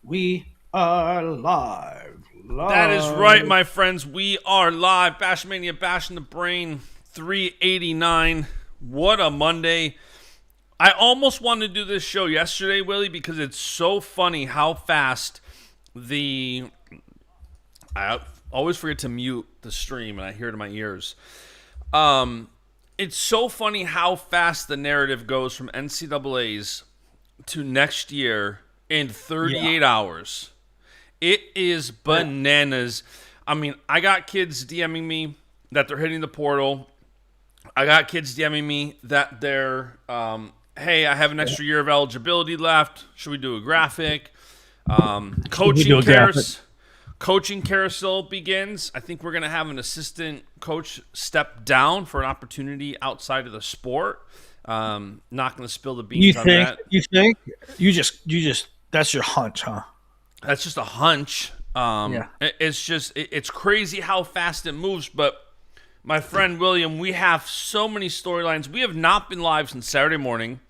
We are live. That is right, Live. my friends. We are live. Baschamania, Basch The Brain, 389. What a Monday. I almost wanted to do this show yesterday, Willie, because it's so funny how fast I always forget to mute the stream, and I hear it in my ears. It's so funny how fast the narrative goes from NCAA's to next year in Yeah. 38 hours. It is bananas. I mean, I got kids DMing me that they're hitting the portal. I got kids DMing me that they're, hey, I have an extra year of eligibility left. Should we do a graphic? We do a graphic. Coaching carousel begins. I think we're going to have an assistant coach step down for an opportunity outside of the sport. Not going to spill the You beans on think? that. You think? You just. That's your hunch, huh? That's just a hunch. Yeah. It's crazy how fast it moves. But my friend William, we have so many storylines. We have not been live since Saturday morning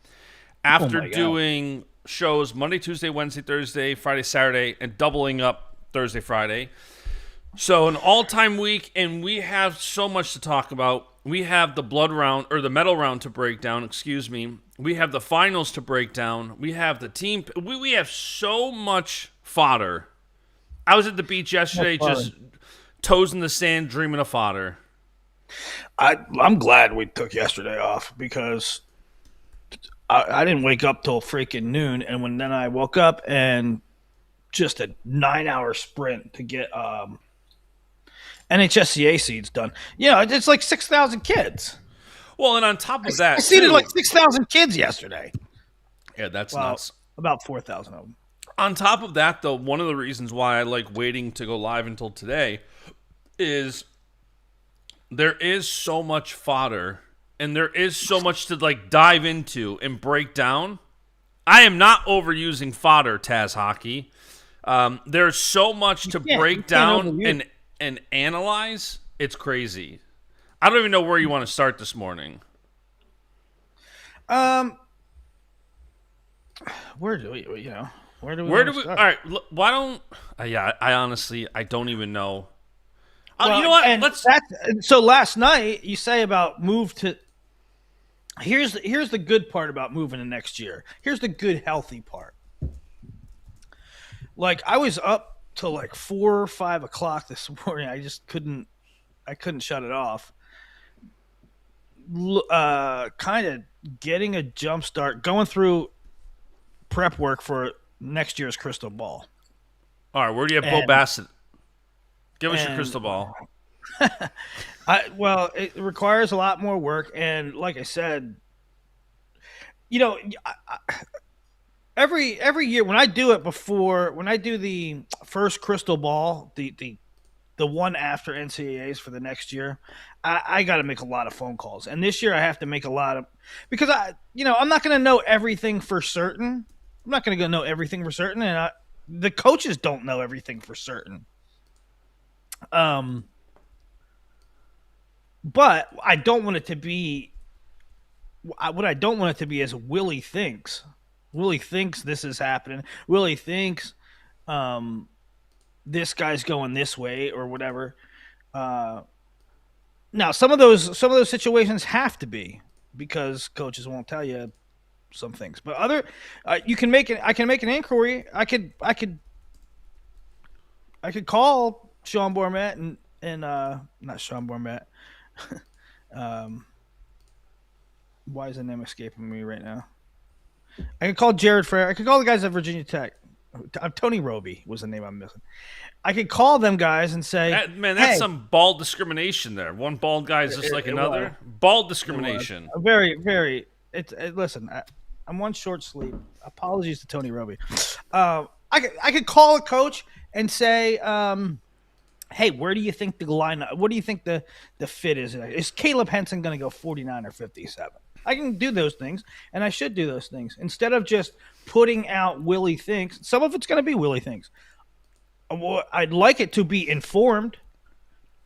after my God. doing shows Monday, Tuesday, Wednesday, Thursday, Friday, Saturday, and doubling up Thursday, Friday. So an all-time week, and we have so much to talk about. We have the medal round to break down, excuse me. We have the finals to break down. We have the team. We have so much fodder. I was at the beach yesterday, just toes in the sand, dreaming of fodder. I'm glad we took yesterday off because I didn't wake up till freaking noon, and then I woke up and just a 9-hour sprint to get NHSCA seeds done. Yeah, it's like 6,000 kids. Well, and on top of that, I seeded too, like 6,000 kids yesterday. yeah, that's Well, nuts. about 4,000 of them. On top of that, though, one of the reasons why I like waiting to go live until today is there is so much fodder and there is so much to like dive into and break down. I am not overusing fodder, Taz Hockey. There's so much to break down and analyze. It's crazy. I don't even know where you want to start this morning. Where do we Where do we? start? All right. Why don't? Yeah. I honestly, I don't even know. Well, you know what? So last night you say about move to. Here's the good part about moving to next year. Here's the good healthy part. Like I was up till like 4 or 5 o'clock this morning. I just couldn't shut it off. Kind of getting a jump start, going through prep work for next year's crystal ball. All right. Where do you have Bo Bassett? Give us your crystal ball. It requires a lot more work, and like I said, every year when I do the first crystal ball, the one after NCAAs for the next year, I got to make a lot of phone calls, and this year I have to make a lot of because I'm not going to know everything for certain. I'm not going to know everything for certain, and the coaches don't know everything for certain. But I don't want it to be what I don't want it to be is Willie thinks. Willie thinks this is happening. Willie thinks this guy's going this way or whatever. Now some of those situations have to be because coaches won't tell you some things. But other you can make it I can make an inquiry. I could call Sean Bormat and not Sean Bormat. Why is the name escaping me right now? I could call Jared Frere. I could call the guys at Virginia Tech. Tony Roby was the name I'm missing. I could call them guys and say, that's some bald discrimination there. One bald guy is just like another. Bald discrimination. Very, very. Listen, I'm one short sleep. Apologies to Tony Roby. I could call a coach and say, hey, where do you think the lineup? What do you think the fit is? Is Caleb Henson going to go 49 or 57? I can do those things, and I should do those things instead of just putting out Willie thinks. Some of it's going to be Willie thinks. I'd like it to be informed.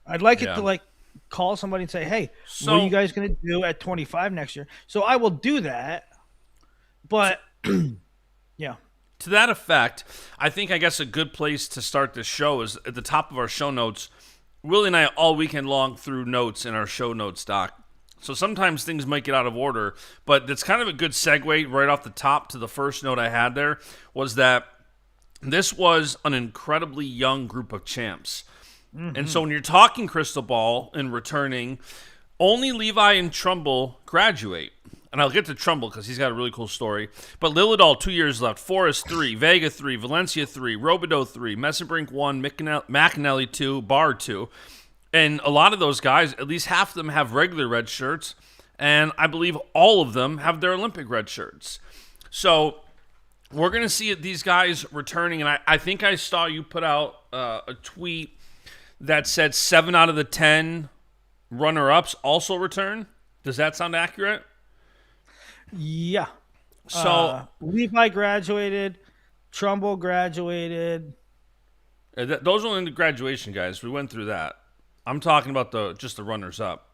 I'd like it to like call somebody and say, hey, what are you guys going to do at 25 next year? So I will do that. But yeah. To that effect, I guess a good place to start this show is at the top of our show notes. Willie and I all weekend long threw notes in our show notes doc. So sometimes things might get out of order, but it's kind of a good segue right off the top to the first note I had there was that this was an incredibly young group of champs. Mm-hmm. And so when you're talking crystal ball and returning, only Levi and Trumbull graduate. And I'll get to Trumbull because he's got a really cool story. But Lillidahl, 2 years left. Forrest, 3. Vega, 3. Valencia, 3. Robideau, 3. Messenbrink, 1. McAnally, 2. Barr, 2. And a lot of those guys, at least half of them have regular red shirts. And I believe all of them have their Olympic red shirts. So we're going to see these guys returning. And I think I saw you put out a tweet that said 7 out of the 10 runner-ups also return. Does that sound accurate? Yeah. So Levi graduated. Trumbull graduated. Those are only the graduation guys. We went through that. I'm talking about just the runners-up.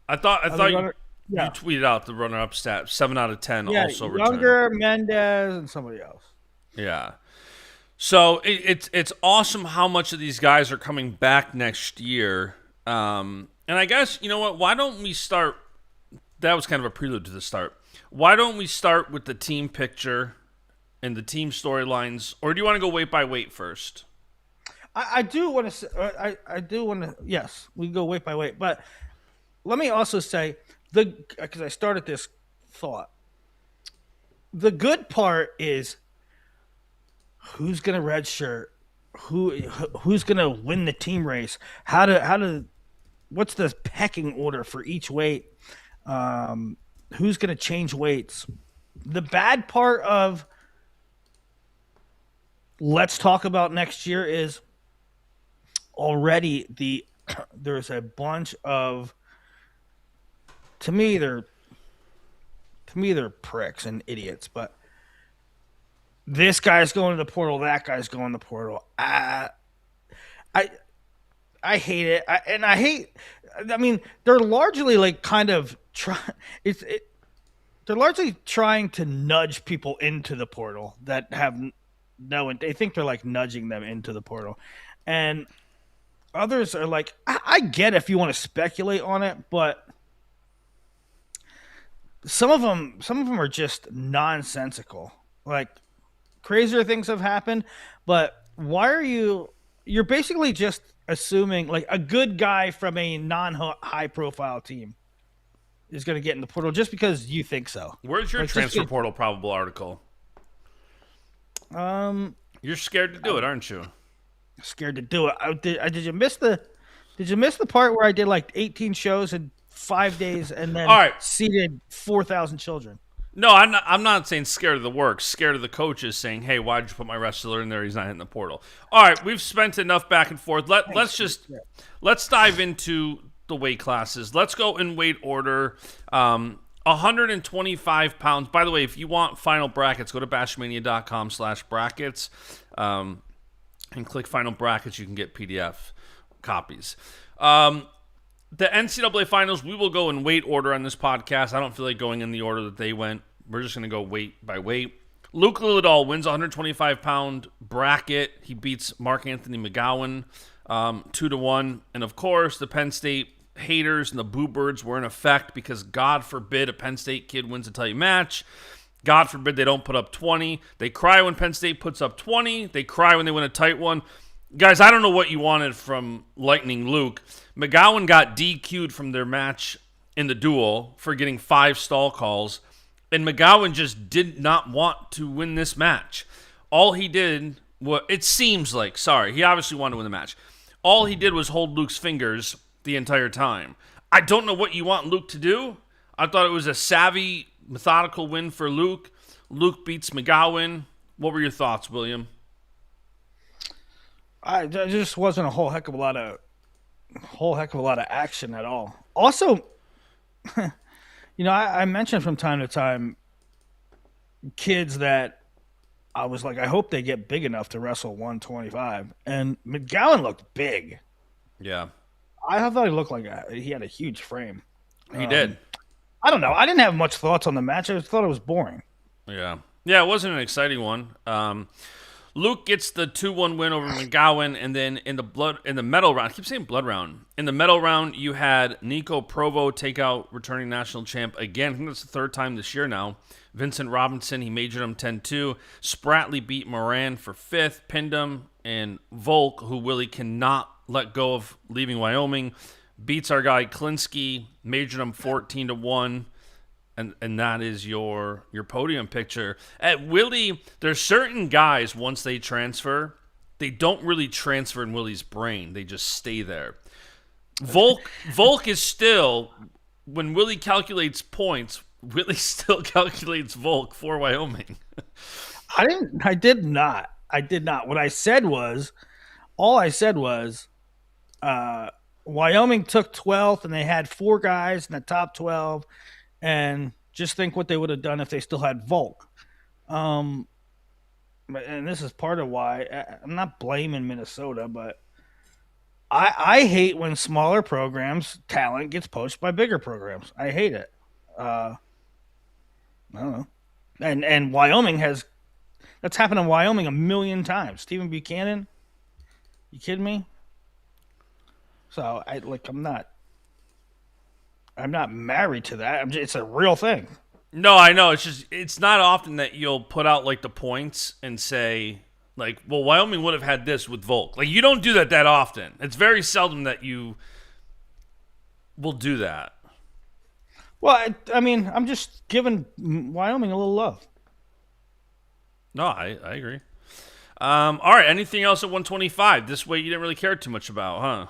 I thought you tweeted out the runner-up stat. 7 out of 10 also returned. Younger, Mendez, and somebody else. Yeah. So it's awesome how much of these guys are coming back next year. And I guess, you know what? Why don't we start? That was kind of a prelude to the start. Why don't we start with the team picture and the team storylines? Or do you want to go weight by weight first? I do want to. I do want to. Yes, we can go weight by weight. But let me also say because I started this thought. The good part is who's going to redshirt, who's going to win the team race, what's the pecking order for each weight, who's going to change weights. The bad part of let's talk about next year is already there's a bunch of to me they're pricks and idiots, but this guy's going to the portal, that guy's going to the portal. I hate it. I mean, they're largely like kind of they're largely trying to nudge people into the portal that have they think they're like nudging them into the portal. And others are like, I get if you want to speculate on it, but some of them are just nonsensical. Like crazier things have happened, but why are you're basically just assuming like a good guy from a non-high profile team is going to get in the portal just because you think so. Where's your transfer portal probable article? You're scared to do it, aren't you? Scared to do it. Did you miss the part where I did like 18 shows in 5 days and then seated 4,000 children? No, I'm not saying scared of the work. Scared of the coaches saying, "Hey, why'd you put my wrestler in there? He's not hitting the portal." All right, we've spent enough back and forth. Let's dive into the weight classes. Let's go in weight order. 125 pounds. By the way, if you want final brackets, go to baschamania.com/brackets and click final brackets. You can get PDF copies. The NCAA Finals, we will go in weight order on this podcast. I don't feel like going in the order that they went. We're just going to go weight by weight. Luke Lillidahl wins 125-pound bracket. He beats Mark Anthony McGowan 2-1. And, of course, the Penn State haters and the boo birds were in effect because, God forbid, a Penn State kid wins a tight match. God forbid they don't put up 20. They cry when Penn State puts up 20. They cry when they win a tight one. Guys, I don't know what you wanted from Lightning Luke. McGowan got DQ'd from their match in the duel for getting 5 stall calls, and McGowan just did not want to win this match. All he did was, it seems like, he obviously wanted to win the match. All he did was hold Luke's fingers the entire time. I don't know what you want Luke to do. I thought it was a savvy, methodical win for Luke. Luke beats McGowan. What were your thoughts, William? There just wasn't a whole heck of a lot of action at all. Also, I mentioned from time to time kids that I was like, I hope they get big enough to wrestle 125. And McGowan looked big. Yeah. I thought he looked like he had a huge frame. He did. I don't know. I didn't have much thoughts on the match. I just thought it was boring. Yeah. Yeah, it wasn't an exciting one. Luke gets the 2-1 win over McGowan, and then in the medal round, I keep saying blood round. In the medal round, you had Nico Provo take out returning national champ again. I think that's the third time this year now. Vincent Robinson, he majored him 10-2. Spratley beat Moran for fifth, pinned him, and Volk, who Willie cannot let go of leaving Wyoming, beats our guy Klinsky, majored him 14-1. And that is your podium picture. At Willie, there's certain guys, once they transfer, they don't really transfer in Willie's brain. They just stay there. Volk is still, when Willie calculates points, Willie still calculates Volk for Wyoming. I did not. I did not. What I said was, all I said was, Wyoming took 12th, and they had four guys in the top 12, and just think what they would have done if they still had Volk. Um, and this is part of why I'm not blaming Minnesota, but I hate when smaller programs talent gets poached by bigger programs. I hate it. Uh, I don't know. And Wyoming has that's happened in Wyoming a million times. Stephen Buchanan, you kidding me? So I'm not married to that. It's a real thing. No, I know. It's not often that you'll put out like the points and say like, well, Wyoming would have had this with Volk. Like you don't do that often. It's very seldom that you will do that. Well, I mean, I'm just giving Wyoming a little love. No, I agree. All right. Anything else at 125? This way you didn't really care too much about, huh?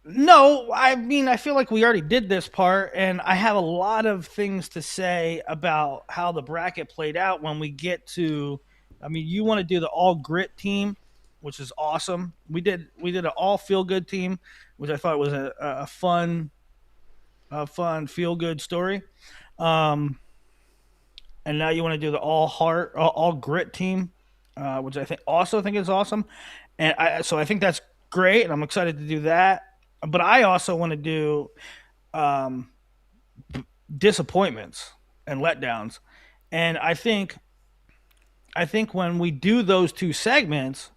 No, I mean, I feel like we already did this part, and I have a lot of things to say about how the bracket played out when we get to. I mean, you want to do the all grit team, which is awesome. We did an all feel good team, which I thought was a fun feel good story. Um, and now you want to do the all heart, all grit team, which I think is awesome. So I think that's great, and I'm excited to do that. But I also want to do um, disappointments and letdowns, and I think when we do those two segments,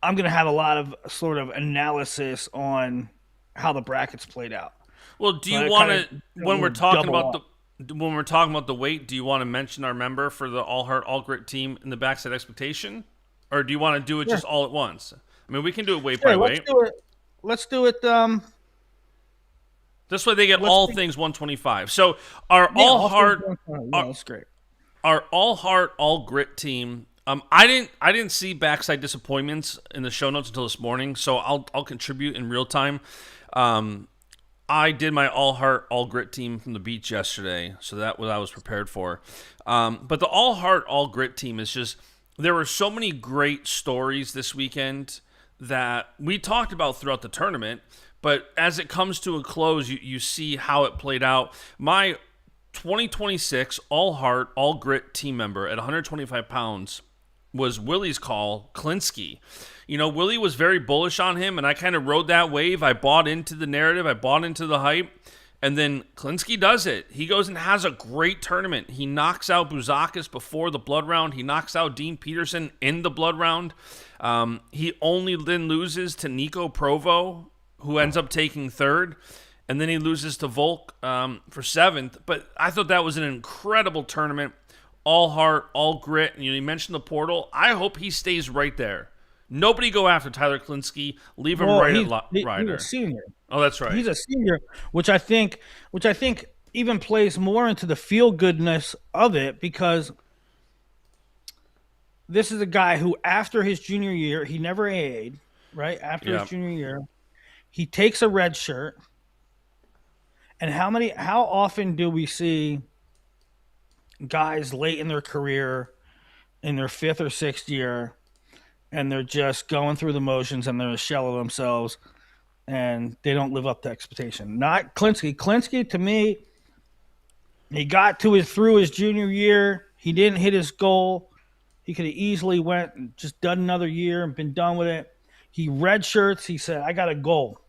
I'm going to have a lot of sort of analysis on how the brackets played out. Well, do So you I want kind to when we're of talking double about up. the weight? Do you want to mention our member for the all heart all grit team in the backside expectation, or do you want to do it Sure, just all at once? I mean, we can do it weight by sure. Let's weight. do it. Let's do it. This way they get Let's all do, things 125. So our yeah. all All things heart going fine. Yeah, our, that's great. our all heart all grit team. I didn't see backside disappointments in the show notes until this morning, so I'll contribute in real time. Um, I did my all heart all grit team from the beach yesterday, so that what I was prepared for. But the all heart all grit team is just there were so many great stories this weekend that we talked about throughout the tournament. But as it comes to a close, you see how it played out. My 2026 all heart all grit team member at 125 pounds was Willie's call, Klinsky. You know, Willie was very bullish on him, and I kind of rode that wave. I bought into the narrative. I bought into the hype. And then Klinsky does it. He goes and has a great tournament. He knocks out Buzakis before the blood round. He knocks out Dean Peterson in the blood round. He only then loses to Nico Provo, who ends up taking third. And then he loses to Volk for seventh. But I thought that was an incredible tournament. All heart, all grit. And you mentioned the portal. I hope he stays right there. Nobody go after Tyler Klinsky. Leave him Well, right at he's Ryder. a senior. Oh, that's right. He's a senior, which I think even plays more into the feel goodness of it because this is a guy who, after his junior year, he never AA'd, right? After Yeah. his junior year, he takes a red shirt. And how often do we see guys late in their career, in their fifth or sixth year, and they're just going through the motions and they're a shell of themselves and they don't live up to expectation? Not Klinsky. Klinsky, to me, he got through his junior year. He didn't hit his goal. He could have easily went and just done another year and been done with it. He red shirts. He said, I got a goal.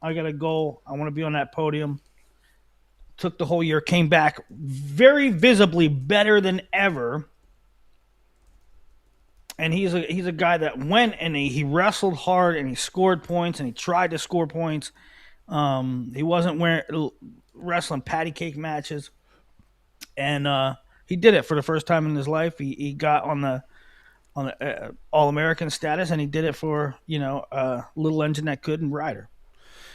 I got a goal. I want to be on that podium. took the whole year, came back very visibly better than ever. And he's a guy that went and he wrestled hard and he scored points and he tried to score points. He wasn't wrestling patty cake matches, and he did it for the first time in his life. He got on the All American status, and he did it for little engine that could and Ryder.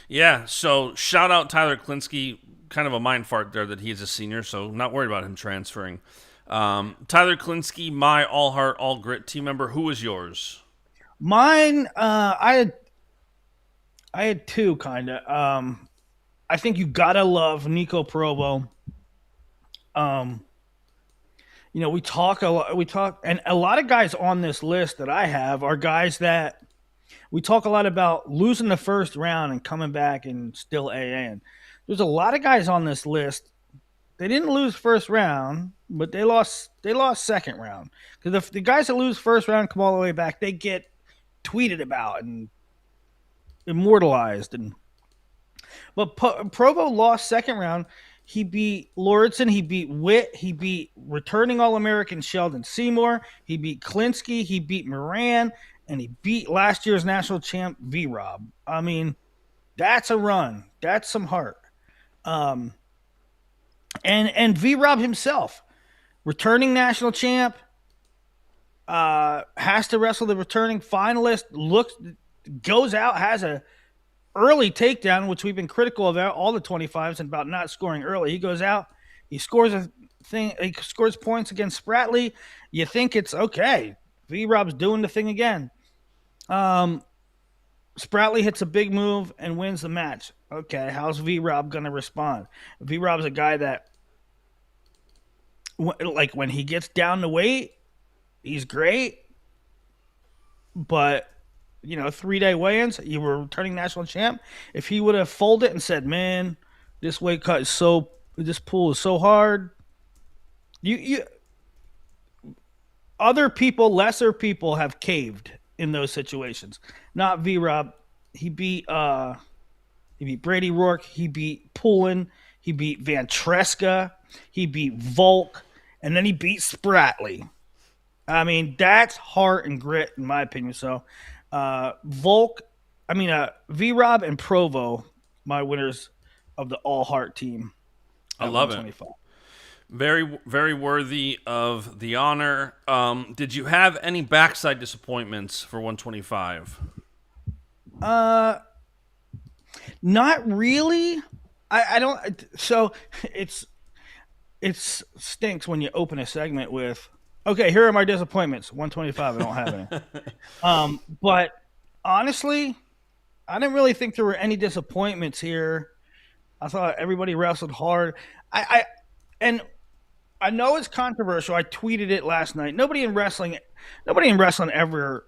Yeah, so shout out Tyler Klinsky. Kind of a mind fart there that he's a senior, so not worried about him transferring. Tyler Klinsky, my all heart, all grit team member. Who was yours? Mine, I had two kind of. I think you gotta love Nico Provo. Um, we talk a lot. We talk, and a lot of guys on this list that I have are guys that we talk a lot about losing the first round and coming back and still AAing. There's a lot of guys on this list. They didn't lose first round, but they lost. They lost second round because if the guys that lose first round come all the way back, they get tweeted about and immortalized. But Provo lost second round. He beat Lauritsen. He beat Witt. He beat returning All American Sheldon Seymour. He beat Klinsky. He beat Moran. And he beat last year's national champ V Rob. I mean, that's a run. That's some heart. Um, and V Rob himself, returning national champ, has to wrestle the returning finalist. Goes out, has a early takedown, which we've been critical of all the 25s and about not scoring early. He goes out, he scores he scores points against Spratley. You think it's okay. V Rob's doing the thing again. Spratley hits a big move and wins the match. Okay, how's V Rob going to respond? V Rob's a guy that, like, when he gets down to weight, he's great. But 3-day weigh-ins, you were returning national champ. If he would have folded and said, "Man, this weight cut this pool is so hard," you other people, lesser people, have caved in those situations. Not V Rob. He beat Brady Rourke. He beat Poulin. He beat Van Treska. He beat Volk, and then he beat Spratley. I mean, that's heart and grit, in my opinion. So, V Rob and Provo, my winners of the all heart team I at love it. 125. Very, very worthy of the honor. Did you have any backside disappointments for 125? Not really. I don't. So it stinks when you open a segment with, "Okay, here are my disappointments." 125. I don't have any. But honestly, I didn't really think there were any disappointments here. I thought everybody wrestled hard. And I know it's controversial. I tweeted it last night. Nobody in wrestling ever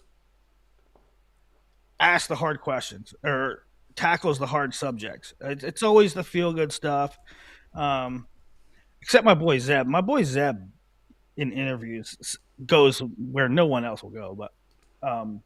asks the hard questions or tackles the hard subjects. It's always the feel good stuff. Um, except my boy Zeb. My boy Zeb in interviews goes where no one else will go. But um,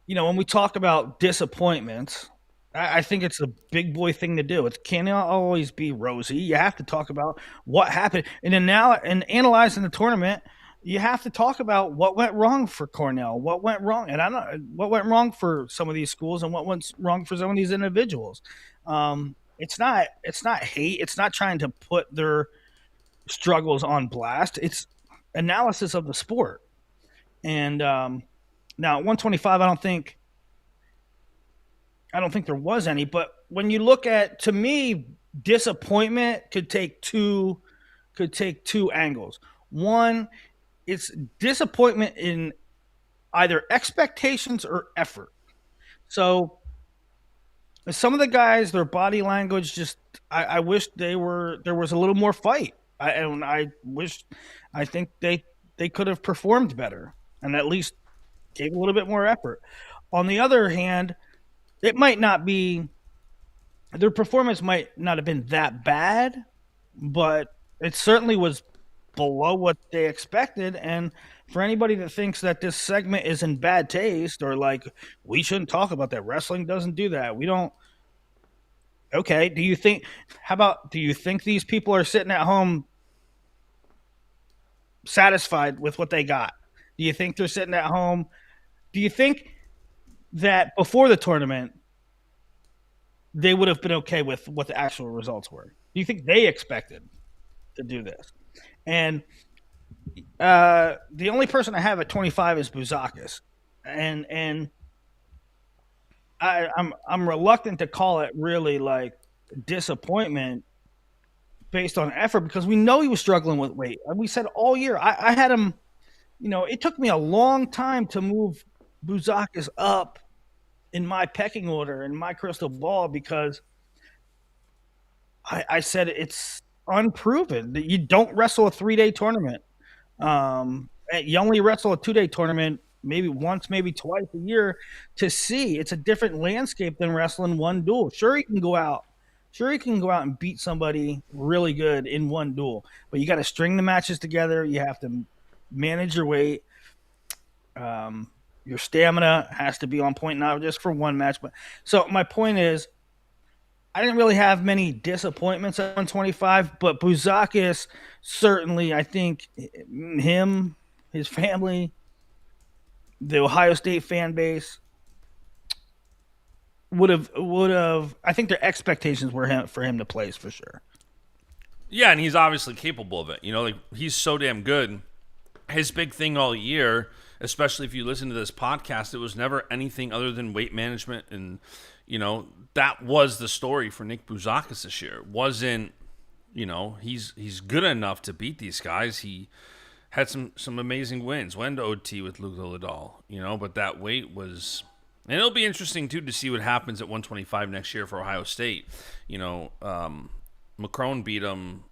when we talk about disappointments, I think it's a big boy thing to do. It can't always be rosy. You have to talk about what happened, and then now, in analyzing the tournament, you have to talk about what went wrong for Cornell, what went wrong, and I know what went wrong for some of these schools, and what went wrong for some of these individuals. It's not hate. It's not trying to put their struggles on blast. It's analysis of the sport. And now at 125, I don't think there was any, but when you look at, to me, disappointment could take two angles. One, it's disappointment in either expectations or effort. So some of the guys, their body language, just I wish there was a little more fight. I think they could have performed better and at least gave a little bit more effort. On the other hand, it might not be their performance might not have been that bad, but it certainly was below what they expected. And for anybody that thinks that this segment is in bad taste or like we shouldn't talk about that, wrestling doesn't do that. We don't. Okay. Do you think? How about? Do you think these people are sitting at home satisfied with what they got? Do you think they're sitting at home? Do you think that before the tournament they would have been okay with what the actual results were? Do you think they expected to do this? And the only person I have at 25 is Buzakis, and I'm reluctant to call it really like disappointment based on effort because we know he was struggling with weight. We said all year I had him. You know, it took me a long time to move Buzakis up in my pecking order in my crystal ball because I said it's unproven that you don't wrestle a 3-day tournament. You only wrestle a 2-day tournament maybe once, maybe twice a year to see. It's a different landscape than wrestling one duel. Sure, you can go out. Sure, you can go out and beat somebody really good in one duel, but you got to string the matches together. You have to manage your weight. Your stamina has to be on point, not just for one match. But so my point is, I didn't really have many disappointments at 125, but Buzakis certainly, I think him, his family, the Ohio State fan base would have. I think their expectations were for him to place for sure. Yeah, and he's obviously capable of it. You know, like he's so damn good. His big thing all year, especially if you listen to this podcast, it was never anything other than weight management, and you know that was the story for Nick Buzakis this year. It wasn't, you know, he's good enough to beat these guys. He had some amazing wins. Went to OT with Luke Liddell, you know, but that weight was. And it'll be interesting, too, to see what happens at 125 next year for Ohio State. You know, McCrone beat him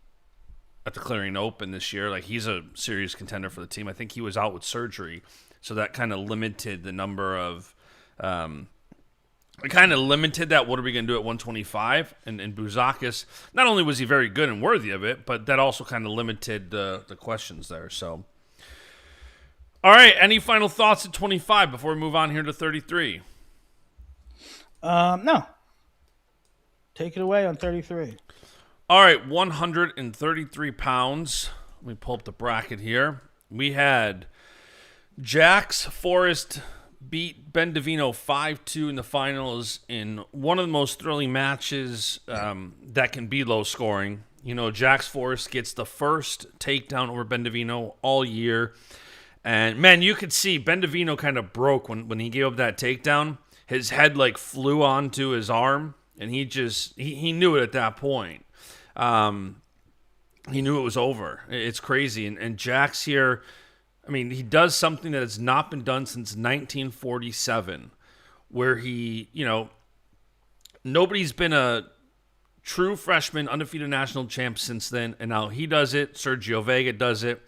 at the Clarion Open this year. Like, he's a serious contender for the team. I think he was out with surgery, so that kind of limited the number of it kind of limited that what are we going to do at 125. And Buzakis, not only was he very good and worthy of it, but that also kind of limited the questions there. So, all right, any final thoughts at 25 before we move on here to 33? No. Take it away on 33. All right, 133 pounds. Let me pull up the bracket here. We had Jax Forrest beat Ben Davino 5-2 in the finals in one of the most thrilling matches that can be low scoring. You know, Jax Forrest gets the first takedown over Ben Davino all year. And, man, you could see Ben Davino kind of broke when he gave up that takedown. His head, like, flew onto his arm, and he knew it at that point. He knew it was over. It's crazy. And Jax here, I mean, he does something that has not been done since 1947, where he, you know, nobody's been a true freshman undefeated national champ since then, and now he does it. Sergio Vega does it.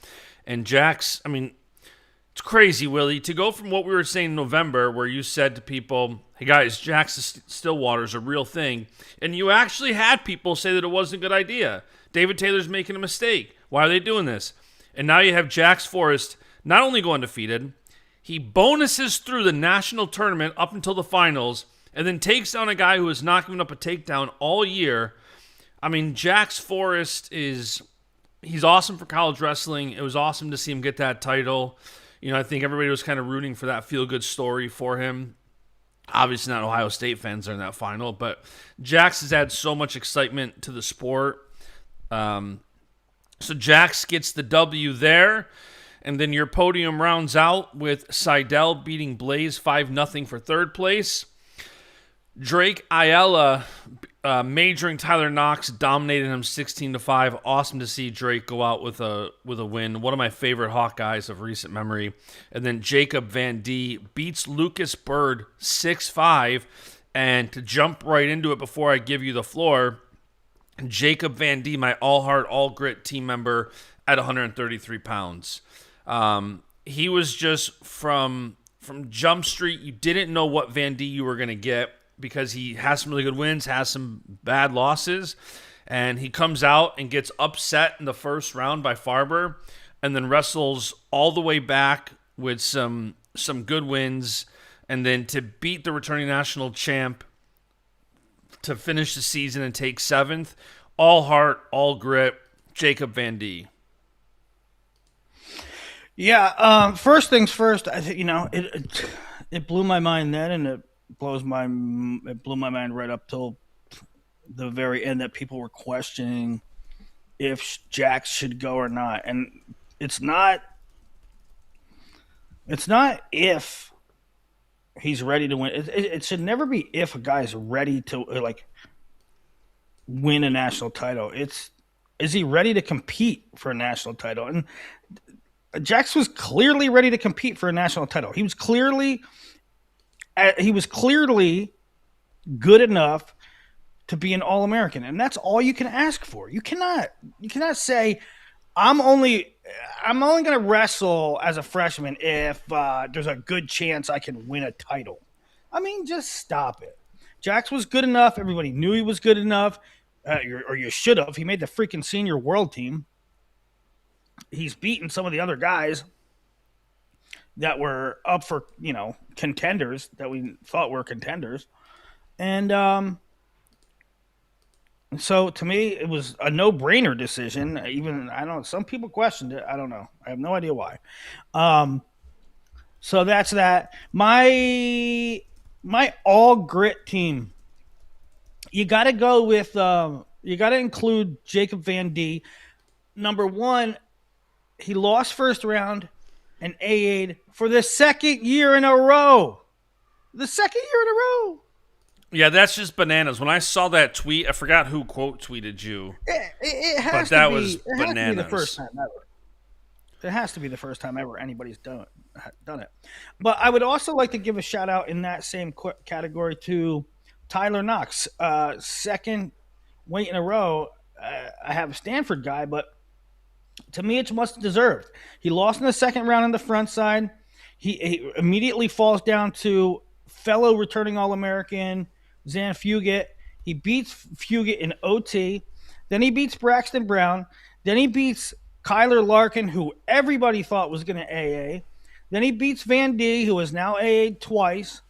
And Jax, I mean, it's crazy, Willie, to go from what we were saying in November, where you said to people, hey guys, Jax Stillwater is a real thing, and you actually had people say that it wasn't a good idea. David Taylor's making a mistake. Why are they doing this? And now you have Jax Forrest not only go undefeated, he bonuses through the national tournament up until the finals, and then takes down a guy who has not given up a takedown all year. I mean, Jax Forrest he's awesome for college wrestling. It was awesome to see him get that title. You know, I think everybody was kind of rooting for that feel-good story for him. Obviously not Ohio State fans are in that final, but Jax has had so much excitement to the sport. So Jax gets the W there, and then your podium rounds out with Seidel beating Blaze 5-0 for third place. Drake Ayala majoring Tyler Knox, dominated him 16-5. Awesome to see Drake go out with a win. One of my favorite Hawkeyes of recent memory. And then Jacob Van D beats Lucas Bird 6-5. And to jump right into it before I give you the floor, Jacob Van D, my all heart, all grit team member at 133 pounds. He was just from Jump Street. You didn't know what Van D you were going to get, because he has some really good wins, has some bad losses, and he comes out and gets upset in the first round by Farber, and then wrestles all the way back with some good wins, and then to beat the returning national champ to finish the season and take 7th. All heart, all grit, Jacob Van D. Yeah. First things first. I think it blew my mind then, and it blew my mind right up till the very end that people were questioning if Jax should go or not, and it's not if he's ready to win. It should never be if a guy's ready to win a national title. It's is he ready to compete for a national title? And Jax was clearly ready to compete for a national title. He was clearly good enough to be an All-American, and that's all you can ask for. You cannot say I'm only going to wrestle as a freshman if there's a good chance I can win a title. I mean, just stop it. Jax was good enough. Everybody knew he was good enough, or you should have. He made the freaking senior world team. He's beaten some of the other guys that were up for, contenders that we thought were contenders. And so to me, it was a no-brainer decision. Even, I don't know, some people questioned it. I don't know. I have no idea why. So that's that. My all grit team. You got to go with, you got to include Jacob Van D. Number one, he lost first round and AA'd for the second year in a row. The second year in a row. Yeah, that's just bananas. When I saw that tweet, I forgot who quote tweeted you. It has but to that be, was it has bananas. to be the first time ever. It has to be the first time ever anybody's done it. But I would also like to give a shout out in that same category to Tyler Knox. Second weight in a row. I have a Stanford guy, but to me, it's much deserved. He lost in the second round on the front side. He immediately falls down to fellow returning All-American Zan Fugit. He beats Fugit in OT. Then he beats Braxton Brown. Then he beats Kyler Larkin, who everybody thought was going to AA. Then he beats Van D, who is now AA'd twice.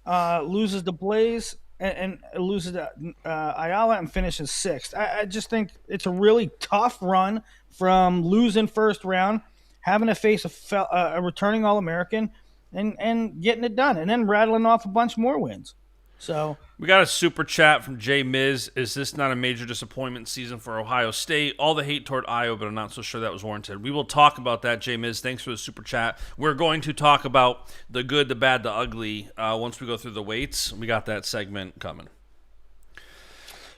Loses to Blaze and loses to Ayala and finishes 6th. I just think it's a really tough run from losing first round, having to face a returning All-American, and getting it done, and then rattling off a bunch more wins. So we got a super chat from Jay Miz. Is this not a major disappointment season for Ohio State? All the hate toward Iowa, but I'm not so sure that was warranted. We will talk about that, Jay Miz. Thanks for the super chat. We're going to talk about the good, the bad, the ugly once we go through the weights. We got that segment coming.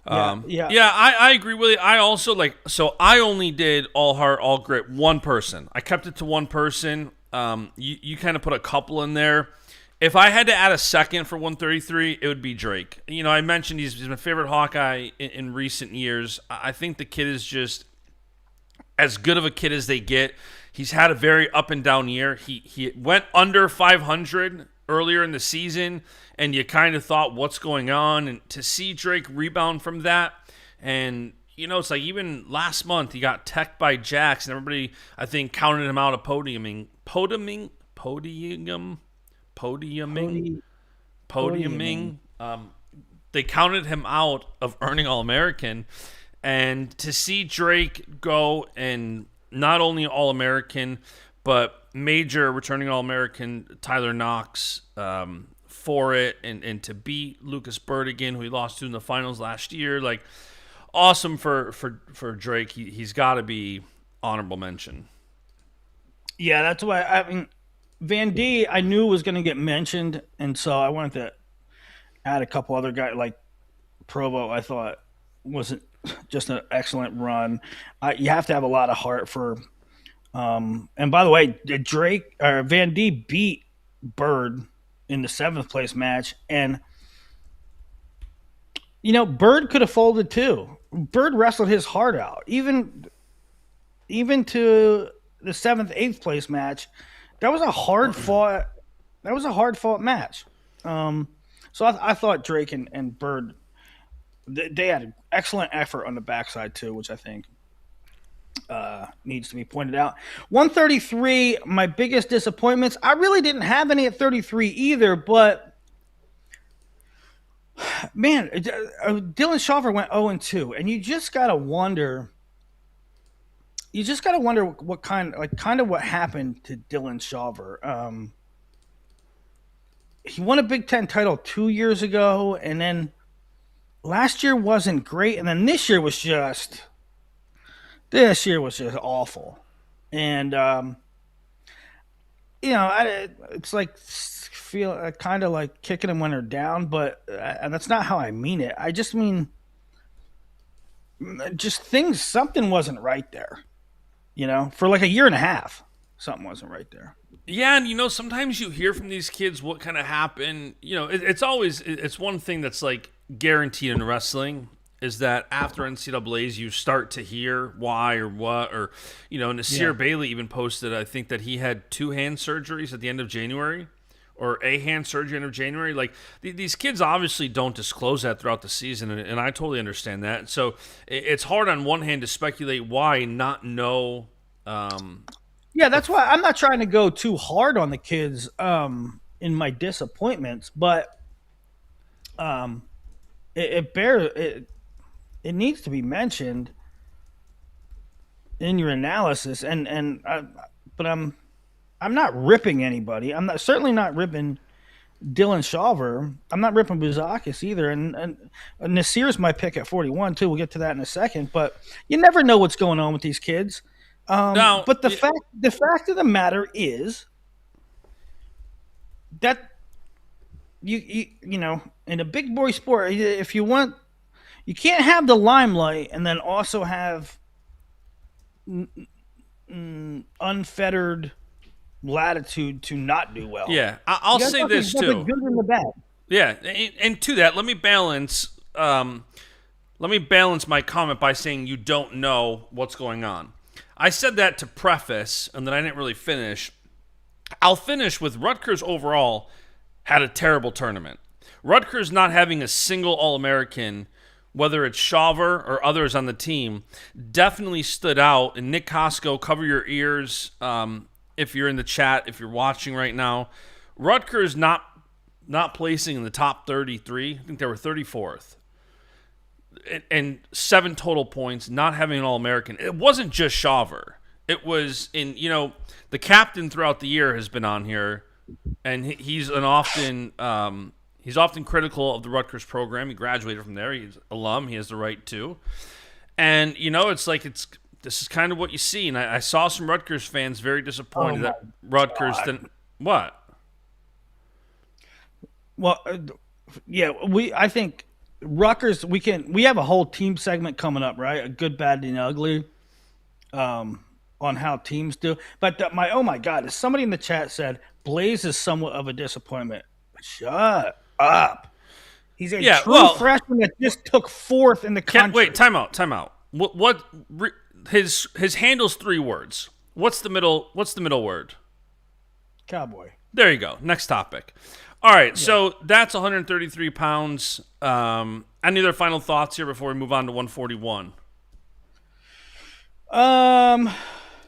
I agree with you. I also I only did all heart, all grit, one person. I kept it to one person. You kind of put a couple in there. If I had to add a second for 133, it would be Drake. I mentioned he's my favorite Hawkeye in recent years. I think the kid is just as good of a kid as they get. He's had a very up and down year. He went under 500 earlier in the season, and you kind of thought, what's going on? And to see Drake rebound from that, and it's like even last month he got teched by Jax, and everybody, I think, counted him out of podiuming. They counted him out of earning All-American, and to see Drake go and not only All-American, but major returning All-American Tyler Knox for it, and to beat Lucas Bird again, who he lost to in the finals last year, awesome for Drake. He's got to be honorable mention. Yeah, that's why Van D, I knew was going to get mentioned, and so I wanted to add a couple other guys like Provo. I thought wasn't just an excellent run. You have to have a lot of heart for. And by the way, Van D beat Bird in the 7th place match, and Bird could have folded too. Bird wrestled his heart out, even to the 7th, 8th place match. That was a hard fought. Match. So I thought Drake and Bird, they had an excellent effort on the backside too, which I think needs to be pointed out. 133, my biggest disappointments. I really didn't have any at 33 either, but Man, Dylan Shaver went 0-2, and you just gotta wonder. You just gotta wonder what kind of what happened to Dylan Shaver. He won a Big Ten title 2 years ago, and then last year wasn't great, and then this year was just awful. And it's like feel kind of like kicking them when they're down, but and that's not how I mean it. I just mean just things. Something wasn't right there. For like a year and a half, something wasn't right there. Yeah, and sometimes you hear from these kids what kind of happened. It's one thing that's like guaranteed in wrestling is that after NCAA's you start to hear why or what or Nasir Yeah. Bailey even posted I think that he had two hand surgeries at the end of January or a hand surgery end of January. Like these kids obviously don't disclose that throughout the season, and I totally understand that. So it's hard on one hand to speculate why and not know. Yeah, that's why I'm not trying to go too hard on the kids in my disappointments, but um, it needs to be mentioned in your analysis, but I'm not ripping anybody. I'm not certainly not ripping Dylan Shaver. I'm not ripping Buzakis either, and Nasir's my pick at 41 too. We'll get to that in a second, but you never know what's going on with these kids. Now, But the fact of the matter is that in a big boy sport, if you want, you can't have the limelight and then also have unfettered latitude to not do well. yeah, I'll You got say this nothing too. good in the bad. Yeah, and to that, let me balance. Let me balance my comment by saying you don't know what's going on. I said that to preface, and then I didn't really finish. I'll finish with Rutgers overall had a terrible tournament. Rutgers not having a single All-American, whether it's Shaver or others on the team, definitely stood out. And Nick Costco, cover your ears if you're in the chat, if you're watching right now. Rutgers not placing in the top 33. I think they were 34th. And 7 total points, not having an All-American. It wasn't just Shaver. It was the captain throughout the year has been on here, and he's often critical of the Rutgers program. He graduated from there. He's alum. He has the right to. And this is kind of what you see. And I saw some Rutgers fans very disappointed Oh my that Rutgers God. didn't. What? Well, yeah, I think Rutgers. We have a whole team segment coming up, right? A good, bad, and ugly. On how teams do. But oh my God, as somebody in the chat said, Blaze is somewhat of a disappointment. Shut up. He's a Yeah, true well, freshman that just took fourth in the can't country. wait. Time out. His handle's 3 words. What's the middle word? Cowboy. There you go. Next topic. All right, so that's 133 pounds. Any other final thoughts here before we move on to 141?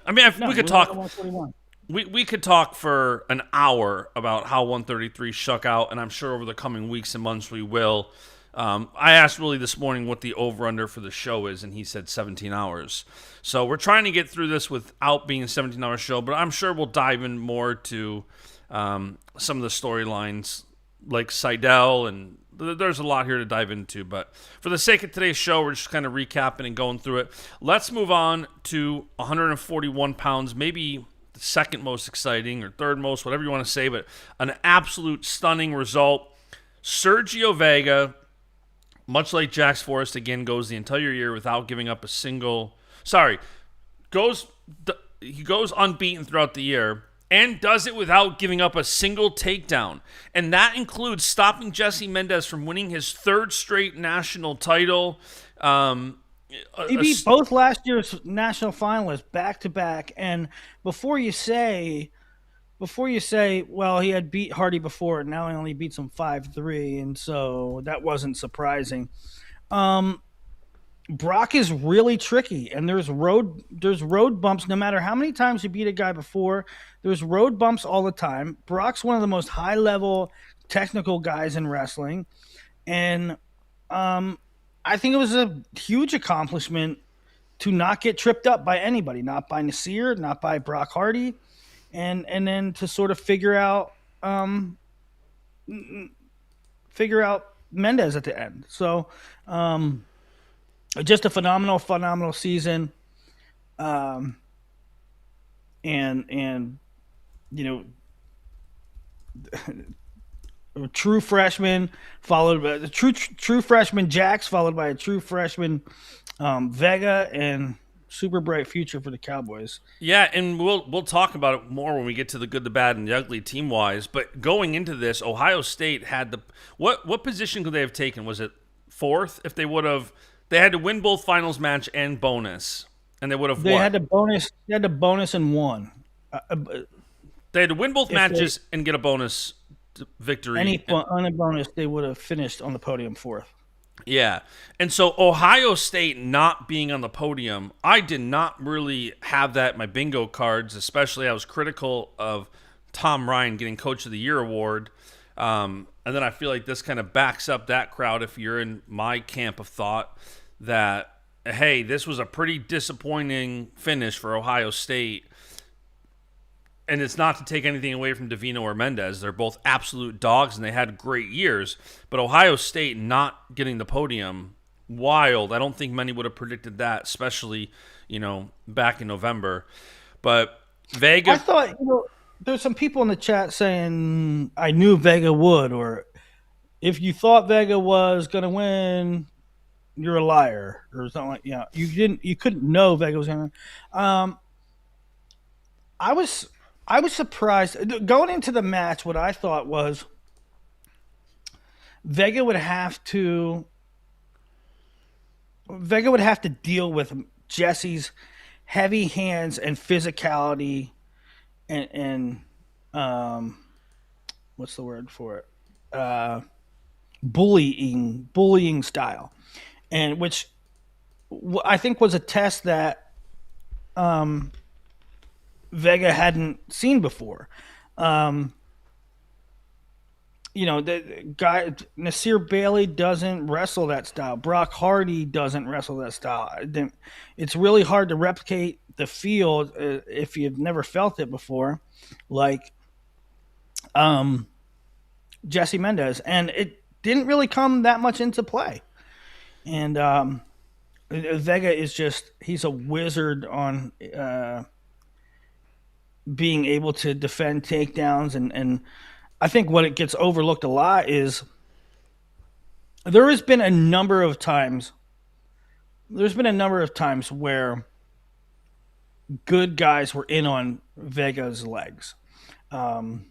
I mean, No, we could we're on talk. 141. We could talk for an hour about how 133 shook out, and I'm sure over the coming weeks and months we will. I asked Willie this morning what the over-under for the show is, and he said 17 hours. So we're trying to get through this without being a 17-hour show, but I'm sure we'll dive in more to some of the storylines like Seidel, and there's a lot here to dive into. But for the sake of today's show, we're just kind of recapping and going through it. Let's move on to 141 pounds, maybe the second most exciting or third most, whatever you want to say, but an absolute stunning result. Sergio Vega, much like Jax Forrest, again goes the entire year without giving up a single. He goes unbeaten throughout the year and does it without giving up a single takedown, and that includes stopping Jesse Mendez from winning his 3rd straight national title. He beat both last year's national finalists back to back. And before you say, well, he had beat Hardy before, and now he only beats him 5-3, and so that wasn't surprising. Brock is really tricky, and there's road bumps. No matter how many times you beat a guy before, there's road bumps all the time. Brock's one of the most high level technical guys in wrestling, And um, I think it was a huge accomplishment to not get tripped up by anybody, not by Nasir, not by Brock Hardy, and then to sort of um, figure out Mendez at the end. So um, just a phenomenal season. Um, and you know, a true freshman followed by the true freshman Jax, followed by a true freshman Vega, and super bright future for the Cowboys. Yeah, and we'll talk about it more when we get to the good, the bad, and the ugly team wise. But going into this, Ohio State had the what position could they have taken? Was it fourth? If they would have, they had to win both finals match and bonus, and they would have They what? had the bonus. They had the bonus and won. They had to win both If they matches and get a bonus victory. on a bonus, they would have finished on the podium fourth. Yeah. And so Ohio State not being on the podium, I did not really have that in my bingo cards, especially I was critical of Tom Ryan getting Coach of the Year award. And then I feel like this kind of backs up that crowd if you're in my camp of thought that, hey, this was a pretty disappointing finish for Ohio State. And it's not to take anything away from Davino or Mendez. They're both absolute dogs and they had great years. But Ohio State not getting the podium, wild. I don't think many would have predicted that, especially, back in November. But I Vega, thought there's some people in the chat saying I knew Vega would, or if you thought Vega was going to win, you're a liar, or something like you couldn't know Vega was going to. I was I was surprised going into the match. What I thought was Vega would have to Vega would have to deal with Jesse's heavy hands and physicality and what's the word for it? Bullying style, and which I think was a test that Vega hadn't seen before. Um, the guy Nasir Bailey doesn't wrestle that style. Brock Hardy doesn't wrestle that style. It's really hard to replicate the field if you've never felt it before, like um, Jesse Mendez, and it didn't really come that much into play. And Vega is he's a wizard on being able to defend takedowns, and I think what it gets overlooked a lot is there has been a number of times where good guys were in on Vega's legs. Um,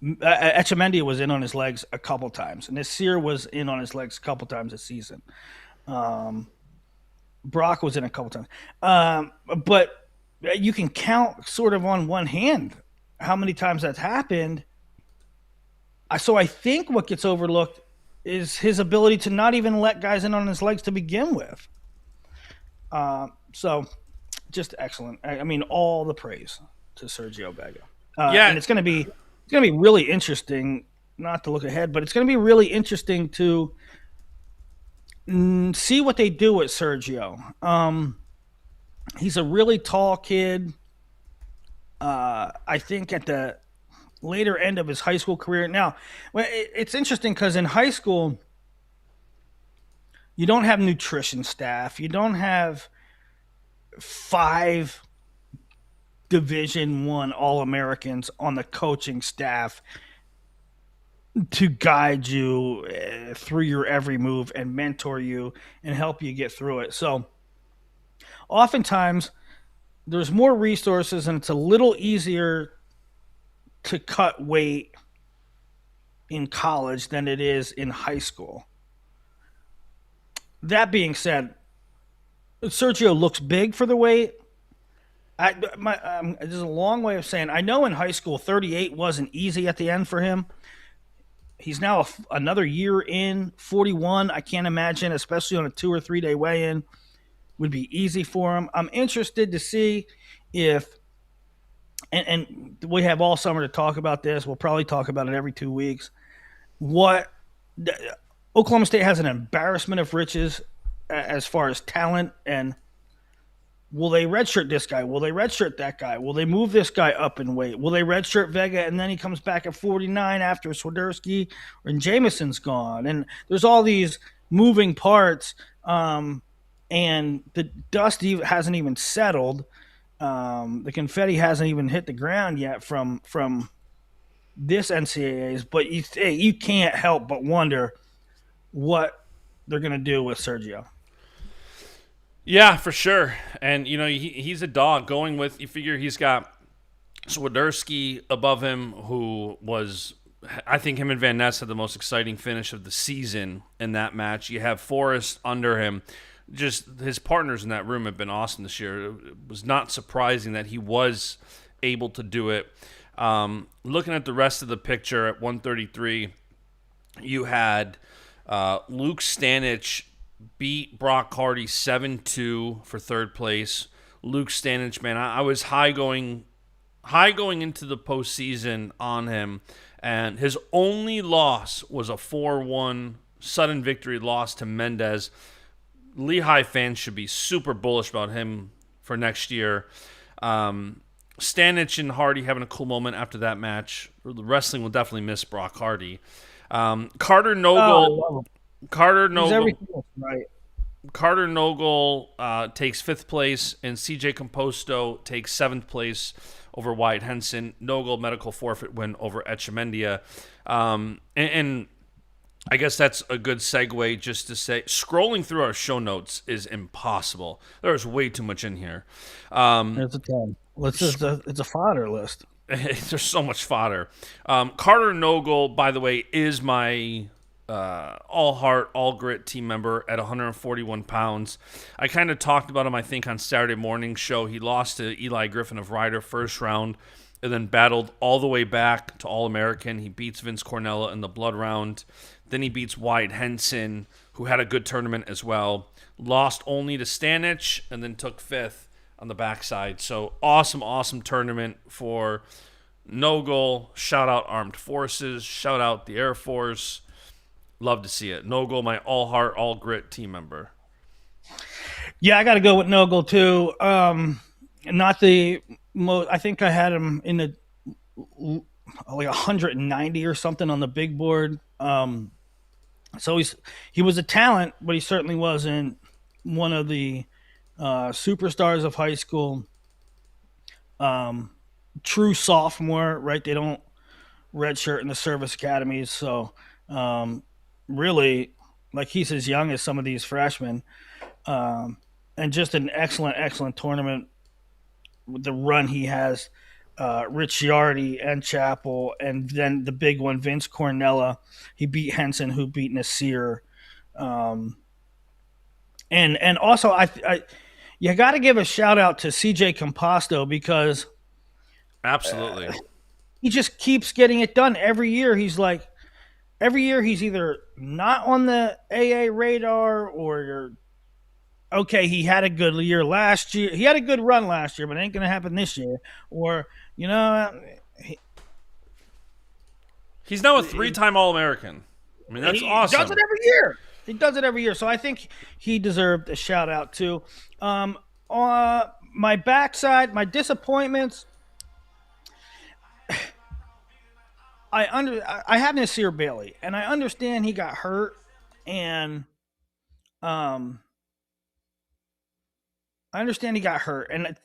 Echemendia was in on his legs a couple times. Nasir was in on his legs a couple times this season. Um, Brock was in a couple times. But you can count sort of on one hand how many times that's happened. So I think what gets overlooked is his ability to not even let guys in on his legs to begin with. So just excellent. I mean, all the praise to Sergio Vega. And yeah, it's gonna be really interesting. Not to look ahead, but it's gonna be really interesting to see what they do with Sergio. He's a really tall kid. I think at the later end of his high school career. Now, it's interesting because in high school, you don't have nutrition staff. You don't have five Division I All Americans on the coaching staff to guide you through your every move and mentor you and help you get through it. So, oftentimes, there's more resources and it's a little easier to cut weight in college than it is in high school. That being said, Sergio looks big for the weight. This is a long way of saying I know in high school 38 wasn't easy at the end for him. He's now another year in 41. I can't imagine, especially on a 2 or 3 day weigh-in, would be easy for him. I'm interested to see if, and we have all summer to talk about this. We'll probably talk about it every 2 weeks. what Oklahoma State has an embarrassment of riches as far as talent. And will they redshirt this guy? Will they redshirt that guy? Will they move this guy up in weight? Will they redshirt Vega and then he comes back at 49 after Swiderski and Jameson's gone? And there's all these moving parts, and the dust hasn't even settled. The confetti hasn't even hit the ground yet from this NCAA's. But you can't help but wonder what they're going to do with Sergio. Yeah, for sure. And he's a dog. Going with, you figure he's got Swiderski above him, who was, I think him and Van Ness had the most exciting finish of the season in that match. You have Forrest under him. Just his partners in that room have been awesome this year. It was not surprising that he was able to do it. Looking at the rest of the picture at 133, you had Luke Stanich beat Brock Hardy 7-2 for third place. Luke Stanich, man, I was high going into the postseason on him, and his only loss was a 4-1 sudden victory loss to Mendez. Lehigh fans should be super bullish about him for next year. Stanich and Hardy having a cool moment after that match. The wrestling will definitely miss Brock Hardy. Carter Nogle. Oh, Carter he's Nogle. everything else right. Carter Nogle takes fifth place, and CJ Composto takes seventh place over Wyatt Henson. Nogle medical forfeit win over Echemendia. And I guess that's a good segue just to say, scrolling through our show notes is impossible. There's way too much in here. There's a ton. It's a fodder list. There's so much fodder. Carter Nogle, by the way, is my all heart, all grit team member at 141 pounds. I kind of talked about him, I think, on Saturday morning show. He lost to Eli Griffin of Ryder first round and then battled all the way back to All-American. He beats Vince Cornella in the blood round. Then he beats Wyatt Henson, who had a good tournament as well. Lost only to Stanich and then took fifth on the backside. So awesome tournament for Nogle. Shout out Armed Forces. Shout out the Air Force. Love to see it. Nogle, my all heart, all grit team member. Yeah, I got to go with Nogle too. Not the most. I think I had him in the like 190 or something on the big board. So he was a talent, but he certainly wasn't one of the superstars of high school. True sophomore, right? They don't redshirt in the service academies, so really, like he's as young as some of these freshmen, and just an excellent tournament with the run he has. Ricciardi and Chappell, and then the big one, Vince Cornella. He beat Henson, who beat Nasir. And also, I you got to give a shout out to CJ Composto because absolutely he just keeps getting it done every year. Every year he's either not on the AA radar or okay, he had a good year last year. He had a good run last year, but it ain't going to happen this year. Or, he's now a 3-time All-American. I mean, that's awesome. He does it every year. He does it every year. So I think he deserved a shout out too. My backside, my disappointments. I have Nasir Bailey, and I understand he got hurt, and I understand he got hurt, and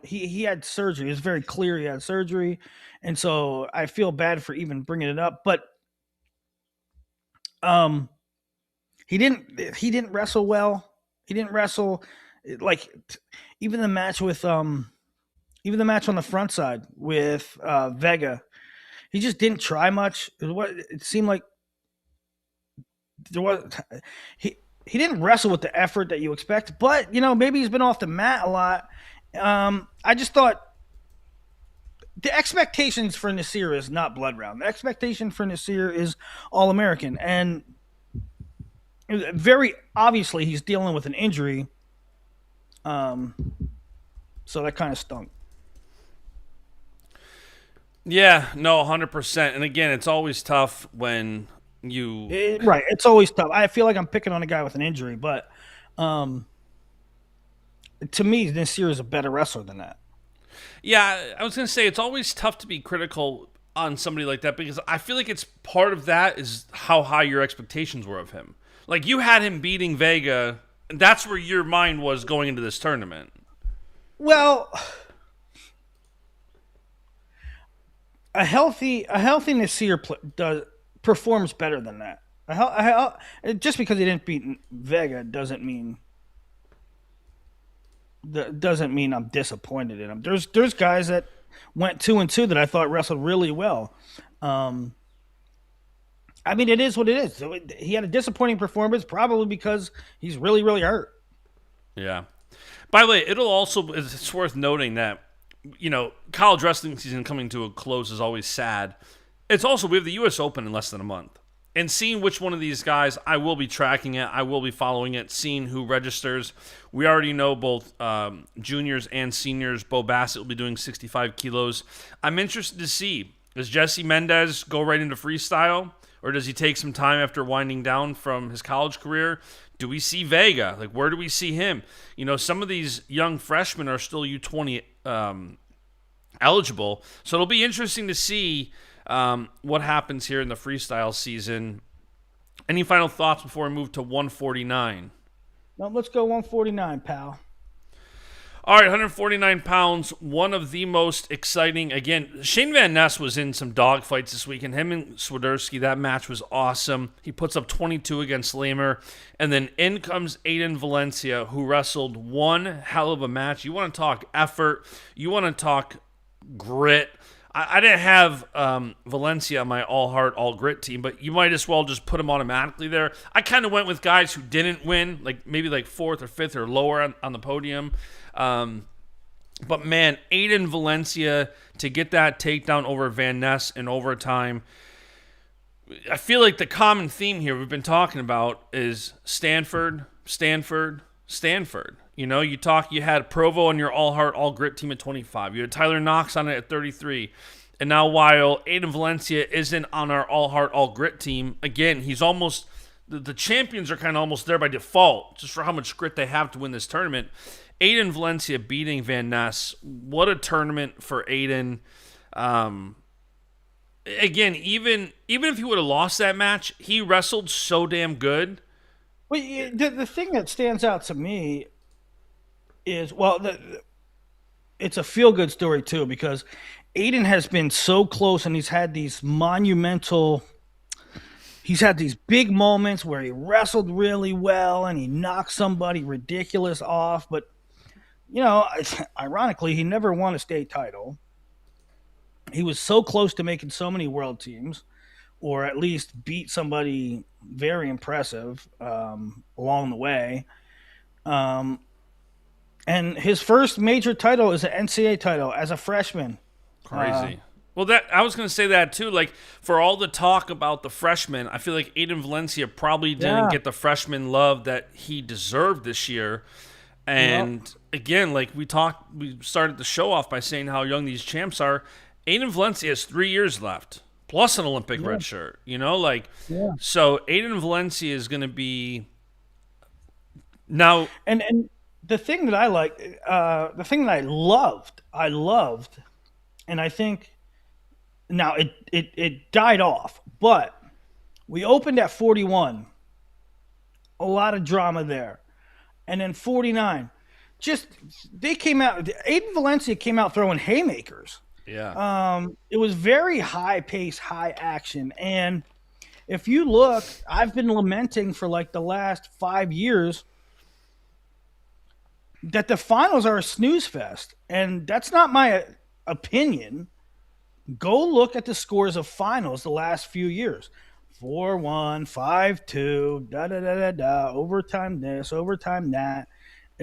he had surgery. It's very clear he had surgery, and so I feel bad for even bringing it up. But he didn't wrestle well. He didn't wrestle like even the match on the front side with Vega. He just didn't try much. It seemed like there was he didn't wrestle with the effort that you expect, but maybe he's been off the mat a lot. I just thought the expectations for Nasir is not blood round. The expectation for Nasir is All-American, and very obviously he's dealing with an injury. So that kind of stunk. Yeah, no, 100%. And again, it's always tough when You Right. It's always tough. I feel like I'm picking on a guy with an injury, but um, to me, Nasir is a better wrestler than that. Yeah, I was gonna say it's always tough to be critical on somebody like that because I feel like it's part of that is how high your expectations were of him. Like you had him beating Vega, and that's where your mind was going into this tournament. Well, a healthy Nasir performs better than that. Just because he didn't beat Vega doesn't mean I'm disappointed in him. There's guys that went 2-2 that I thought wrestled really well. Um, I mean, it is what it is. So he had a disappointing performance, probably because he's really really hurt. Yeah. By the way, it's worth noting that college wrestling season coming to a close is always sad. It's also we have the U.S. Open in less than a month. And seeing which one of these guys, I will be tracking it. I will be following it, seeing who registers. We already know both juniors and seniors. Bo Bassett will be doing 65 kilos. I'm interested to see, does Jesse Mendez go right into freestyle? Or does he take some time after winding down from his college career? Do we see Vega? Like, where do we see him? Some of these young freshmen are still U20 eligible. So it'll be interesting to see what happens here in the freestyle season. Any final thoughts before we move to 149? Now let's go 149, pal. All right, 149 pounds, one of the most exciting. Again, Shane Van Ness was in some dogfights this week, and him and Swiderski, that match was awesome. He puts up 22 against Lamer, and then in comes Aiden Valencia, who wrestled one hell of a match. You want to talk effort, you want to talk grit. I didn't have Valencia on my all heart, all grit team, but you might as well just put him automatically there. I kind of went with guys who didn't win, like maybe like fourth or fifth or lower on the podium. But man, Aiden Valencia to get that takedown over Van Ness in overtime. I feel like the common theme here we've been talking about is Stanford, Stanford, Stanford. You had Provo on your all heart, all grit team at 25. You had Tyler Knox on it at 33. And now while Aiden Valencia isn't on our all heart, all grit team, again, he's almost, the champions are kind of almost there by default, just for how much grit they have to win this tournament. Aiden Valencia beating Van Ness. What a tournament for Aiden. Again, even if he would have lost that match, he wrestled so damn good. Well, the thing that stands out to me is, well, it's a feel-good story, too, because Aiden has been so close, and he's had these big moments where he wrestled really well, and he knocked somebody ridiculous off, but ironically, he never won a state title. He was so close to making so many world teams, or at least beat somebody very impressive along the way. And his first major title is an NCAA title as a freshman. Crazy. Well, I was going to say that too. Like, for all the talk about the freshmen, I feel like Aiden Valencia probably didn't get the freshman love that he deserved this year. And again, like we started the show off by saying how young these champs are. Aiden Valencia has 3 years left, plus an Olympic red shirt. So Aiden Valencia is going to be now. And the thing that I like, the thing that I loved, and I think now it died off, but we opened at 41, a lot of drama there, and then 49, they came out. Aiden Valencia came out throwing haymakers. Yeah. It was very high pace, high action, and if you look, I've been lamenting for like the last 5 years that the finals are a snooze fest, and that's not my opinion. Go look at the scores of finals the last few years. 4-1, 5-2, da-da-da-da-da, overtime this, overtime that.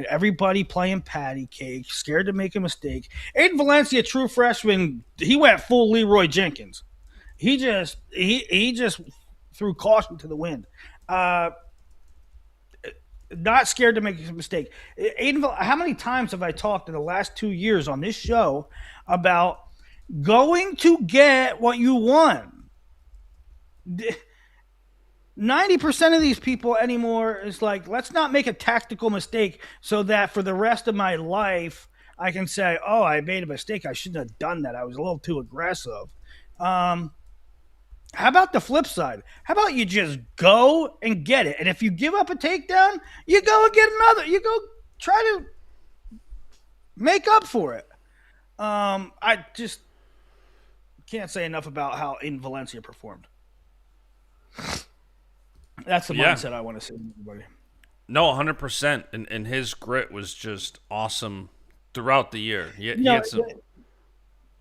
Everybody playing patty cake, scared to make a mistake. Aiden Valencia, true freshman, he went full Leroy Jenkins. He just threw caution to the wind. Not scared to make a mistake. Aiden, how many times have I talked in the last 2 years on this show about going to get what you won? 90% of these people anymore is like, let's not make a tactical mistake so that for the rest of my life I can say, oh, I made a mistake. I shouldn't have done that. I was a little too aggressive. Um, how about the flip side? How about you just go and get it? And if you give up a takedown, you go and get another. You go try to make up for it. I just can't say enough about how Aiden Valencia performed. That's the Yeah. mindset I want to see in everybody. No, 100%. And his grit was just awesome throughout the year. You He know, had some.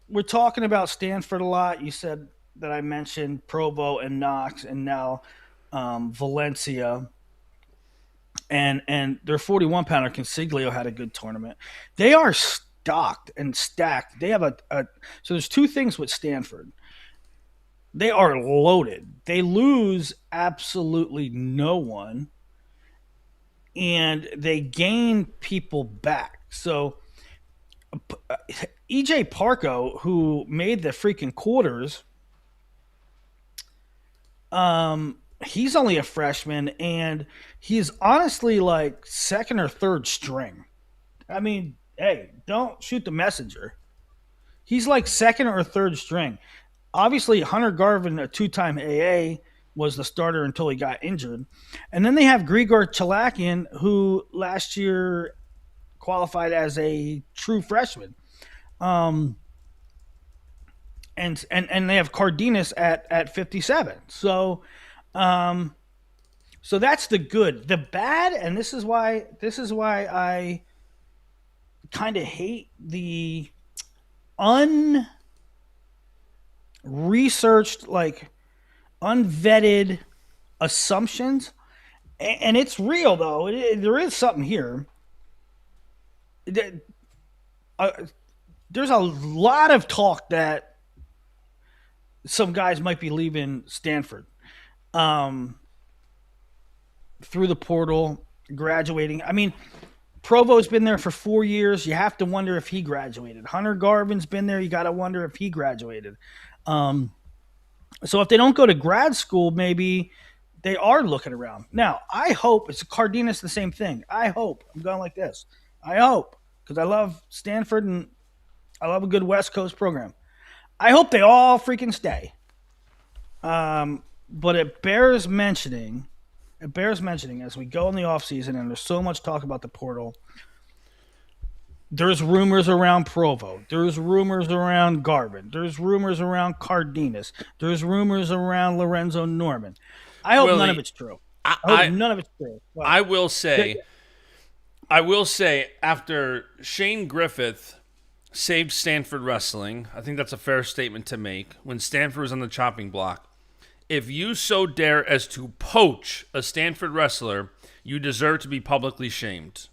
we're talking about Stanford a lot. You said that I mentioned Provo and Knox, and now Valencia, and their 41 pounder Consiglio had a good tournament. They are stocked and stacked. They have a so there's two things with Stanford. They are loaded. They lose absolutely no one, and they gain people back. So EJ Parko, who made the freaking quarters, he's only a freshman, and he's honestly like second or third string. I mean, hey, don't shoot the messenger. He's like second or third string. Obviously, Hunter Garvin, a two-time AA, was the starter until he got injured. And then they have Grigor Chalakian, who last year qualified as a true freshman. Um, and they have Cardenas at 57. Um, so that's the good. The bad, and this is why I kind of hate the unresearched, like unvetted assumptions. And it's real though. There is something here. Uh, there's a lot of talk that some guys might be leaving Stanford um, through the portal, graduating. I mean, Provo's been there for 4 years. You have to wonder if he graduated. Hunter Garvin's been there. You got to wonder if he graduated. Um, so if they don't go to grad school, maybe they are looking around. Now, I hope it's Cardenas the same thing. I hope. I'm going like this. I hope because I love Stanford and I love a good West Coast program. I hope they all freaking stay. But it bears mentioning. It bears mentioning as we go in the offseason, and there's so much talk about the portal. There's rumors around Provo. There's rumors around Garvin. There's rumors around Cardenas. There's rumors around Lorenzo Norman. I hope none of it's true. I hope none of it's true. Well, I will say, after Shane Griffith saved Stanford wrestling, I think that's a fair statement to make. When Stanford was on the chopping block, if you so dare as to poach a Stanford wrestler, you deserve to be publicly shamed.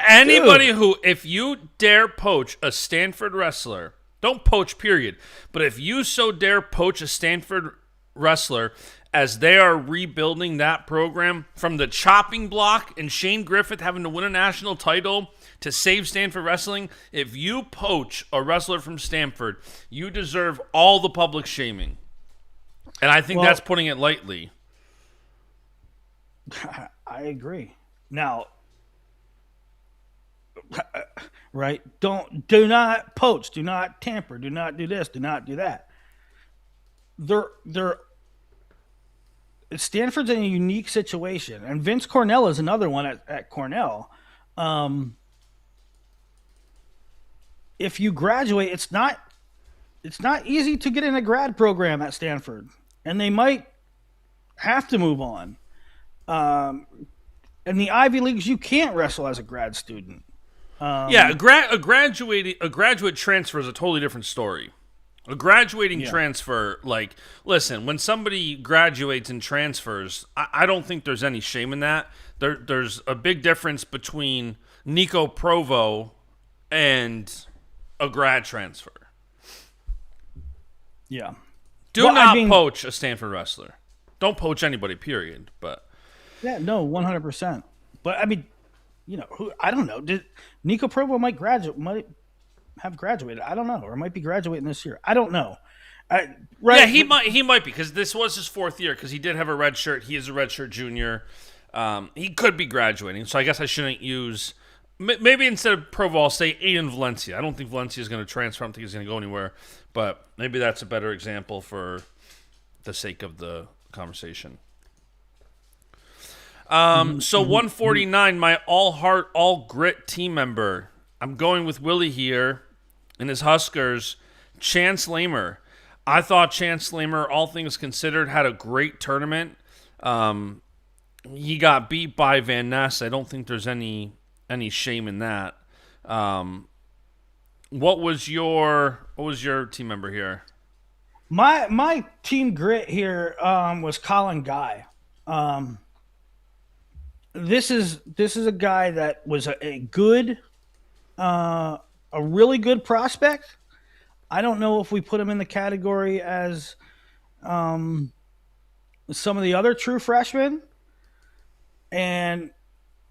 Anybody who, if you dare poach a Stanford wrestler, don't poach, period. But if you so dare poach a Stanford wrestler as they are rebuilding that program from the chopping block and Shane Griffith having to win a national title to save Stanford wrestling, if you poach a wrestler from Stanford, you deserve all the public shaming. And I think that's putting it lightly. I agree. Now, right? Do not poach, do not tamper, do not do this, do not do that. They're Stanford's in a unique situation, and Vince Cornell is another one at Cornell. If you graduate, it's not easy to get in a grad program at Stanford, and they might have to move on. In the Ivy Leagues, you can't wrestle as a grad student. A graduate transfer is a totally different story. A graduating transfer, like, listen, when somebody graduates and transfers, I don't think there's any shame in that. There's a big difference between Nico Provo and a grad transfer. Yeah. Do not poach a Stanford wrestler. Don't poach anybody, period. But yeah, no, 100%. But I mean, I don't know. Did Nico Provo might have graduated. I don't know, or might be graduating this year. I don't know. Yeah, right? he might be because this was his fourth year because he did have a red shirt. He is a red shirt junior. He could be graduating, so I guess I shouldn't use. Maybe instead of Provo, I'll say Aiden Valencia. I don't think Valencia is going to transfer. I don't think he's going to go anywhere. But maybe that's a better example for the sake of the conversation. So 149, my all heart, all grit team member. I'm going with Willie here and his Huskers. Chance Lamer. I thought Chance Lamer, all things considered, had a great tournament. He got beat by Van Ness. I don't think there's any shame in that. What was your team member here? My team grit here was Colin Guy. Um, this is a guy that was a really good prospect. I don't know if we put him in the category as um, some of the other true freshmen, and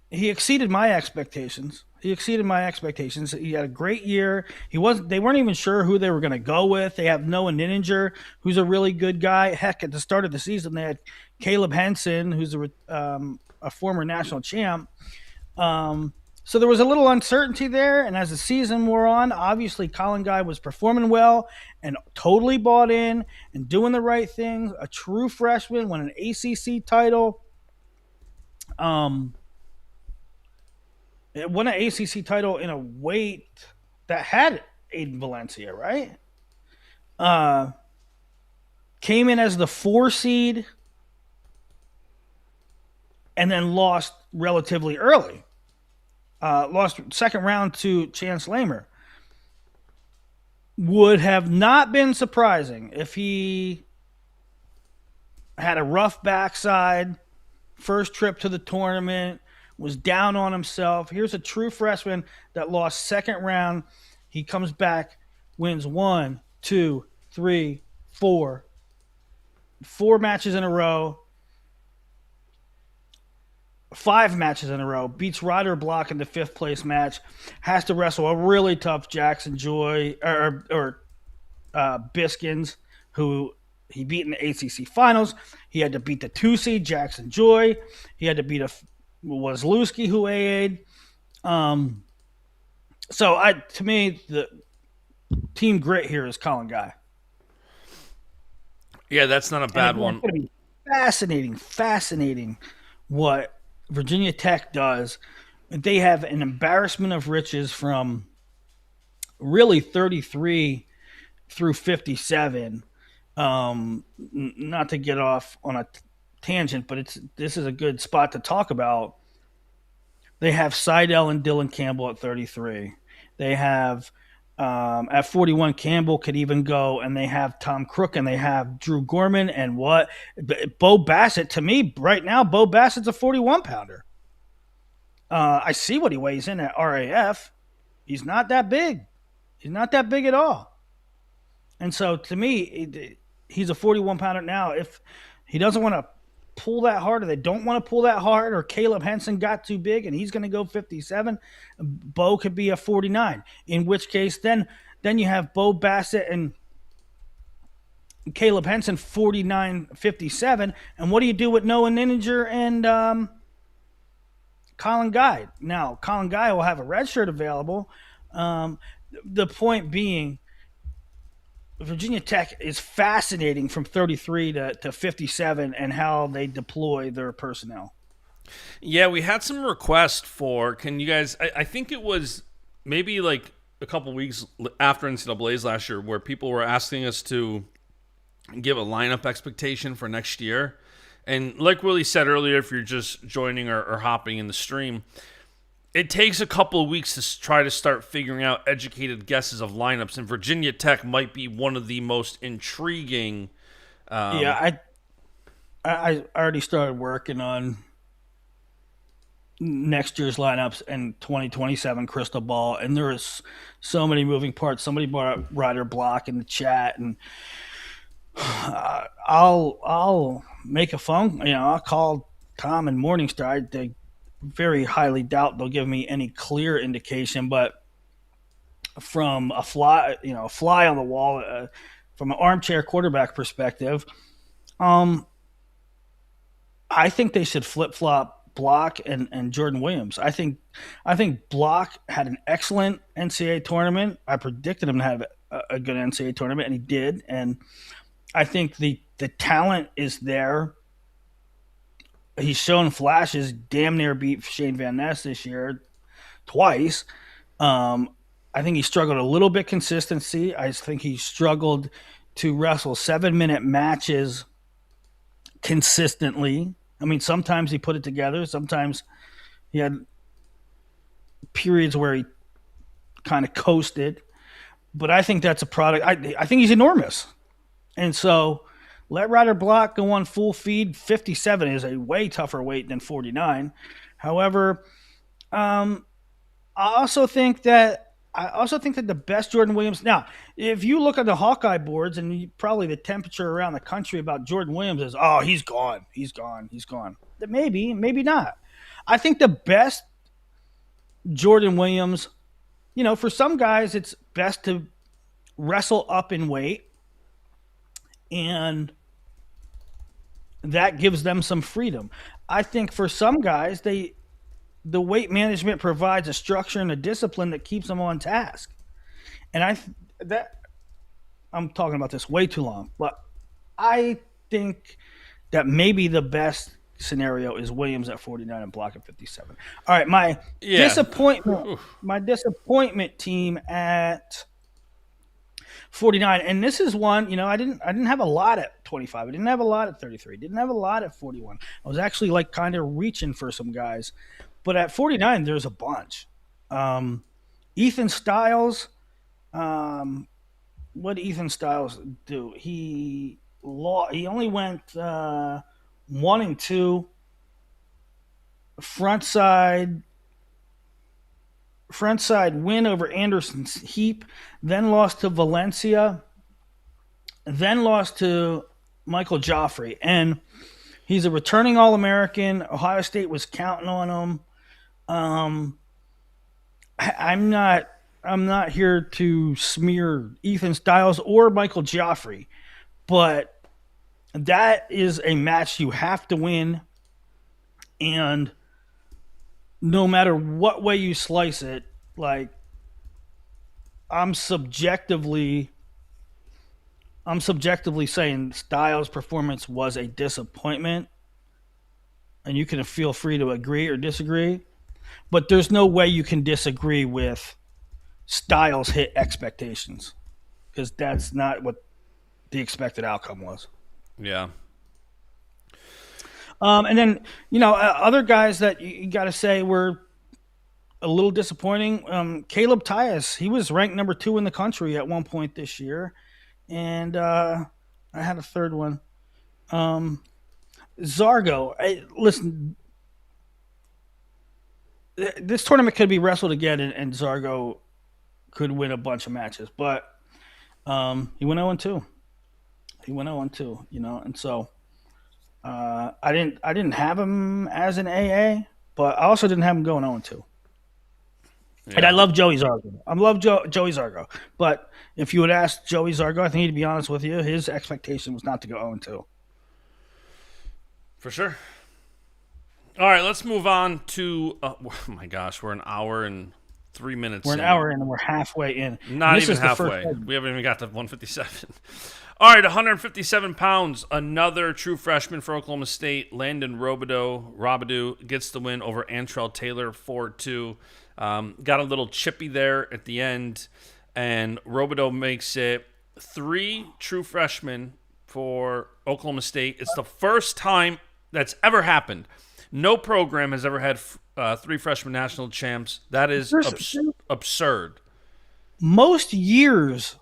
he exceeded my expectations. He exceeded my expectations. He had a great year. He was They weren't even sure who they were going to go with. They have Noah Ninninger, who's a really good guy. Heck, at the start of the season, they had Caleb Henson, who's a former national champ. So there was a little uncertainty there, and as the season wore on, obviously Colin Guy was performing well and totally bought in and doing the right things. A true freshman, won an ACC title. Um, it won an ACC title in a weight that had Aiden Valencia, right? Uh, Came in as the 4 seed and then lost relatively early. Lost second round to Chance Lamer. Would have not been surprising if he had a rough backside, first trip to the tournament, was down on himself. Here's a true freshman that lost second round. He comes back, wins one, two, three, four matches in a row, 5 matches in a row, beats Ryder Block in the fifth place match, has to wrestle a really tough Jackson Joy or Biskins, who he beat in the ACC Finals. He had to beat the 2 seed Jackson Joy. He had to beat a Wazlewski who AA'd. To me, the team grit here is Colin Guy. Yeah, that's not a bad one. It's going to be fascinating what Virginia Tech does. They have an embarrassment of riches from really 33 through 57. Not to get off on a tangent, but this is a good spot to talk about. They have Seidel and Dylan Campbell at 33. They have at 41 Campbell could even go, and they have Tom Crook and they have Drew Gorman and Bo Bassett. To me, right now, Bo Bassett's a 41 pounder. I see what he weighs in at RAF. He's not that big. He's not that big at all. And so to me, he's a 41 pounder now. If he doesn't want to pull that hard, or they don't want to pull that hard, or Caleb Henson got too big and he's going to go 57, Bo could be a 49. In which case, then you have Bo Bassett and Caleb Henson 49, 57. And what do you do with Noah Ninninger and Colin Guy? Now, Colin Guy will have a red shirt available. The point being, Virginia Tech is fascinating from 33 to 57 and how they deploy their personnel. Yeah, we had some requests for. Can you guys? I think it was maybe like a couple weeks after NCAA's last year, where people were asking us to give a lineup expectation for next year. And like Willie said earlier, if you're just joining or hopping in the stream, it takes a couple of weeks to try to start figuring out educated guesses of lineups, and Virginia Tech might be one of the most intriguing. I already started working on next year's lineups and 2027 crystal ball, and there is so many moving parts. Somebody brought up Ryder Block in the chat, and I'll make a phone. I'll call Tom and Morningstar. They very highly doubt they'll give me any clear indication, but from a fly on the wall, if from an armchair quarterback perspective, um, I think they should flip flop Block and Jordan Williams. I think Block had an excellent NCAA tournament. I predicted him to have a good NCAA tournament, and he did. And I think the talent is there. He's shown flashes. Damn near beat Shane Van Ness this year twice. Um, I think he struggled a little bit consistency. I think he struggled to wrestle 7-minute matches consistently. I mean, sometimes he put it together. Sometimes he had periods where he kind of coasted. But I think that's a product. I think he's enormous. And so let Ryder Block go on full feed. 57 is a way tougher weight than 49. However, um, I also think that the best Jordan Williams. Now, if you look at the Hawkeye boards and probably the temperature around the country about Jordan Williams is, oh, he's gone, he's gone, he's gone. Maybe, maybe not. I think the best Jordan Williams. For some guys, it's best to wrestle up in weight, and that gives them some freedom. I think for some guys, the weight management provides a structure and a discipline that keeps them on task. And that I'm talking about this way too long, but I think that maybe the best scenario is Williams at 49 and Block at 57. All right, my Yeah. disappointment, Oof. my disappointment team at 49, and this is one. I didn't have a lot at 25. I didn't have a lot at 33. Didn't have a lot at 41. I was actually like kind of reaching for some guys, but at 49, there's a bunch. Ethan Styles. What did Ethan Styles do? He only went 1-2 frontside win over Anderson's Heap, then lost to Valencia, then lost to Michael Joffrey. And he's a returning All-American. Ohio State was counting on him. Um, I'm not here to smear Ethan Styles or Michael Joffrey, but that is a match you have to win, and no matter what way you slice it, like I'm subjectively saying Styles' performance was a disappointment, and you can feel free to agree or disagree, but there's no way you can disagree with Styles hit expectations, because that's not what the expected outcome was. Yeah. And then, other guys that you got to say were a little disappointing. Caleb Tyus, he was ranked number 2 in the country at one point this year. And I had a third one. Zargo. Listen, this tournament could be wrestled again, and Zargo could win a bunch of matches. But he went 0-2. He went 0-2, and so I didn't have him as an AA, but I also didn't have him going 0-2. Yeah. And I love Joey Zargo. I love Joey Zargo. But if you would ask Joey Zargo, I think he'd be honest with you, his expectation was not to go 0-2. For sure. All right, let's move on to. Oh my gosh, we're an hour and 3 minutes. We're an hour in and we're halfway in. Not This even is the first halfway. segment. We haven't even got to 157. All right, 157 pounds. Another true freshman for Oklahoma State, Landon Robidoux gets the win over Antrell Taylor 4-2. Got a little chippy there at the end, and Robidoux makes it 3 true freshmen for Oklahoma State. It's the first time that's ever happened. No program has ever had 3 freshman national champs. That is absurd. Most years,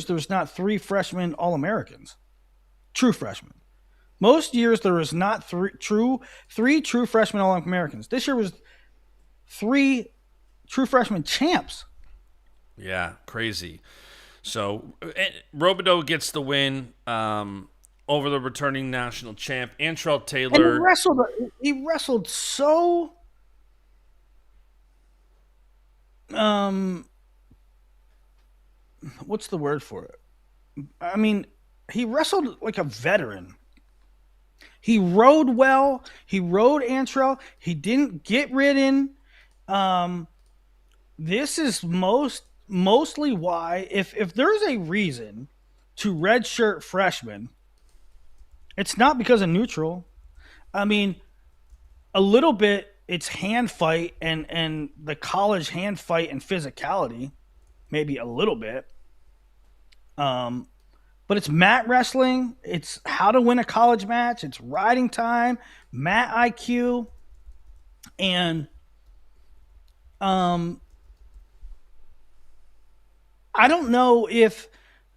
there's not 3 freshmen All-Americans, true freshmen. Most years there is not three true freshman All-Americans. This year was 3 true freshman champs. Yeah, crazy. So Robidoux gets the win over the returning national champ, Antrell And Taylor. he wrestled so what's the word for it? I mean, he wrestled like a veteran. He rode well. He rode Antrell. He didn't get ridden. Um, this is mostly why if there's a reason to redshirt freshmen, it's not because of neutral. I mean, a little bit it's hand fight and the college hand fight and physicality, maybe a little bit. Um, but it's mat wrestling. It's how to win a college match. It's riding time, mat IQ, and um, I don't know if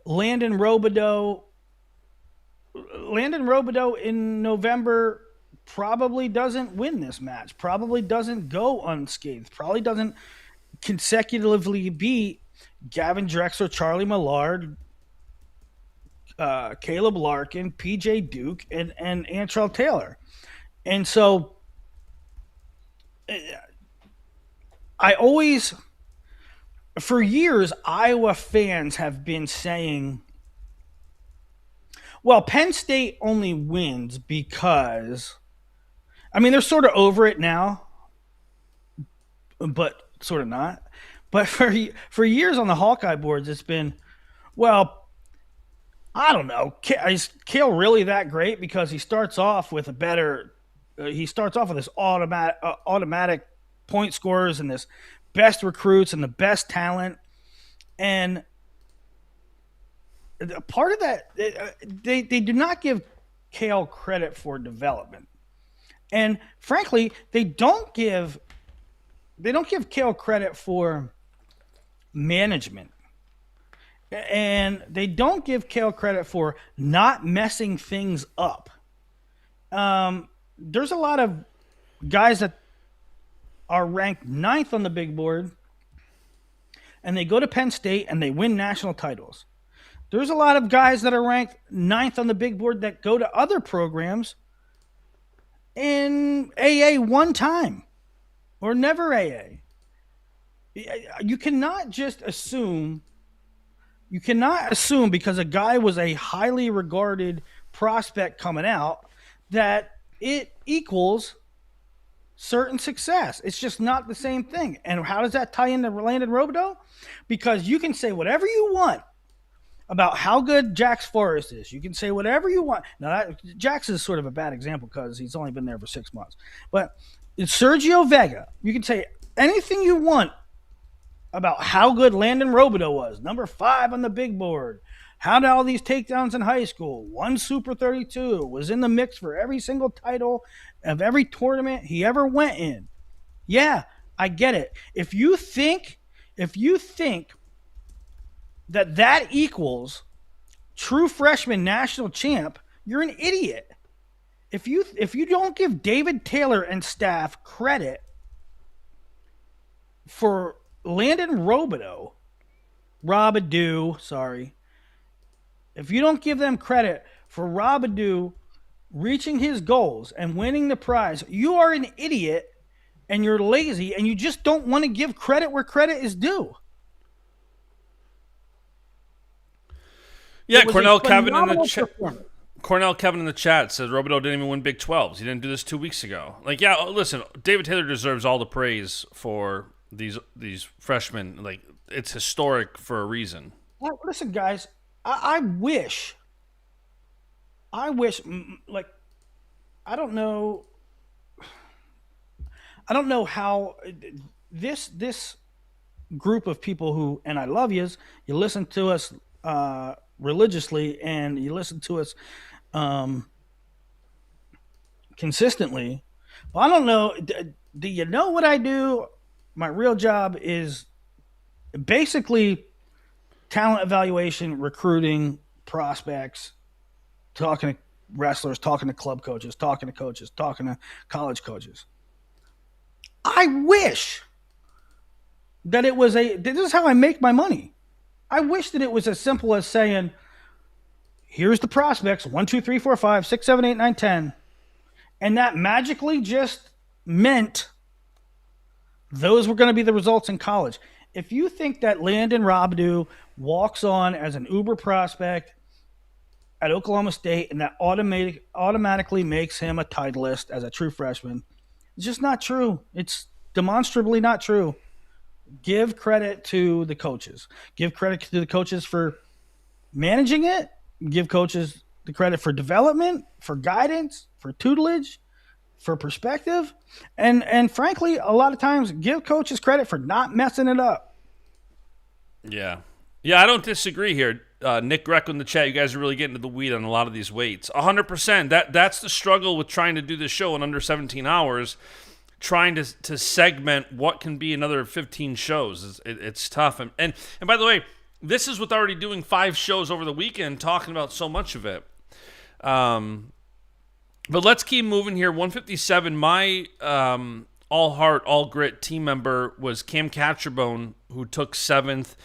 Landon Robideau, Landon Robideau in November probably doesn't win this match. Probably doesn't go unscathed. Probably doesn't consecutively beat Gavin Drexler, Charlie Millard, Caleb Larkin, PJ Duke, and Antrell Taylor. And so I always, for years, Iowa fans have been saying, well, Penn State only wins because, I mean, they're sort of over it now, but sort of not. But for years on the Hawkeye boards, it's been, well, I don't know. Is Kale really that great because he starts off with a better? He starts off with this automatic point scorers and this best recruits and the best talent, and part of that they do not give Kale credit for development, and frankly, they don't give Kale credit for management. And they don't give Kale credit for not messing things up. There's a lot of guys that are ranked ninth on the big board, and they go to Penn State and they win national titles. There's a lot of guys that are ranked ninth on the big board that go to other programs in AA one time or never AA. You cannot just assume. You cannot assume because a guy was a highly regarded prospect coming out that it equals certain success. It's just not the same thing. And how does that tie into Landon Robideau? Because you can say whatever you want about how good Jax Forrest is. You can say whatever you want. Now, Jax is sort of a bad example because he's only been there for 6 months. But it's Sergio Vega. You can say anything you want about how good Landon Robideau was, number 5 on the big board. How did all these takedowns in high school? Won Super 32, was in the mix for every single title of every tournament he ever went in. Yeah, I get it. If you think that equals true freshman national champ, you're an idiot. If you don't give David Taylor and staff credit for Landon Robideau, sorry. If you don't give them credit for Robideau reaching his goals and winning the prize, you are an idiot and you're lazy and you just don't want to give credit where credit is due. Yeah, Cornell Kevin in the chat. Cornell Kevin in the chat says Robideau didn't even win Big 12s. He didn't do this 2 weeks ago. Like, yeah, listen, David Taylor deserves all the praise for these freshmen. Like, it's historic for a reason. Well, listen, guys, I wish, like, I don't know how this group of people who, and I love you listen to us religiously and you listen to us consistently. Well, I don't know. Do you know what I do? My real job is basically talent evaluation, recruiting, prospects, talking to wrestlers, talking to club coaches, talking to coaches, talking to college coaches. I wish that it was this is how I make my money. I wish that it was as simple as saying, here's the prospects, 1, 2, 3, 4, 5, 6, 7, 8, 9, 10. And that magically just meant those were going to be the results in college. if you think that Landon Robidou walks on as an uber prospect at Oklahoma State and that automatically makes him a titleist as a true freshman, it's just not true. It's demonstrably not true. Give credit to the coaches. Give credit to the coaches for managing it. Give coaches the credit for development, for guidance, for tutelage, for perspective, and frankly, a lot of times give coaches credit for not messing it up. Yeah. Yeah, I don't disagree here. Nick Greco in the chat, you guys are really getting to the weed on a lot of these weights. 100%. That's the struggle with trying to do this show in under 17 hours, trying to segment what can be another 15 shows. It's tough. And by the way, this is with already doing 5 shows over the weekend, talking about so much of it. But let's keep moving here. 157, my all heart, all grit team member was Cam Catcherbone, who took 7th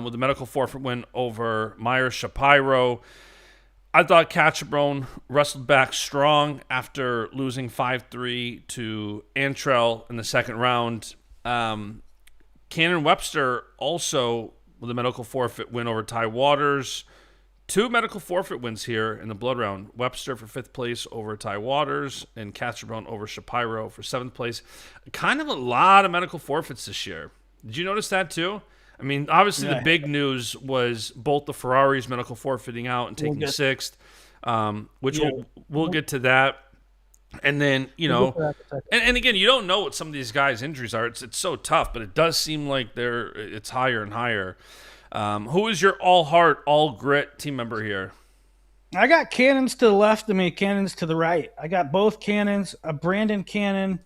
with a medical forfeit win over Myers Shapiro. I thought Catcherbone wrestled back strong after losing 5-3 to Antrell in the second round. Cannon Webster also with a medical forfeit win over Ty Waters. 2 medical forfeit wins here in the blood round. Webster for 5th place over Ty Waters and Catcherbone over Shapiro for 7th place. Kind of a lot of medical forfeits this year. Did you notice that too? I mean, obviously the big news was both the Ferraris medical forfeiting out and taking 6th, which we'll get to that. And then, and again, you don't know what some of these guys' injuries are. It's so tough, but it does seem like it's higher and higher. Who is your all heart, all grit team member here? I got Cannons to the left of me, Cannons to the right. I got both Cannons, a Brandon Cannon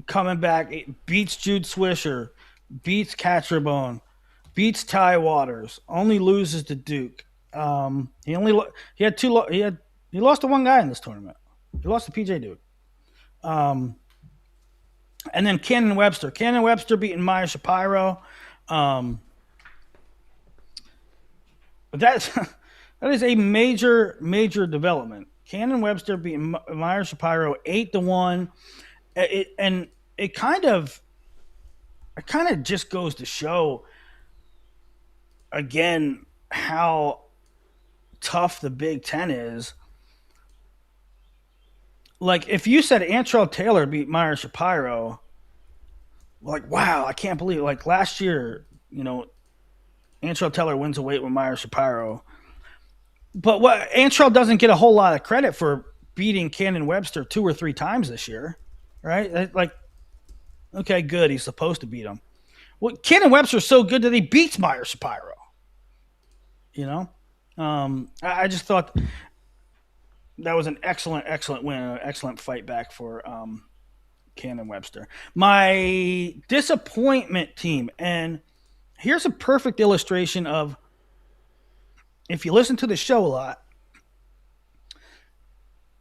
coming back, beats Jude Swisher, beats Catcherbone, beats Ty Waters, only loses to Duke. He lost to one guy in this tournament. He lost to PJ Duke. And then Cannon Webster. Cannon Webster beating Maya Shapiro. That is a major development. Cannon Webster beating Maya Shapiro 8-1. It kind of just goes to show again how tough the Big Ten is. Like, if you said Antrell Taylor beat Meyer Shapiro, like, wow, I can't believe it. Like, last year, Antrell Taylor wins a weight with Meyer Shapiro. But Antrell doesn't get a whole lot of credit for beating Cannon Webster 2 or 3 times this year, right? Like, okay, good, he's supposed to beat him. Well, Cannon Webster's so good that he beats Meyer Shapiro. I just thought that was an excellent win, an excellent fight back for Cannon Webster. My disappointment team, and here's a perfect illustration of, if you listen to the show a lot,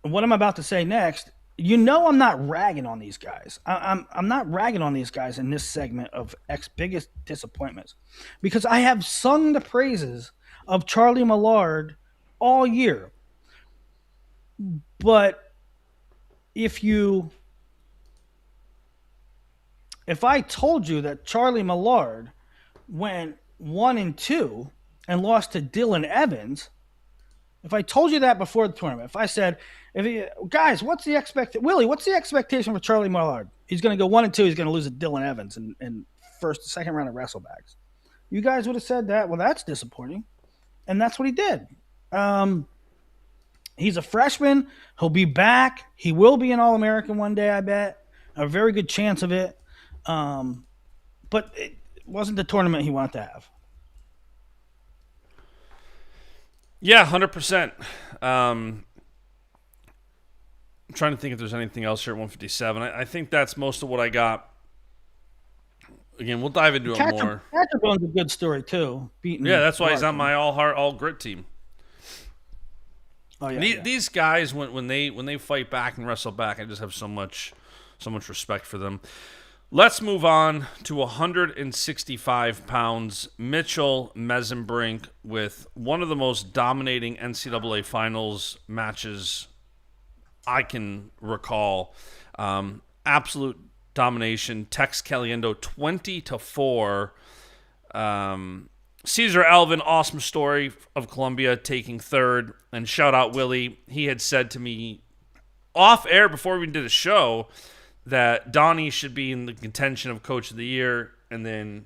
what I'm about to say next, I'm not ragging on these guys. I'm not ragging on these guys in this segment of biggest disappointments, because I have sung the praises of Charlie Millard all year. But if I told you that Charlie Millard went 1-2 and lost to Dylan Evans, if I told you that before the tournament, if I said, guys, what's the expectation for Charlie Millard? He's going to go 1-2. He's going to lose to Dylan Evans in second round of wrestlebacks. You guys would have said that. Well, that's disappointing. And that's what he did. He's a freshman. He'll be back. He will be an All-American one day, I bet. A very good chance of it. But it wasn't the tournament he wanted to have. Yeah, 100%. I'm trying to think if there's anything else here at 157. I think that's most of what I got. Again, we'll dive into it more. Catcherbone's a good story, too. That's why he's on my all-heart, all-grit team. Oh, yeah, These guys, when they fight back and wrestle back, I just have so much respect for them. Let's move on to 165 pounds. Mitchell Mesenbrink with one of the most dominating NCAA Finals matches I can recall. Absolute domination. Tex Caliendo 20-4. Caesar Alvin, awesome story of Columbia taking third. And shout out Willie. He had said to me off air before we did a show that Donnie should be in the contention of Coach of the Year. And then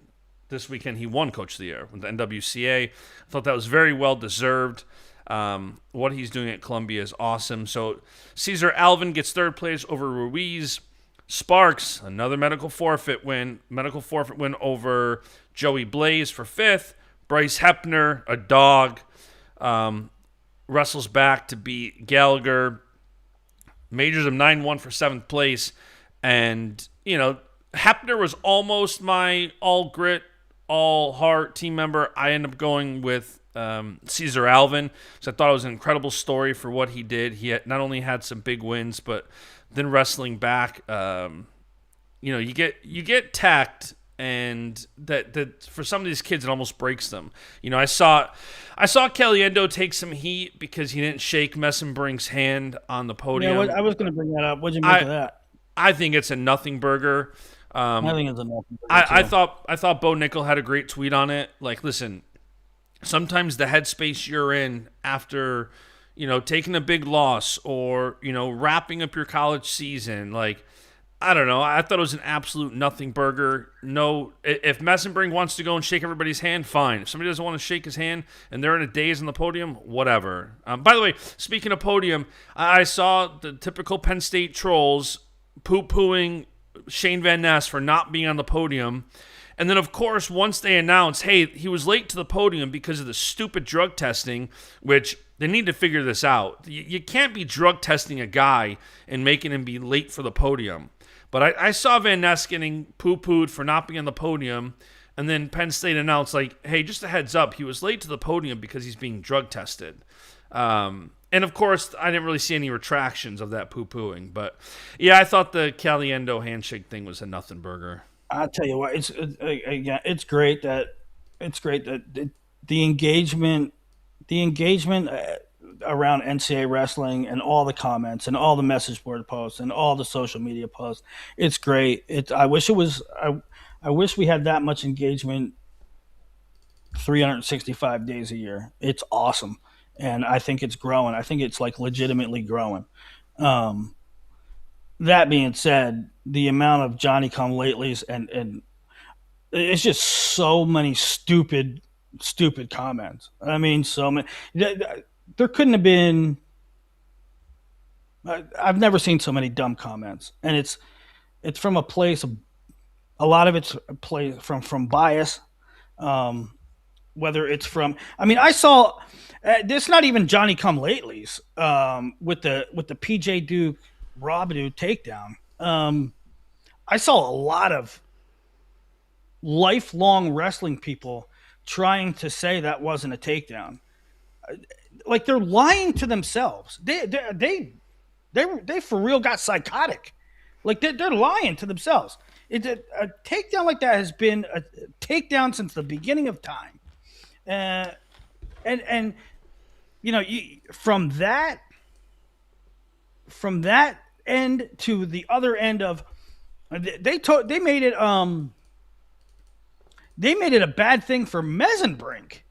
this weekend he won Coach of the Year with the NWCA. I thought that was very well deserved. What he's doing at Columbia is awesome. So Caesar Alvin gets third place over Ruiz. Sparks, another medical forfeit win. Medical forfeit win over Joey Blaze for fifth. Bryce Hepner, a dog, wrestles back to beat Gallagher. Majors of 9-1 for seventh place. And, Hepner was almost my all grit, all heart team member. I ended up going with Caesar Alvin. So I thought it was an incredible story for what he did. He not only had some big wins, but then wrestling back. You get tacked, and that for some of these kids it almost breaks them. I saw Caliendo take some heat because he didn't shake Messenbrink's hand on the podium. Yeah, I was going to bring that up. What'd you make of that? I think it's a nothing burger. I think it's a nothing burger. I thought Bo Nickel had a great tweet on it. Like, listen, sometimes the headspace you're in after, taking a big loss or, wrapping up your college season, like, I don't know. I thought it was an absolute nothing burger. No, if Messenbrink wants to go and shake everybody's hand, fine. If somebody doesn't want to shake his hand and they're in a daze on the podium, whatever. By the way, speaking of podium, I saw the typical Penn State trolls poo-pooing Shane Van Ness for not being on the podium. And then, of course, once they announced, hey, he was late to the podium because of the stupid drug testing, which they need to figure this out. You can't be drug testing a guy and making him be late for the podium. But I saw Van Ness getting poo-pooed for not being on the podium, and then Penn State announced, like, hey, just a heads up, he was late to the podium because he's being drug tested. And, of course, I didn't really see any retractions of that poo-pooing. But, yeah, I thought the Caliendo handshake thing was a nothing burger. I'll tell you what, it's great that the engagement around NCAA wrestling and all the comments and all the message board posts and all the social media posts, it's great. I wish we had that much engagement 365 days a year. It's awesome, and I think it's growing. I think it's like legitimately growing. That being said, the amount of Johnny come latelys and it's just so many stupid comments. I mean, so many. There couldn't have been. I've never seen so many dumb comments, and it's from a place of. A lot of it's a place from bias, whether it's from. I mean, I saw. This not even Johnny come latelys with the PJ Duke Robidoo takedown. I saw a lot of lifelong wrestling people trying to say that wasn't a takedown. Like, they're lying to themselves. They for real got psychotic. Like, they're lying to themselves. A takedown like that has been a takedown since the beginning of time. And from that end to the other end of they made it a bad thing for Mesenbrink.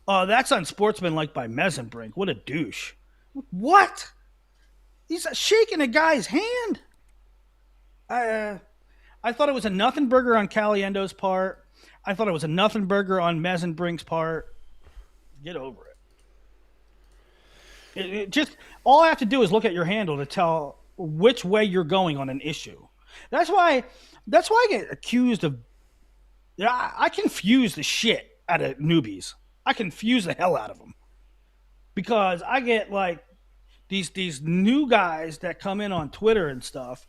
That's unsportsmanlike by Mesenbrink. What a douche. What? He's shaking a guy's hand. I thought it was a nothing burger on Caliendo's part. I thought it was a nothing burger on Mesenbrink's part. Get over it. It just all I have to do is look at your handle to tell which way you're going on an issue. That's why I get accused of. Yeah, I confuse the shit out of newbies. I confuse the hell out of them because I get like these new guys that come in on Twitter and stuff.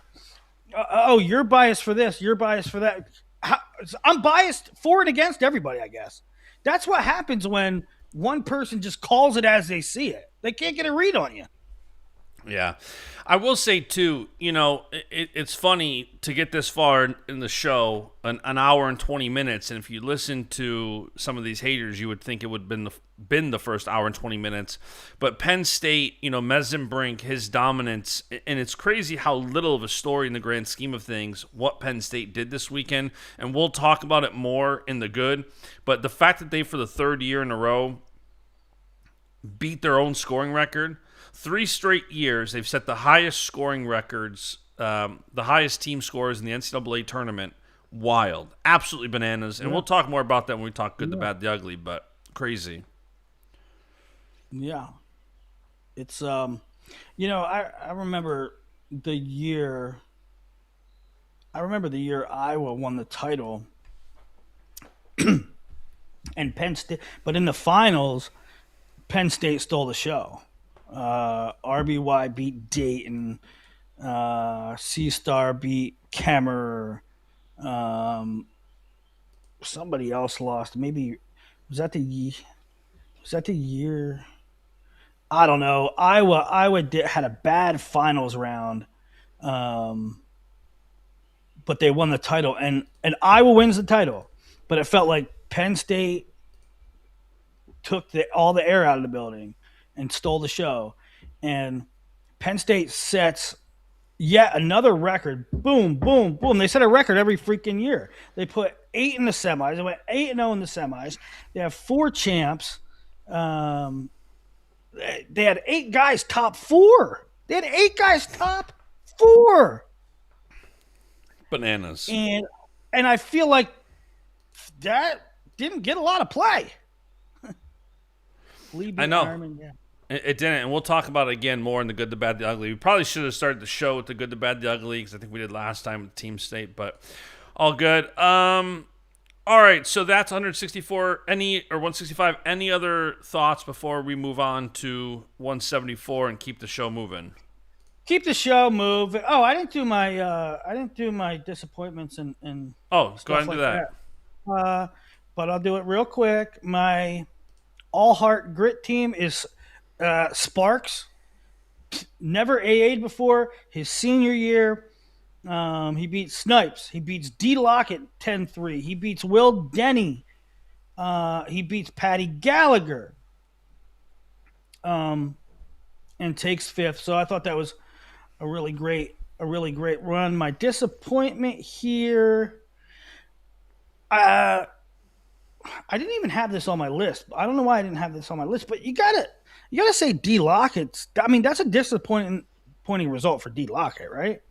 Oh, you're biased for this. You're biased for that. I'm biased for and against everybody, I guess. That's what happens when one person just calls it as they see it. They can't get a read on you. Yeah. I will say, too, it's funny to get this far in the show, an hour and 20 minutes. And if you listen to some of these haters, you would think it would have been the first hour and 20 minutes. But Penn State, Mesenbrink, his dominance. And it's crazy how little of a story in the grand scheme of things what Penn State did this weekend. And we'll talk about it more in the good. But the fact that they, for the third year in a row, beat their own scoring record. 3 straight years, they've set the highest scoring records, the highest team scores in the NCAA tournament. Wild. Absolutely bananas. And we'll talk more about that when we talk good, the bad, the ugly, but crazy. Yeah. It's, I remember the year, Iowa won the title and Penn State, but in the finals, Penn State stole the show. RBY beat Dayton. C-Star beat Kemmer. Somebody else lost. Maybe was that the year? I don't know. Iowa had a bad finals round, but they won the title, and Iowa wins the title. But it felt like Penn State took all the air out of the building and stole the show. And Penn State sets yet another record. Boom, boom, boom. They set a record every freaking year. They put 8 in the semis. They went 8-0 in the semis. They have 4 champs. They had 8 guys top 4. They had 8 guys top 4. Bananas. And I feel like that didn't get a lot of play. I know. Ironman, yeah. It didn't, and we'll talk about it again more in the good, the bad, the ugly. We probably should have started the show with the good, the bad, the ugly, because I think we did last time with Team State, but all good. All right, so that's 164. 165. Any other thoughts before we move on to 174 and keep the show moving? Keep the show moving. Oh, I didn't do my disappointments and go ahead and do that. But I'll do it real quick. My all heart grit team is Sparks. Never AA'd before. His senior year, he beats Snipes. He beats D. Lockett 10-3. He beats Will Denny. He beats Patty Gallagher. And takes 5th. So I thought that was a really great run. My disappointment here, I didn't even have this on my list. I don't know why I didn't have this on my list, but you gotta say D. Lockett. I mean, that's a disappointing result for D. Lockett, right?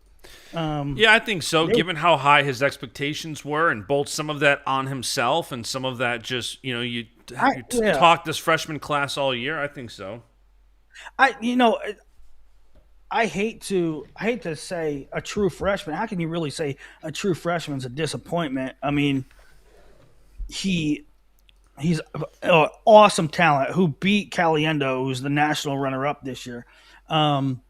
Yeah, I think so. Given how high his expectations were, and both some of that on himself and some of that just you talked this freshman class all year. I think so. I hate to say a true freshman. How can you really say a true freshman's a disappointment? I mean, he's an awesome talent who beat Caliendo, who's the national runner-up this year. I'm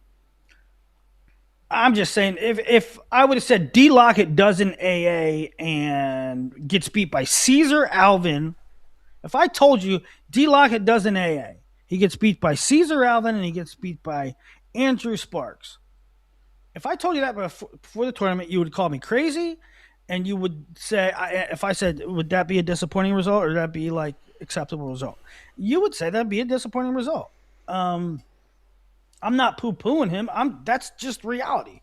just saying, if I would have said D. Lockett doesn't AA and gets beat by Caesar Alvin, if I told you D. Lockett doesn't AA, he gets beat by Caesar Alvin and he gets beat by Andrew Sparks. If I told you that before the tournament, you would call me crazy, and you would say, if I said, would that be a disappointing result or would that be like acceptable result? You would say that'd be a disappointing result. I'm not poo-pooing him. That's just reality.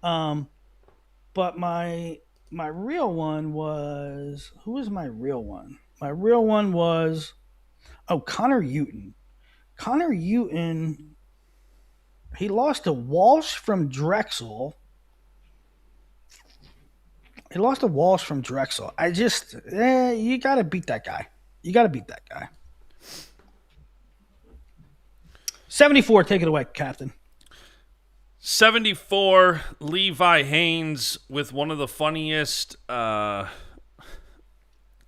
But my real one was, who was my real one? My real one was, Connor Uten. Connor Uten, he lost to Walsh from Drexel. I just, you got to beat that guy. 74, take it away, Captain. 74, Levi Haynes with one of the funniest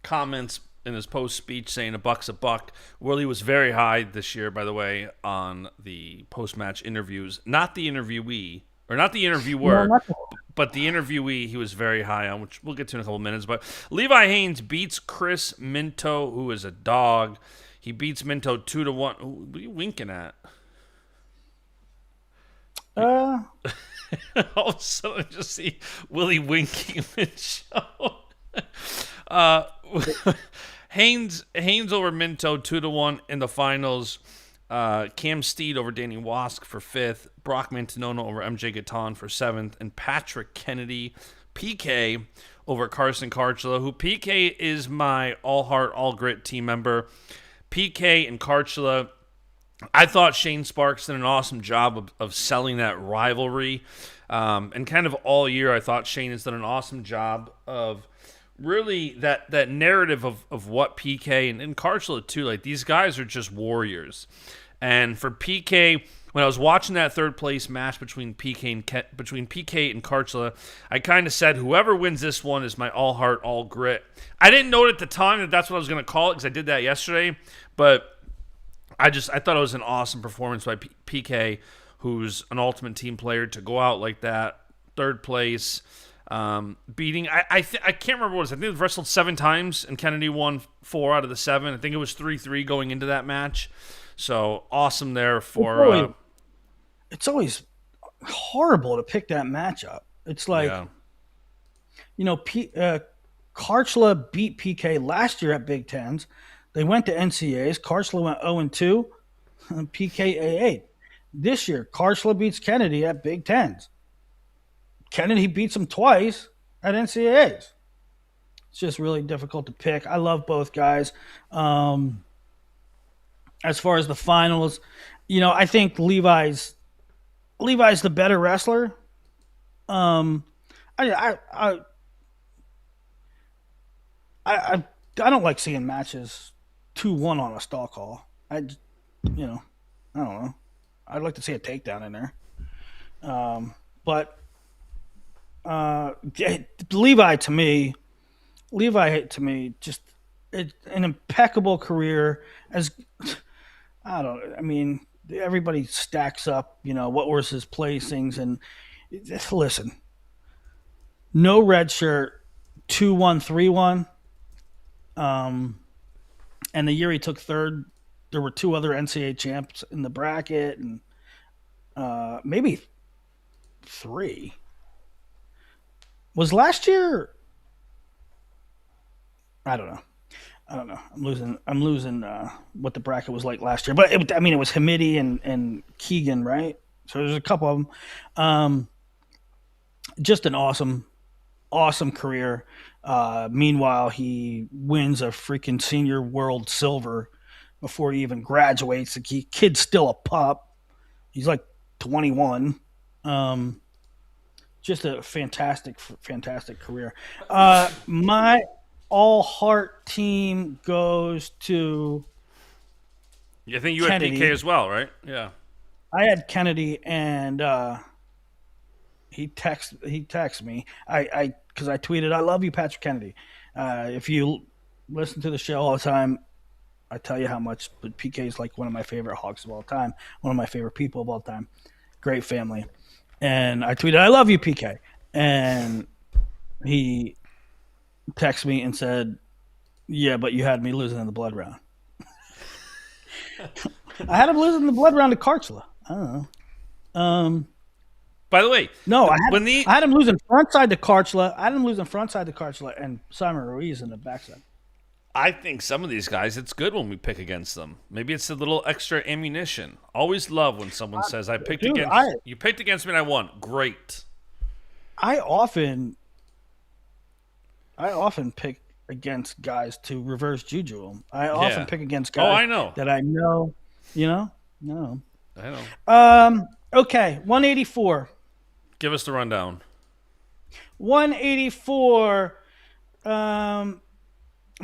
comments in his post-speech saying a buck's a buck. Willie was very high this year, by the way, on the post-match interviews. Not the interviewee, or not the interviewer, but the interviewee he was very high on, which we'll get to in a couple minutes. But Levi Haynes beats Chris Minto, who is a dog. He beats Minto 2-1. What are you winking at? Uh, All of a sudden, I just see Willie winking and show. Uh, Haynes over Minto 2-1 in the finals. Cam Steed over Danny Wask for fifth. Brock Mantanona over MJ Gaton for seventh, and Patrick Kennedy PK over Carson Karchula, who PK is my all heart all grit team member. PK and Karchula, I thought Shane Sparks did an awesome job of selling that rivalry. And kind of all year, I thought Shane has done an awesome job of really that narrative of what PK and Karchula too. Like, these guys are just warriors. And for PK, when I was watching that third place match between PK and Karchula, I kind of said, whoever wins this one is my all heart, all grit. I didn't know it at the time that that's what I was going to call it, because I did that yesterday, but I thought it was an awesome performance by PK, who's an ultimate team player, to go out like that, third place, beating. I can't remember what it was. I think they wrestled 7 times, and Kennedy won 4 out of the 7. I think it was 3-3 going into that match. So awesome there for. It's always horrible to pick that matchup. It's like, Yeah. Karchula beat PK last year at Big Tens. They went to NCAAs. Karchula went 0-2. PK A8. This year, Karchula beats Kennedy at Big Tens. Kennedy beats him twice at NCAAs. It's just really difficult to pick. I love both guys. As far as the finals, I think Levi's the better wrestler. I don't like seeing matches 2-1 on a stall call. I don't know. I'd like to see a takedown in there. But Levi to me, just an impeccable career. Everybody stacks up, what was his placings, and listen, no red shirt, 2-1, 3-1. And the year he took third, there were 2 other NCAA champs in the bracket, and maybe 3. Was last year? I don't know. I'm losing what the bracket was like last year. But it was Hamidi and Keegan, right? So there's a couple of them. Just an awesome career. Meanwhile, he wins a freaking senior world silver before he even graduates. The kid's still a pup. He's like 21. Just a fantastic career. My all heart team goes to. I think you Kennedy. had PK as well, right? Yeah. I had Kennedy, and he texted me. Because I tweeted, "I love you, Patrick Kennedy." If you listen to the show all the time, I tell you how much. But PK is like one of my favorite Hawks of all time, one of my favorite people of all time. Great family. And I tweeted, "I love you, PK," and he texted me and said, "Yeah, but you had me losing in the blood round." I had him losing in the blood round to Karchula. I don't know. By the way, no, I had him losing frontside to Karchula. And Simon Ruiz in the backside. I think some of these guys, it's good when we pick against them. Maybe it's a little extra ammunition. Always love when someone says, "I picked against you. Picked against me, and I won." Great. I often pick against guys to reverse juju them. I often pick against guys. I know that I know. No. I know. Okay, 184. Give us the rundown. 184.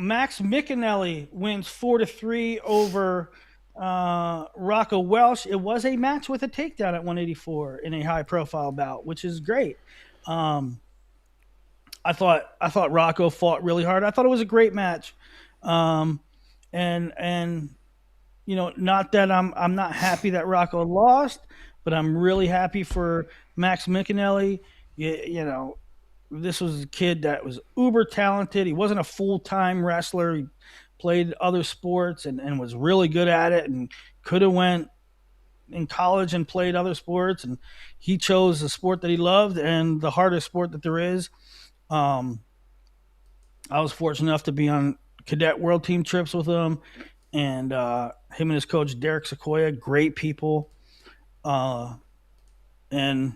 Max Mickinelli wins 4-3 over Rocco Welsh. It was a match with a takedown at 184 in a high-profile bout, which is great. I thought Rocco fought really hard. I thought it was a great match. Not that I'm not happy that Rocco lost, but I'm really happy for Max Mickinelli. This was a kid that was uber talented. He wasn't a full-time wrestler. He played other sports and was really good at it, and could have went in college and played other sports, and he chose the sport that he loved and the hardest sport that there is. Um, I was fortunate enough to be on cadet world team trips with him, and him and his coach Derek Sequoia, great people, uh, and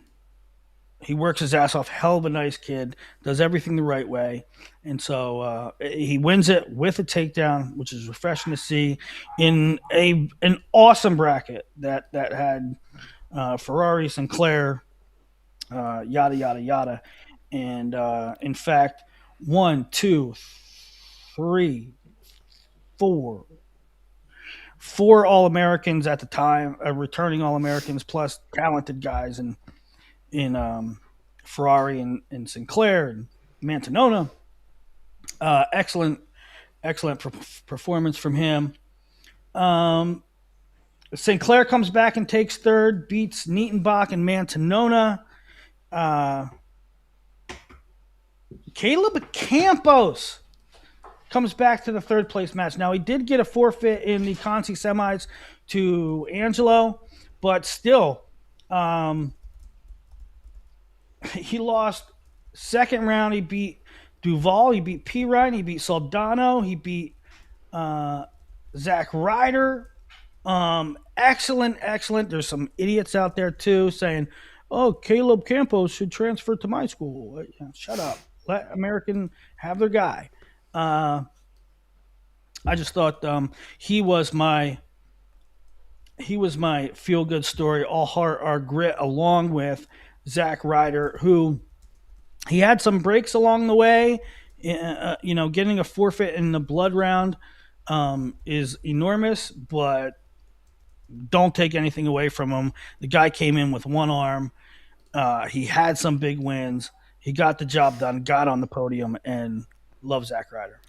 he works his ass off. Hell of a nice kid, does everything the right way, and so he wins it with a takedown, which is refreshing to see in a an awesome bracket that had Ferrari, Sinclair, yada yada yada, and in fact, one, two, three, four All Americans at the time, returning All Americans plus talented guys in Ferrari and Sinclair and Mantanona. Excellent, excellent performance from him. Um, Sinclair comes back and takes third, beats Nietenbach and Mantanona. Uh, Caleb Campos comes back to the third place match. Now, he did get a forfeit in the Conci semis to Angelo, but still, he lost second round. He beat Duval, he beat P. Ryan, he beat Soldano, he beat Zach Ryder. Excellent, excellent. There's some idiots out there too saying, "Oh, Caleb Campos should transfer to my school." Shut up. Let American have their guy. Uh, I just thought he was my feel good story, all heart, our grit, along with Zach Ryder, who he had some breaks along the way. Getting a forfeit in the blood round is enormous, but don't take anything away from him. The guy came in with one arm. He had some big wins. He got the job done, got on the podium, and love Zach Ryder.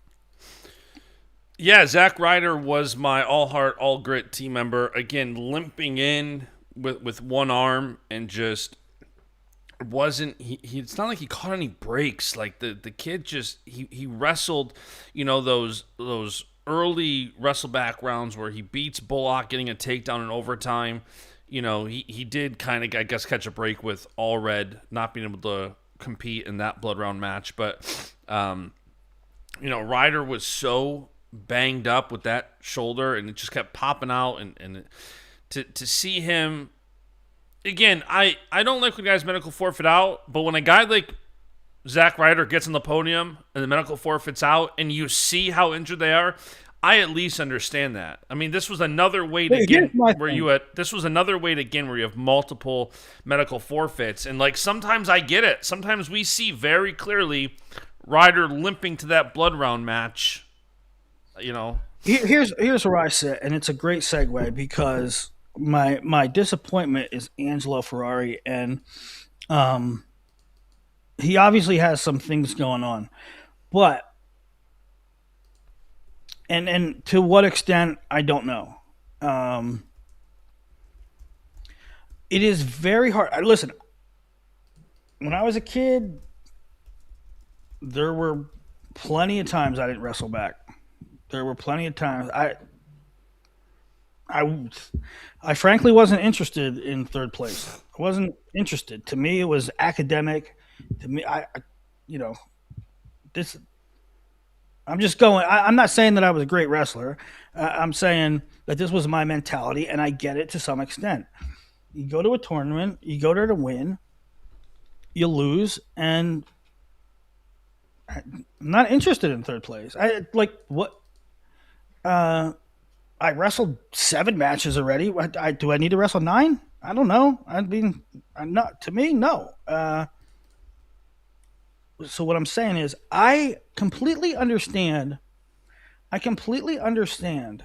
Yeah, Zach Ryder was my all heart, all grit team member. Again, limping in with one arm and just wasn't he it's not like he caught any breaks. Like the kid just he wrestled, those early wrestleback rounds where he beats Bullock getting a takedown in overtime. He did kind of, I guess, catch a break with Allred not being able to compete in that blood round match, but Ryder was so banged up with that shoulder and it just kept popping out, and to see him again, I don't like when guys medical forfeit out, but when a guy like Zach Ryder gets on the podium and the medical forfeits out and you see how injured they are, I at least understand that. I mean, this was another way to where you have multiple medical forfeits, and like sometimes I get it. Sometimes we see very clearly Ryder limping to that blood round match. Here's where I sit, and it's a great segue because my disappointment is Angelo Ferrari, and he obviously has some things going on, but and to what extent I don't know. It is very hard. Listen, when I was a kid, there were plenty of times I didn't wrestle back. There were plenty of times I I frankly wasn't interested in third place. I wasn't interested. To me, it was academic. To me, you know, this. I'm just going. I'm not saying that I was a great wrestler. I'm saying that this was my mentality, and I get it to some extent. You go to a tournament, you go there to win, you lose, and I'm not interested in third place. I like what. I wrestled 7 matches already. Do I need to wrestle 9? I don't know. I mean, I'm not. To me, no. So what I'm saying is, I completely understand. I completely understand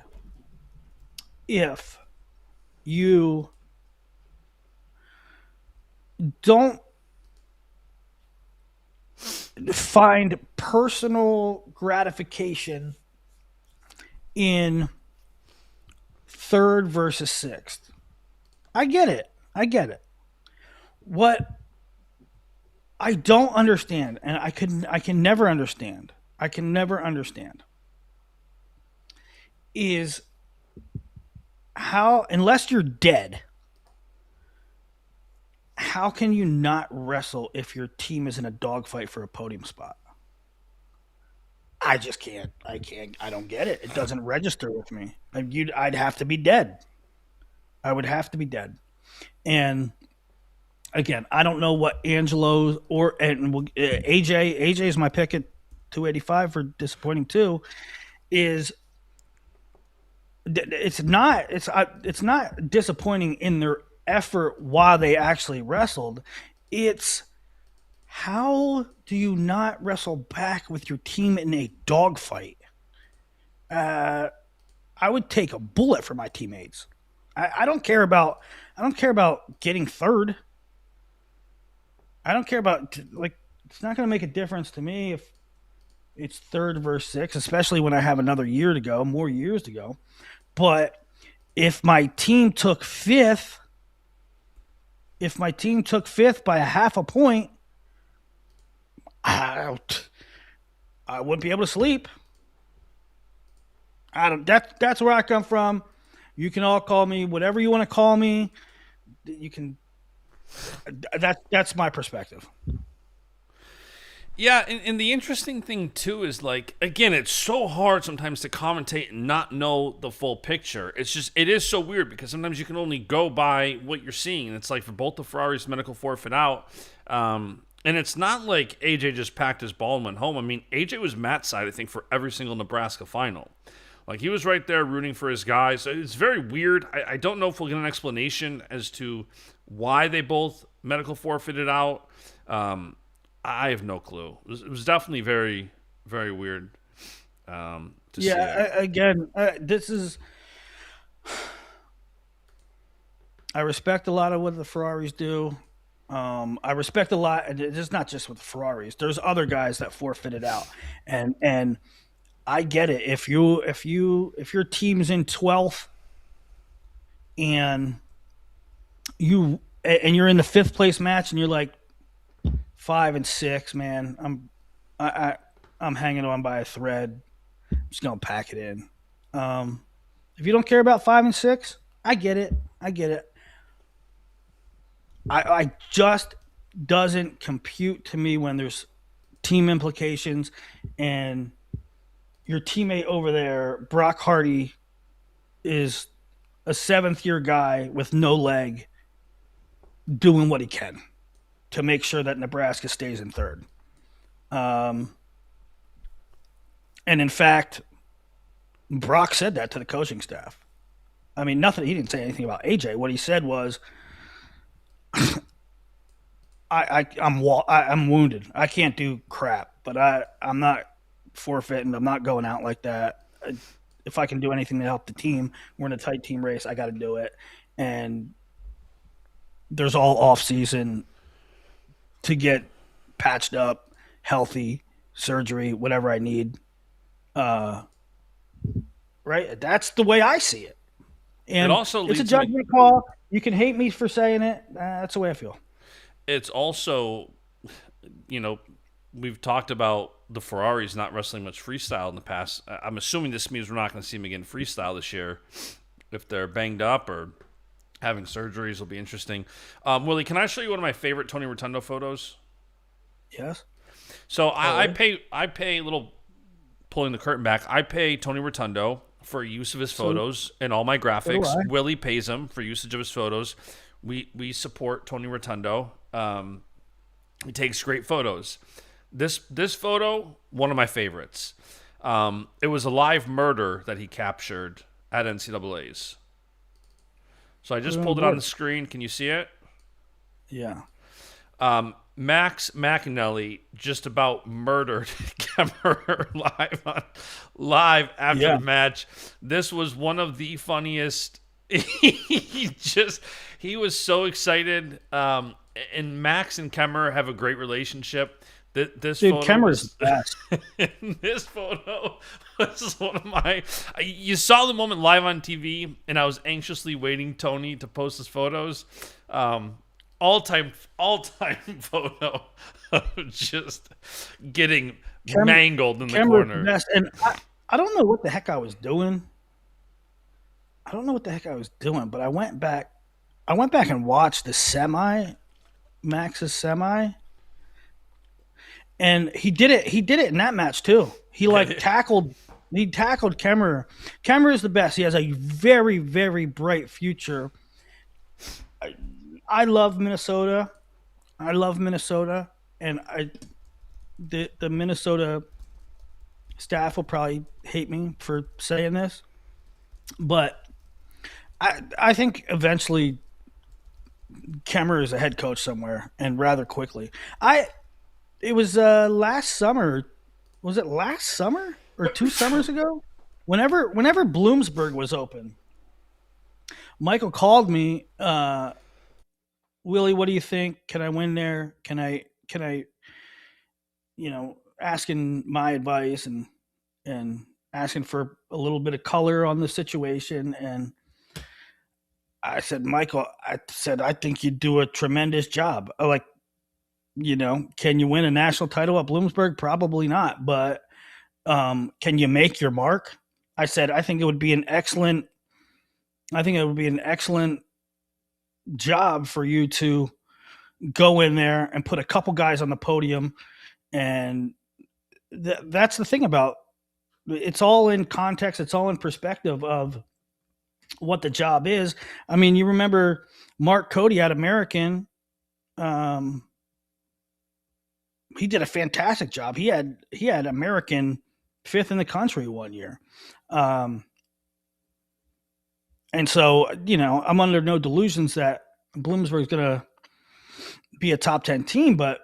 if you don't find personal gratification in third versus sixth. I get it. I get it. What I don't understand, and I can never understand. I can never understand is how, unless you're dead. how can you not wrestle if your team is in a dogfight for a podium spot? I just can't. I can't. I don't get it. It doesn't register with me. I'd have to be dead. I would have to be dead. And again, I don't know what Angelo or AJ is my pick at 285 for disappointing too. Is it's not disappointing in their effort while they actually wrestled. It's how do you not wrestle back with your team in a dogfight? Uh, I would take a bullet for my teammates. I don't care about getting third. I don't care about like it's not going to make a difference to me if it's third versus sixth, especially when I have another year to go, more years to go. But if my team took fifth, by a half a point, I, I wouldn't be able to sleep. I don't. That's where I come from. You can all call me whatever you want to call me. You can. That's my perspective. Yeah, and the interesting thing too is like again, it's so hard sometimes to commentate and not know the full picture. It is so weird because sometimes you can only go by what you're seeing, and it's like for both the Ferraris, medical forfeit out, and it's not like AJ just packed his ball and went home. I mean, AJ was Matt's side, I think, for every single Nebraska final. Like he was right there rooting for his guys. It's very weird. I don't know if we'll get an explanation as to why they both medical forfeited out. I have no clue. It was definitely very, very weird to see Yeah. it. Again, this is. I respect a lot of what the Ferraris do. I respect a lot, and it's not just with the Ferraris. There's other guys that forfeited out, and I get it. If your team's in 12th and you're in the fifth place match and you're like 5 and 6, man, I'm hanging on by a thread. I'm just gonna pack it in. If you don't care about 5 and 6, I get it. I get it. I just doesn't compute to me when there's team implications and your teammate over there, Brock Hardy, is a seventh year guy with no leg doing what he can to make sure that Nebraska stays in third. Um, and in fact, Brock said that to the coaching staff. I mean, nothing. He didn't say anything about AJ. What he said was, I'm wounded. I can't do crap, but I'm not forfeiting. I'm not going out like that. If I can do anything to help the team, we're in a tight team race. I got to do it. And there's all off season to get patched up, healthy, surgery, whatever I need. Uh, right? That's the way I see it. It And also it's a leads me. judgment call. You can hate me for saying it. That's the way I feel. It's also, you know, we've talked about the Ferraris not wrestling much freestyle in the past. I'm assuming this means we're not going to see them again freestyle this year. If they're banged up or having surgeries, will be interesting. Willie, can I show you one of my favorite Tony Rotundo photos? Yes. So I pay a little pulling the curtain back. I pay Tony Rotundo for use of his photos and all my graphics. Willie pays him for usage of his photos. We support Tony Rotundo. He takes great photos. This photo, one of my favorites. It was a live murder that he captured at NCAA's. So I just pulled it on the screen. Can you see it? Yeah. Max McAnally just about murdered Kemmerer live after the match. This was one of the funniest. He was so excited. And Max and Kemmerer have a great relationship. This Dude, photo Kemmerer's best. this photo was one of my. You saw the moment live on TV, and I was anxiously waiting Tony to post his photos. All time photo of just getting mangled in the corner. Best. And I don't know what the heck I was doing. But I went back and watched the semi Max's semi, and he did it. He did it in that match too. He like tackled. He tackled Kemmerer. Kemmerer is the best. He has a very, very bright future. I love Minnesota. I love Minnesota, and the Minnesota staff will probably hate me for saying this, but I think eventually Kemmerer is a head coach somewhere, and rather quickly. It was last summer. Was it last summer or 2 summers ago? Whenever Bloomsburg was open, Michael called me. Willie, what do you think? Can I win there? Can I asking my advice and asking for a little bit of color on the situation. And I said, Michael, I think you do a tremendous job. Like, can you win a national title at Bloomsburg? Probably not, but can you make your mark? I said, I think it would be an excellent job for you to go in there and put a couple guys on the podium. And that's the thing about it's all in context. It's all in perspective of what the job is. I mean, you remember Mark Cody at American. He did a fantastic job. He had American 5th in the country one year. And so, I'm under no delusions that Bloomsburg is going to be a top 10 team, but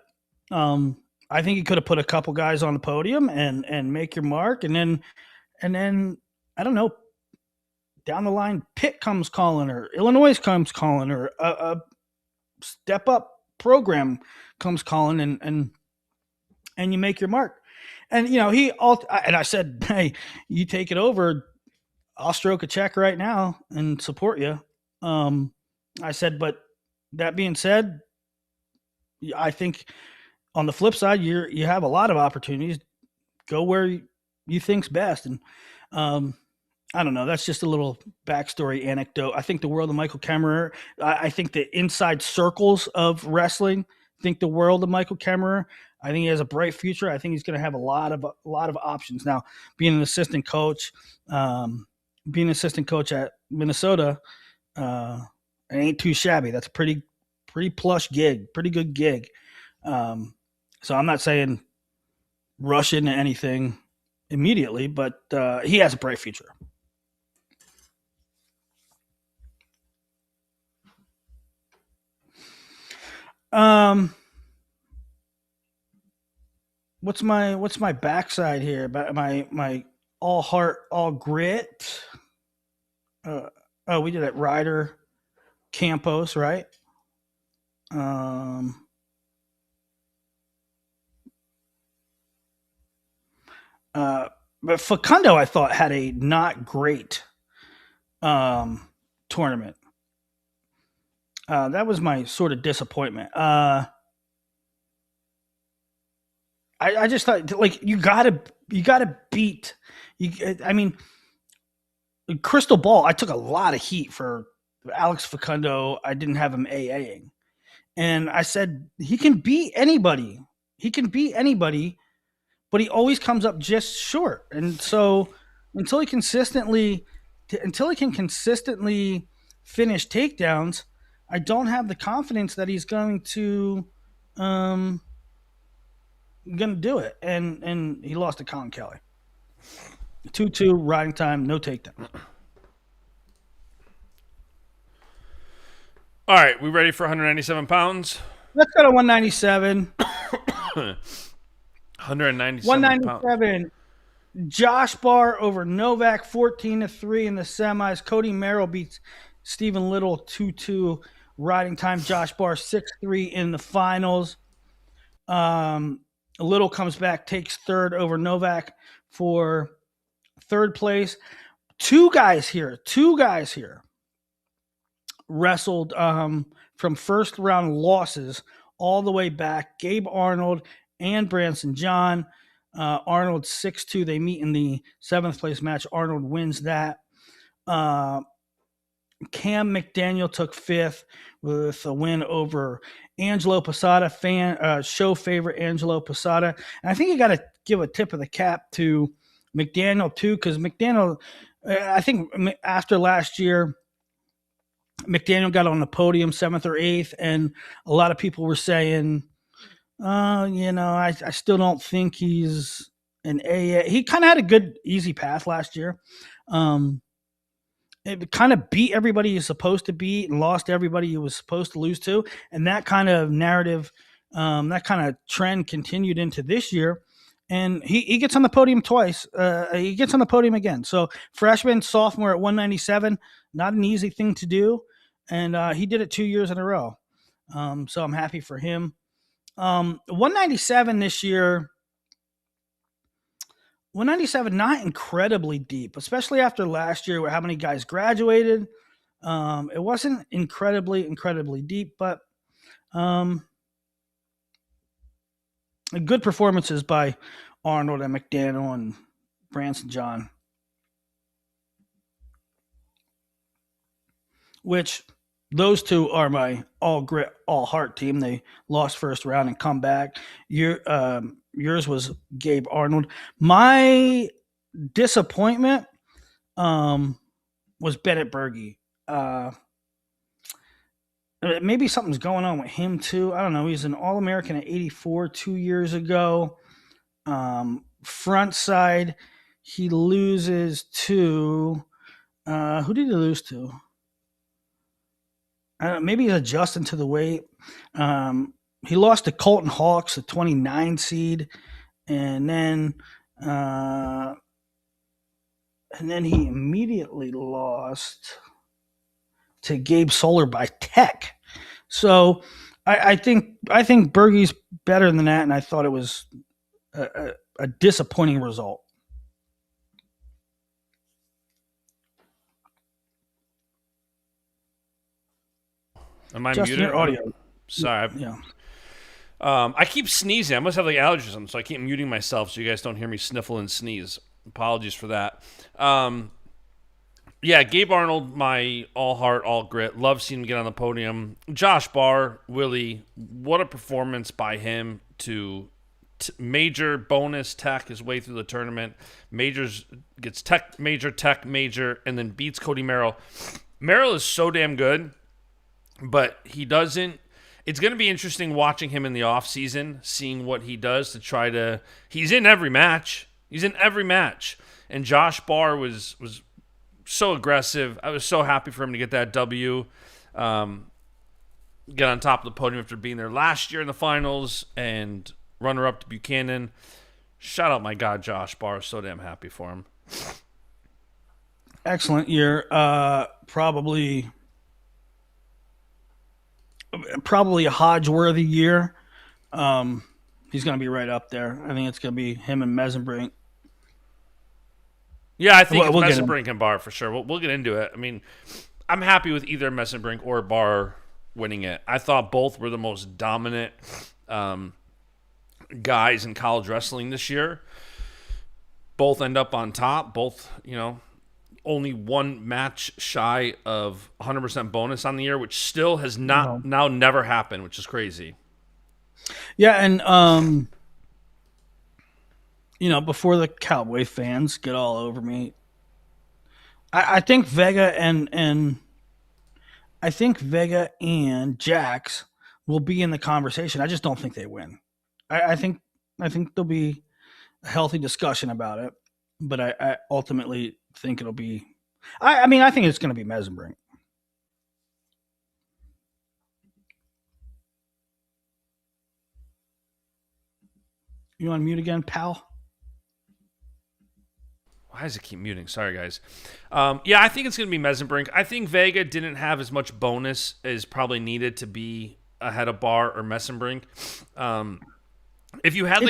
I think you could have put a couple guys on the podium and make your mark. And then I don't know, down the line, Pitt comes calling, or Illinois comes calling, or a step up program comes calling, and you make your mark. And and I said, hey, you take it over. I'll stroke a check right now and support you. I said, but that being said, I think on the flip side, you have a lot of opportunities. Go where you think's best. And I don't know. That's just a little backstory anecdote. I think the world of Michael Kemmerer. I think the inside circles of wrestling think the world of Michael Kemmerer. I think he has a bright future. I think he's going to have a lot of options. Now, being an assistant coach at Minnesota, it ain't too shabby. That's a pretty plush gig, pretty good gig. So I'm not saying rush into anything immediately, but he has a bright future. What's my backside here? My all heart, all grit. We did it. Ryder Campos, right? But Facundo, I thought, had a not great tournament. That was my sort of disappointment. I just thought, like, you gotta beat. I mean, crystal ball. I took a lot of heat for Alex Facundo. I didn't have him AAing, and I said he can beat anybody. He can beat anybody, but he always comes up just short. And so until he can consistently finish takedowns, I don't have the confidence that he's going to do it. And he lost to Colin Kelly. 2-2 riding time, no takedown. All right, we ready for 197 pounds? Let's go to 197. 197. Josh Barr over Novak 14-3 in the semis. Cody Merrill beats Stephen Little 2-2 riding time. Josh Barr 6-3 in the finals. Little comes back, takes third over Novak for third place. Two guys here wrestled from first round losses all the way back. Gabe Arnold and Branson John. Arnold 6-2. They meet in the 7th place match. Arnold wins that. Cam McDaniel took fifth with a win over Angelo Posada, show favorite Angelo Posada. And I think you got to give a tip of the cap to McDaniel too, because McDaniel, I think after last year, McDaniel got on the podium seventh or eighth, and a lot of people were saying, I still don't think he's an A. He kind of had a good, easy path last year. It kind of beat everybody he's supposed to beat and lost everybody he was supposed to lose to. And that kind of narrative, that kind of trend continued into this year. And he gets on the podium twice. He gets on the podium again. So freshman, sophomore at 197, not an easy thing to do. And he did it 2 years in a row. So I'm happy for him. 197 this year. 197, not incredibly deep, especially after last year where how many guys graduated. It wasn't incredibly deep, but good performances by Arnold and McDaniel and Branson John. Which those two are my all grit, all heart team. They lost first round and come back. Yours was Gabe Arnold. My disappointment was Bennett Berge. Maybe something's going on with him too. I don't know. He's an All-American at 84 2 years ago. Front side, he loses to who did he lose to? Maybe he's adjusting to the weight. He lost to Colton Hawks, a 29 seed, and then he immediately lost to Gabe Soler by Tech. So I think Berge's better than that, and I thought it was a disappointing result. Am I Justin, muted? your audio. Sorry. Yeah. I keep sneezing. I must have like allergies or something, so I keep muting myself so you guys don't hear me sniffle and sneeze. Apologies for that. Yeah, Gabe Arnold, my all heart, all grit. Love seeing him get on the podium. Josh Barr, Willie, what a performance by him to major bonus tech his way through the tournament. Majors gets tech, major, and then beats Cody Merrill. Merrill is so damn good, but he doesn't. It's going to be interesting watching him in the offseason, seeing what he does to try to. He's in every match. And Josh Barr was so aggressive. I was so happy for him to get that W. Get on top of the podium after being there last year in the finals and runner-up to Buchanan. Shout out my God, Josh Barr. So damn happy for him. Excellent year. Probably a Hodge-worthy year. He's going to be right up there. I think it's going to be him and Mesenbrink. Yeah, I think it's Mesenbrink and Barr for sure. We'll get into it. I mean, I'm happy with either Mesenbrink or Barr winning it. I thought both were the most dominant guys in college wrestling this year. Both end up on top. Both, only one match shy of 100% bonus on the year, which still has now never happened, which is crazy. Yeah, and before the Cowboy fans get all over me, I think Vega and Jax will be in the conversation. I just don't think they win. I think there'll be a healthy discussion about it, but I ultimately think it'll be. I think it's going to be Mesenbrink. You on mute again, pal? Why does it keep muting? Sorry, guys. Yeah, I think it's going to be Mesenbrink. I think Vega didn't have as much bonus as probably needed to be ahead of Barr or Mesenbrink. If you had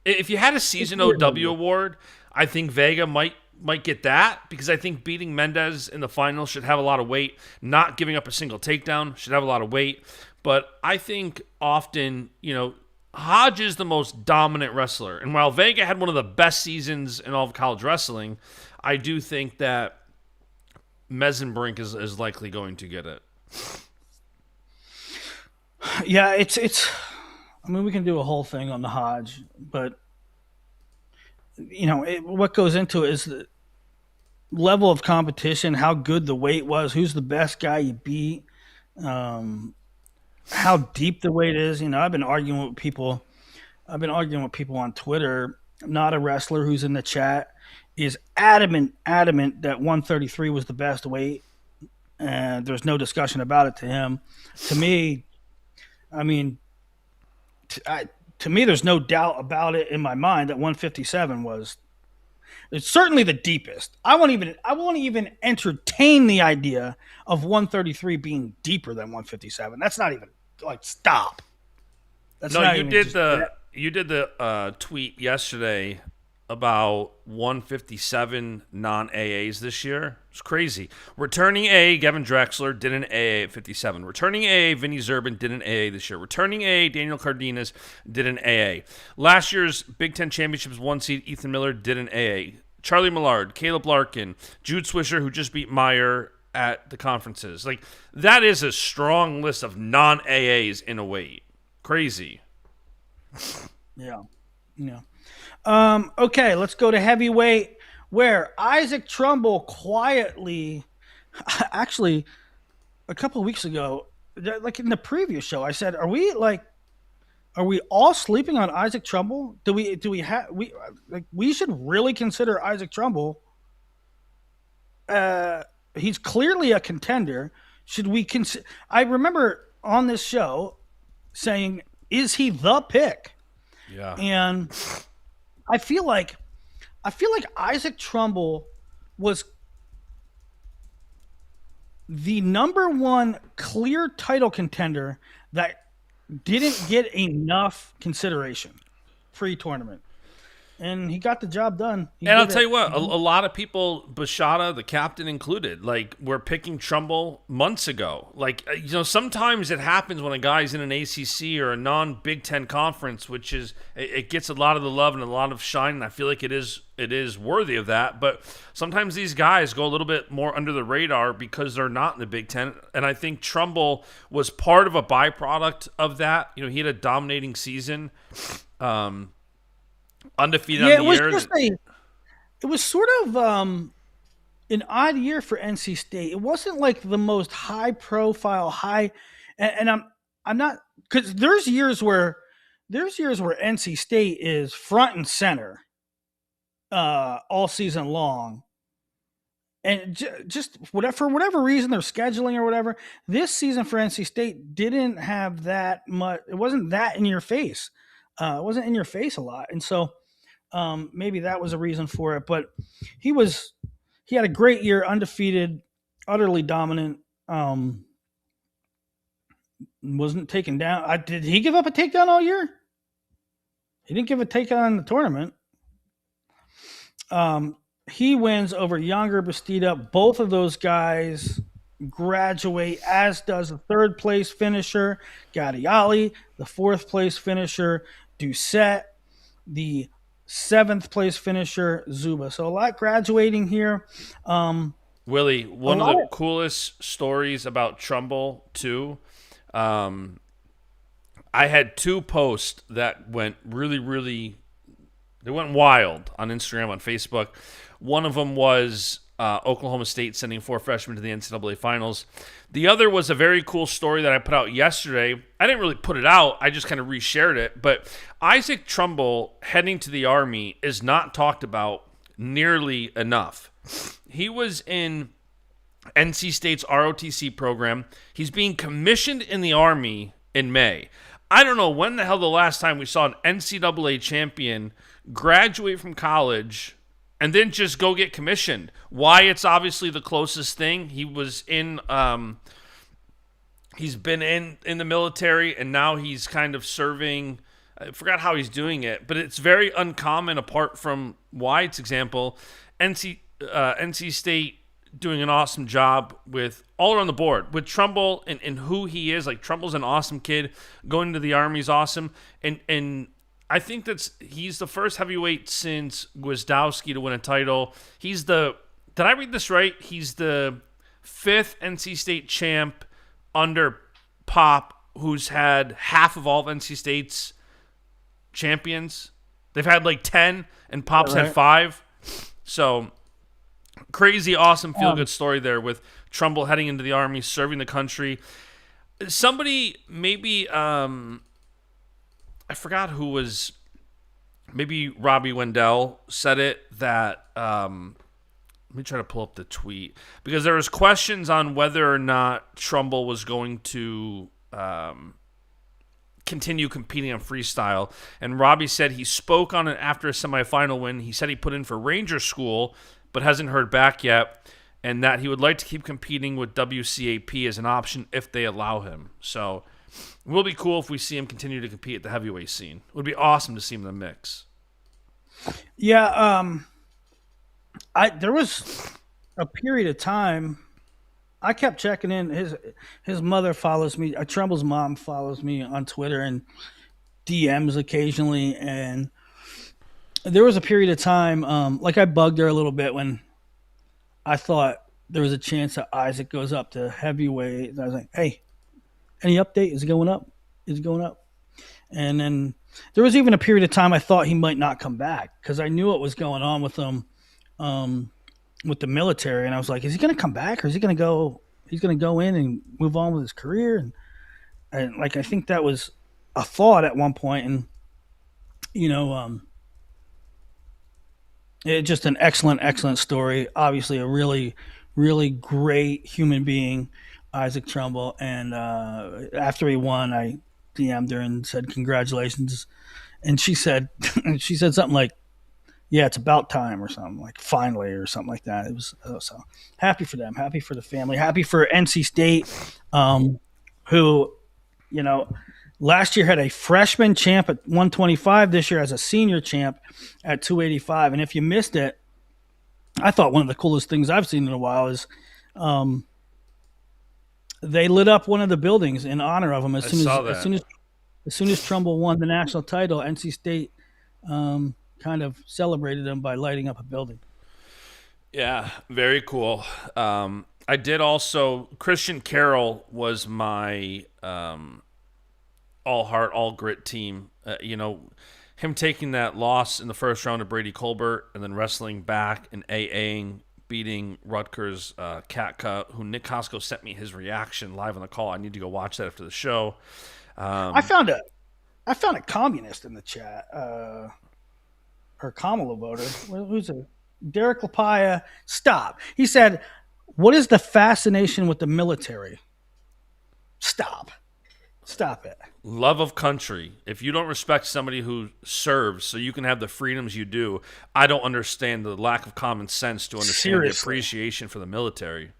if you had a season OW award, I think Vega might get that, because I think beating Mendez in the finals should have a lot of weight. Not giving up a single takedown should have a lot of weight. But I think often, Hodge is the most dominant wrestler. And while Vega had one of the best seasons in all of college wrestling, I do think that Mesenbrink is likely going to get it. Yeah, it's. I mean, we can do a whole thing on the Hodge, but what goes into it is the level of competition, how good the weight was, who's the best guy you beat, um, how deep the weight is. I've been arguing with people. I've been arguing with people on Twitter. Not a wrestler who's in the chat is adamant that 133 was the best weight, and there's no discussion about it to him. To me, I mean, to me, there's no doubt about it in my mind that 157 was. It's certainly the deepest. I won't even entertain the idea of 133 being deeper than 157. That's not even like stop. That's No, not you even did just, the tweet yesterday about 157 non-AAs this year. It's crazy. Returning AA, Gavin Drexler did an AA at 57. Returning AA, Vinny Zerbin did an AA this year. Returning AA, Daniel Cardenas did an AA. Last year's Big Ten Championships 1 seed, Ethan Miller did an AA. Charlie Millard, Caleb Larkin, Jude Swisher, who just beat Meyer at the conferences. Like, that is a strong list of non-AAs in a weight. Crazy. yeah. Okay, let's go to heavyweight, where Isaac Trumbull quietly, actually, a couple of weeks ago, like in the previous show, I said, "Are we all sleeping on Isaac Trumbull? Do we have we should really consider Isaac Trumbull? He's clearly a contender. Should we consider? I remember on this show saying, "Is he the pick?" Yeah. And I feel like Isaac Trumbull was the number one clear title contender that didn't get enough consideration pre-tournament. And he got the job done. And I'll tell you what, a lot of people, Bashada, the captain included, like, were picking Trumbull months ago. Like, sometimes it happens when a guy's in an ACC or a non-Big Ten conference, which is, it gets a lot of the love and a lot of shine, and I feel like it is worthy of that. But sometimes these guys go a little bit more under the radar because they're not in the Big Ten. And I think Trumbull was part of a byproduct of that. He had a dominating season. Undefeated on the year. It was sort of an odd year for NC State. It wasn't like the most high profile, and I'm not, because there's years where NC State is front and center all season long, and just for whatever reason, their scheduling or whatever. This season for NC State didn't have that much. It wasn't that in your face. It wasn't in your face a lot, and so maybe that was a reason for it. But he had a great year, undefeated, utterly dominant. Wasn't taken down. Did he give up a takedown all year? He didn't give a takedown in the tournament. He wins over Younger, Bastida. Both of those guys graduate, as does the third place finisher, Gadiali, the fourth place finisher, Doucette, the seventh place finisher, Zuba. So a lot graduating here. Willie, one of the coolest stories about Trumbull, too. I had two posts that went really, they went wild on Instagram, on Facebook. One of them was Oklahoma State sending 4 freshmen to the NCAA Finals. The other was a very cool story that I put out yesterday. I didn't really put it out. I just kind of reshared it. But Isaac Trumbull heading to the Army is not talked about nearly enough. He was in NC State's ROTC program. He's being commissioned in the Army in May. I don't know when the hell the last time we saw an NCAA champion graduate from college and then just go get commissioned. Why? It's obviously the closest thing. He was in, he's been in the military, and now he's kind of serving. I forgot how he's doing it, but it's very uncommon. Apart from Wyatt's example, NC State doing an awesome job with all around the board with Trumbull and who he is. Like, Trumbull's an awesome kid. Going to the Army is awesome, and I think he's the first heavyweight since Gwizdowski to win a title. Did I read this right? He's the fifth NC State champ under Pop, who's had half of all of NC State's champions. They've had like 10, and Pop's had 5. So crazy, awesome, feel-good story there with Trumbull heading into the Army, serving the country. Somebody, maybe, I forgot who was, maybe Robbie Wendell said it, that, let me try to pull up the tweet, because there was questions on whether or not Trumbull was going to continue competing on freestyle, and Robbie said he spoke on it after a semifinal win. He said he put in for Ranger School, but hasn't heard back yet, and that he would like to keep competing with WCAP as an option if they allow him. So it will be cool if we see him continue to compete at the heavyweight scene. It would be awesome to see him in the mix. Yeah, there was a period of time I kept checking in. His mother follows me. Trumbull's mom follows me on Twitter and DMs occasionally. And there was a period of time, like I bugged her a little bit when I thought there was a chance that Isaac goes up to heavyweight. And I was like, "Hey, any update? Is it going up? Is it going up?" And then there was even a period of time I thought he might not come back because I knew what was going on with him. With the military, and I was like, is he going to come back or is he going to go? He's going to go in and move on with his career, and like I think that was a thought at one point, and it's just an excellent story. Obviously, a really great human being, Isaac Trumbull, and after he won, I DM'd her and said congratulations, and she said something like, yeah, it's about time or something, like finally or something like that. It was so happy for them, happy for the family, happy for NC State, who, last year had a freshman champ at 125. This year has a senior champ at 285. And if you missed it, I thought one of the coolest things I've seen in a while is they lit up one of the buildings in honor of him as soon as Trumbull won the national title. NC State kind of celebrated him by lighting up a building. Yeah, very cool. I did also, Christian Carroll was my all heart, all grit team. Him taking that loss in the first round to Brady Colbert and then wrestling back and AAing, beating Rutgers Katka, who Nick Costco sent me his reaction live on the call. I need to go watch that after the show. I found a communist in the chat. Or Kamala voter. Who's it? Derek Lapaya. Stop. He said, "What is the fascination with the military?" Stop it. Love of country. If you don't respect somebody who serves so you can have the freedoms you do, I don't understand the lack of common sense to understand the appreciation for the military.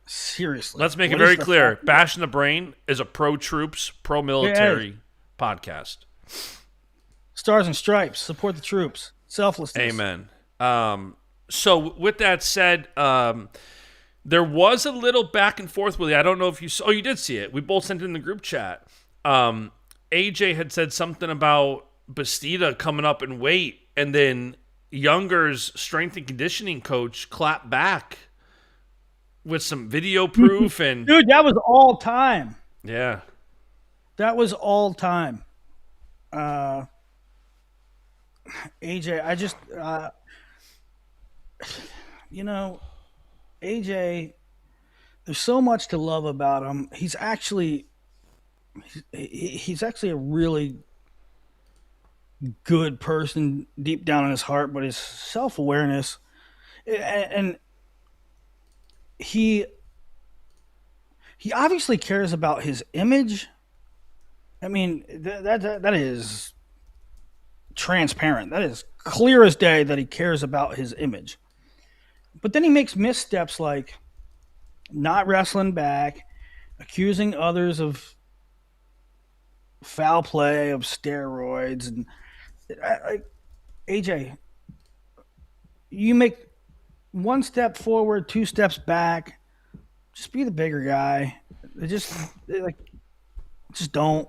Seriously. Let's make it very clear. Basch The Brain is a pro-troops, pro-military podcast. Stars and stripes. Support the troops. Selflessness. Amen. So with that said, there was a little back and forth, Willie. I don't know if you saw. Oh, you did see it. We both sent it in the group chat. AJ had said something about Bastida coming up in weight, and then Younger's strength and conditioning coach clapped back with some video proof. And dude, that was all time. Yeah. That was all time. AJ, I just, AJ, there's so much to love about him. He's actually a really good person deep down in his heart, but his self-awareness, and he obviously cares about his image. I mean, that is transparent. That is clear as day that he cares about his image. But then he makes missteps like not wrestling back, accusing others of foul play, of steroids, and AJ, you make one step forward, 2 steps back. Just be the bigger guy. Just don't.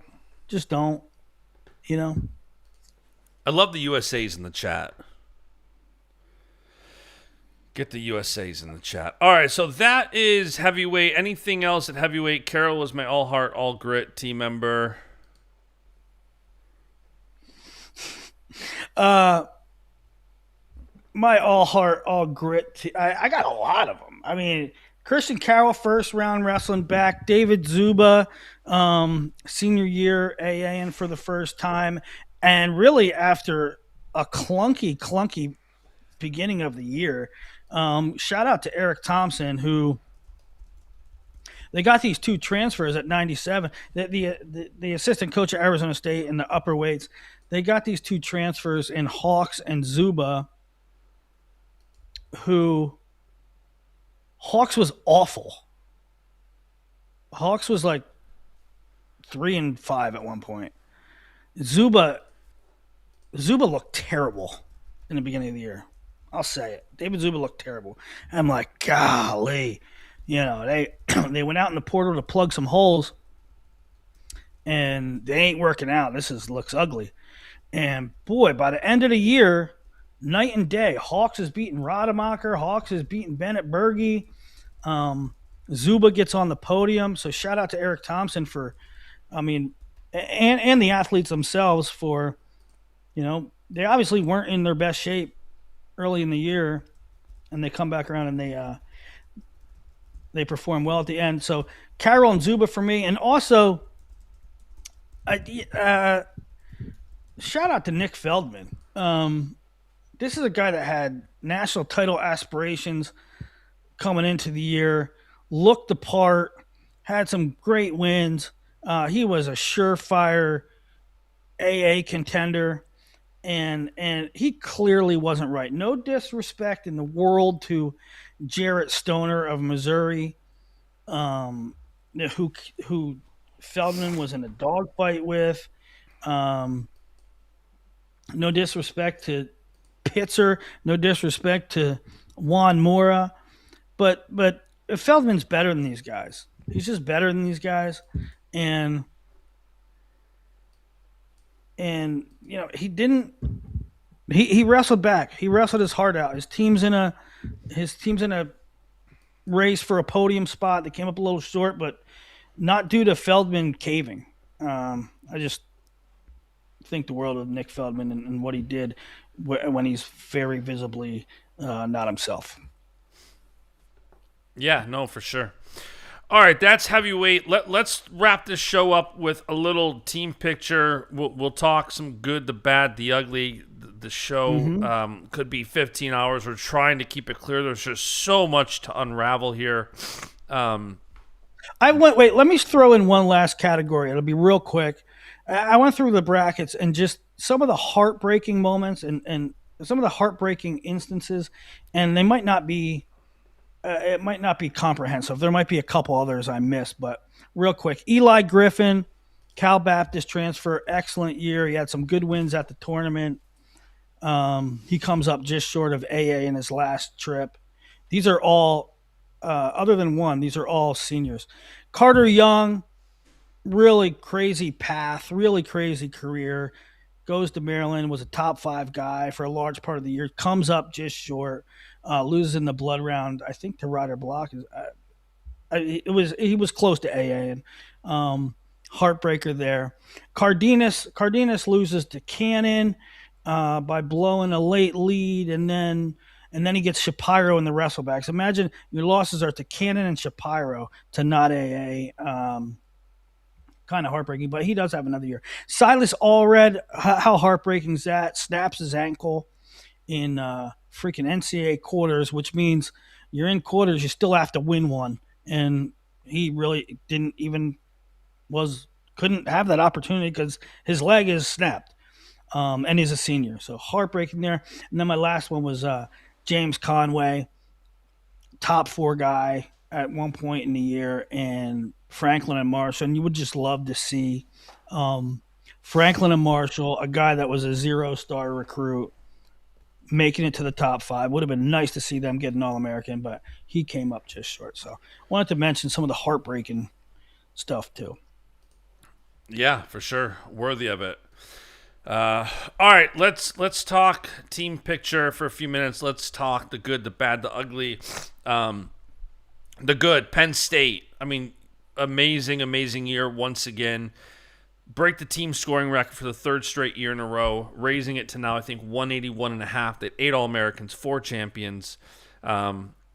I love the USA's in the chat. Get the USA's in the chat. All right, so that is heavyweight. Anything else at heavyweight? Carol was my all heart, all grit team member. My all heart, all grit. I got a lot of them. I mean, Christian Carroll, first round wrestling back. David Zuba, senior year AAing for the first time. And really, after a clunky beginning of the year, shout out to Eric Thompson, who they got these two transfers at 97. The assistant coach at Arizona State in the upper weights, they got these two transfers in Hawks and Zuba, who Hawks was awful. Hawks was like 3-5 at one point. Zuba looked terrible in the beginning of the year. I'll say it. David Zuba looked terrible. I'm like, golly, they they went out in the portal to plug some holes, and they ain't working out. Looks ugly. And boy, by the end of the year, night and day. Hawks is beating Rademacher. Hawks is beating Bennett Berge. Zuba gets on the podium. So shout out to Eric Thompson for, and the athletes themselves for, they obviously weren't in their best shape early in the year, and they come back around and they perform well at the end. So Carroll and Zuba for me, and also, shout out to Nick Feldman. This is a guy that had national title aspirations coming into the year, looked the part, had some great wins. He was a surefire AA contender, and he clearly wasn't right. No disrespect in the world to Jarrett Stoner of Missouri, who Feldman was in a dogfight with. No disrespect to Pitzer, no disrespect to Juan Mora, but Feldman's better than these guys. He's just better than these guys, and he didn't. He wrestled back. He wrestled his heart out. His team's in a race for a podium spot. They came up a little short, but not due to Feldman caving. I just think the world of Nick Feldman and what he did when he's very visibly not himself. Yeah, no, for sure. All right, that's heavyweight. Let's wrap this show up with a little team picture. We'll talk some good, the bad, the ugly. The show could be 15 hours. We're trying to keep it clear. There's just so much to unravel here. Wait, let me throw in one last category. It'll be real quick. I went through the brackets and just some of the heartbreaking moments and some of the heartbreaking instances, and they might not be it might not be comprehensive. There might be a couple others I missed, but real quick. Eli Griffin, Cal Baptist transfer, excellent year. He had some good wins at the tournament. He comes up just short of AA in his last trip. These are all, other than one, these are all seniors. Carter Young, really crazy path, really crazy career. Goes to Maryland, was a top 5 guy for a large part of the year. Comes up just short, loses in the blood round. I think to Ryder Block. He was close to AA, and heartbreaker there. Cardenas loses to Cannon by blowing a late lead, and then he gets Shapiro in the wrestlebacks. Imagine your losses are to Cannon and Shapiro to not AA. Kind of heartbreaking, but he does have another year. Silas Allred, how heartbreaking is that? Snaps his ankle in freaking NCAA quarters, which means you're in quarters, you still have to win one. And he really couldn't have that opportunity because his leg is snapped. And he's a senior. So heartbreaking there. And then my last one was James Conway, top 4 guy at one point in the year, and Franklin and Marshall. And you would just love to see Franklin and Marshall, a guy that was a 0-star recruit, making it to the top 5. Would have been nice to see them get an All-American, but he came up just short. So wanted to mention some of the heartbreaking stuff too. Yeah, for sure. Worthy of it. All right, let's talk team picture for a few minutes. Let's talk the good, the bad, the ugly. The good, Penn State. I mean, amazing year once again. Break the team scoring record for the third straight year in a row, raising it to now I think 181 and a half. That 8 All-Americans, 4 champions.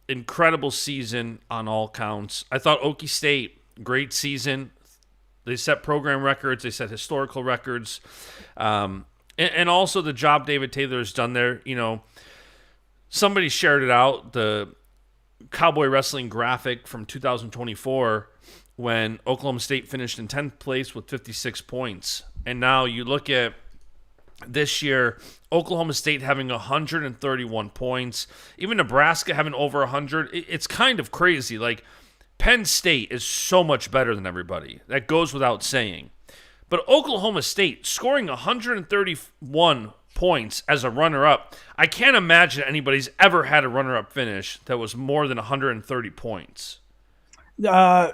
Incredible season on all counts. I thought Okie State, great season. They set program records. They set historical records. And also the job David Taylor has done there. You know, somebody shared it out, the Cowboy Wrestling graphic from 2024 when Oklahoma State finished in 10th place with 56 points. And now you look at this year, Oklahoma State having 131 points, even Nebraska having over 100. It's kind of crazy. Like, Penn State is so much better than everybody. That goes without saying. But Oklahoma State scoring 131 points as a runner-up. I can't imagine anybody's ever had a runner-up finish that was more than 130 points. I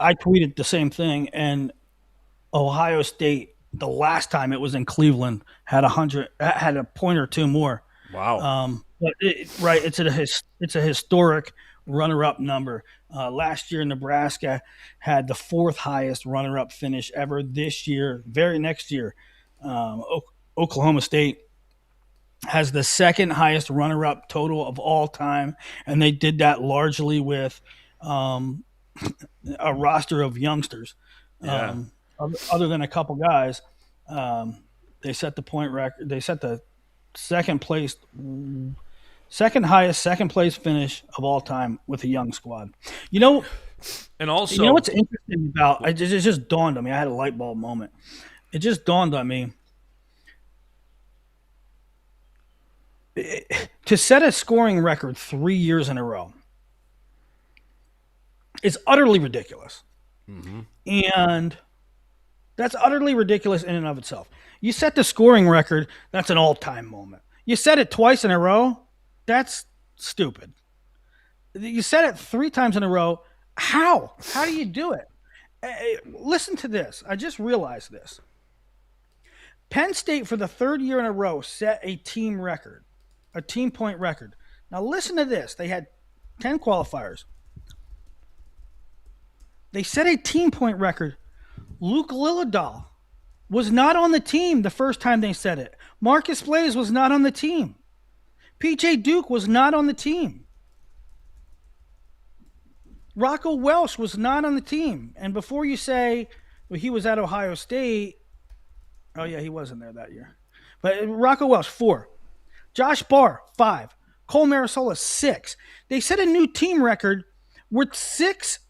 tweeted the same thing, and Ohio State, the last time it was in Cleveland, had a point or two more. Wow. But it's a historic runner-up number. Last year, Nebraska had the 4th highest runner-up finish ever. This year, very next year, Oklahoma State has the 2nd highest runner-up total of all time, and they did that largely with a roster of youngsters. Yeah. Other than a couple guys, they set the point record. They set the second highest second place finish of all time with a young squad. And also, you know what's interesting about it just dawned on me. I had a light bulb moment. It just dawned on me. To set a scoring record 3 years in a row is utterly ridiculous. Mm-hmm. And that's utterly ridiculous in and of itself. You set the scoring record, that's an all-time moment. You set it twice in a row, that's stupid. You set it 3 times in a row, how? How do you do it? Listen to this. I just realized this. Penn State, for the 3rd year in a row, set a team record, a team point record. Now listen to this. They had 10 qualifiers. They set a team point record. Luke Lillidahl was not on the team the first time they said it. Marcus Blaze was not on the team. PJ Duke was not on the team. Rocco Welsh was not on the team. And before you say, well, he was at Ohio State, oh yeah, he wasn't there that year. But Rocco Welsh, 4. Josh Barr, 5. Cole Marisola, 6. They set a new team record with 6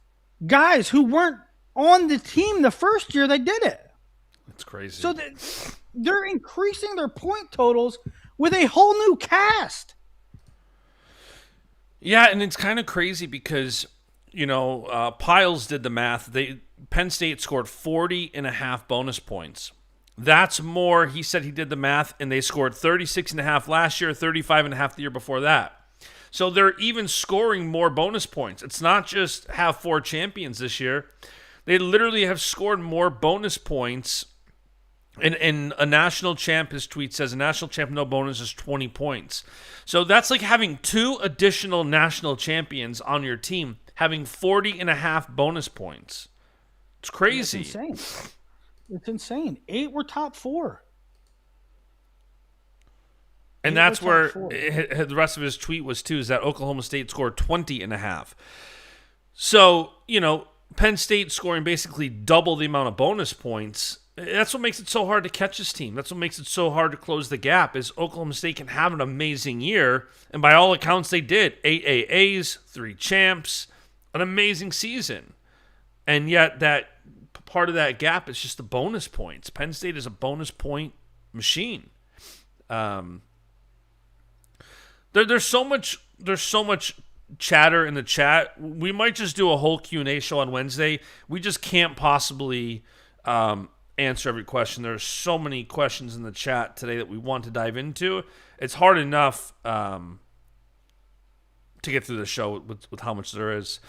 guys who weren't on the team the first year they did it. That's crazy. So they're increasing their point totals with a whole new cast. Yeah, and it's kind of crazy because, Piles did the math. Penn State scored 40 and a half bonus points. That's more. He said he did the math, and they scored 36 and a half last year, 35 and a half the year before that. So they're even scoring more bonus points. It's not just have 4 champions this year. They literally have scored more bonus points. And a national champ, his tweet says, a national champ, no bonus is 20 points. So that's like having 2 additional national champions on your team, having 40 and a half bonus points. It's crazy. It's insane. It's insane. 8 were top 4. And that's where the rest of his tweet was too, is that Oklahoma State scored 20 and a half. So, Penn State scoring basically double the amount of bonus points. That's what makes it so hard to catch this team. That's what makes it so hard to close the gap, is Oklahoma State can have an amazing year. And by all accounts, they did. 8 AAs, 3 champs, an amazing season. And yet that part of that gap is just the bonus points. Penn State is a bonus point machine. There's so much chatter in the chat. We might just do a whole Q&A show on Wednesday. We just can't possibly answer every question. There's so many questions in the chat today that we want to dive into. It's hard enough to get through the show with how much there is.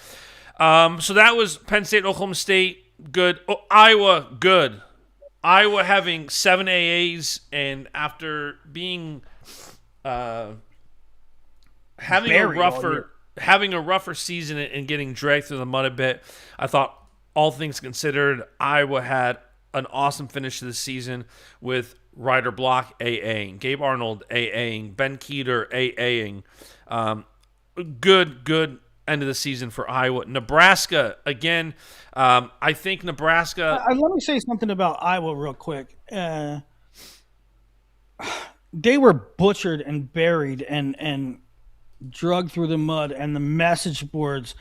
So that was Penn State, Oklahoma State, good. Oh, Iowa, good. Iowa having 7 AAs, and after being uh, having a Buried all year. rougher season and getting dragged through the mud a bit, I thought all things considered, Iowa had an awesome finish to the season with Ryder Block AAing, Gabe Arnold AAing, Ben Keeter AAing. Good end of the season for Iowa. Nebraska again. I think Nebraska. Let me say something about Iowa real quick. They were butchered and buried and drugged through the mud, and the message boards.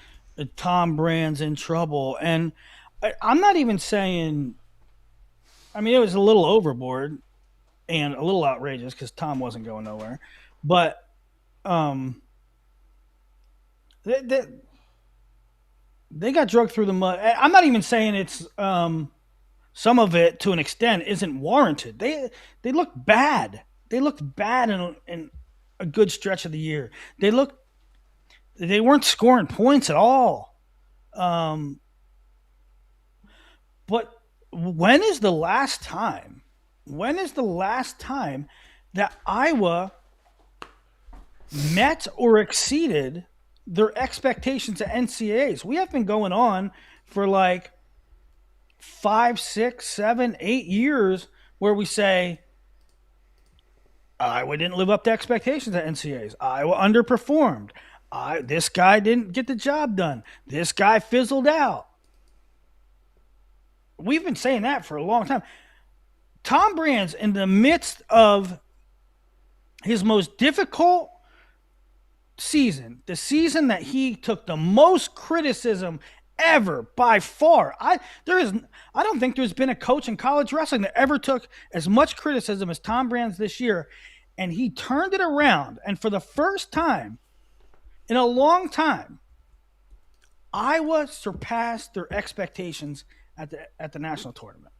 Tom Brand's in trouble, and I'm not even saying. I mean, it was a little overboard and a little outrageous because Tom wasn't going nowhere, but um, they, they, they got drugged through the mud. I'm not even saying it's some of it to an extent isn't warranted. They look bad. They looked bad in a good stretch of the year. They weren't scoring points at all. Um, but when is the last time? When is the last time that Iowa met or exceeded their expectations at NCAAs? We have been going on for like 5, 6, 7, 8 years where we say Iowa didn't live up to expectations at NCAAs. Iowa underperformed. This guy didn't get the job done. This guy fizzled out. We've been saying that for a long time. Tom Brand's in the midst of his most difficult season, the season that he took the most criticism ever by far. I don't think there's been a coach in college wrestling that ever took as much criticism as Tom Brand's this year, and he turned it around. And for the first time in a long time, Iowa surpassed their expectations at the national tournament.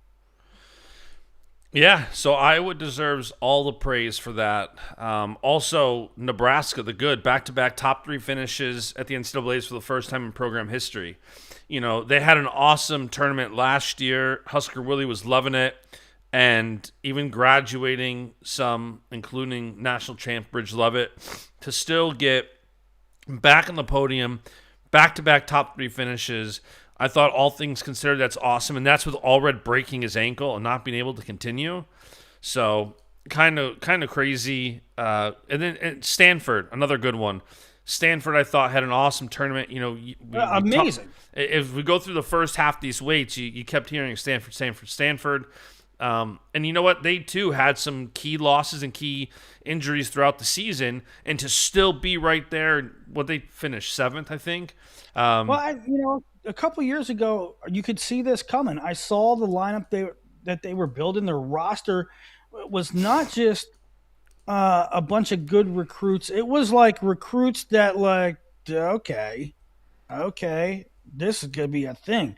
Yeah, so Iowa deserves all the praise for that. Also, Nebraska, the good, back-to-back top 3 finishes at the NCAAs for the first time in program history. You know, they had an awesome tournament last year. Husker Willie was loving it, and even graduating some, including national champ Bridge Lovett, to still get back on the podium, back-to-back top 3 finishes. I thought all things considered, that's awesome, and that's with Allred breaking his ankle and not being able to continue. So kind of crazy. And Stanford, another good one. Stanford, I thought, had an awesome tournament. You know, Amazing. If we go through the first half of these weights, you kept hearing Stanford. And you know what? They too had some key losses and key injuries throughout the season, and to still be right there, what they finished 7th, I think. A couple years ago, you could see this coming. I saw the lineup that they were building. Their roster was not just a bunch of good recruits. It was like recruits that okay, this is gonna be a thing.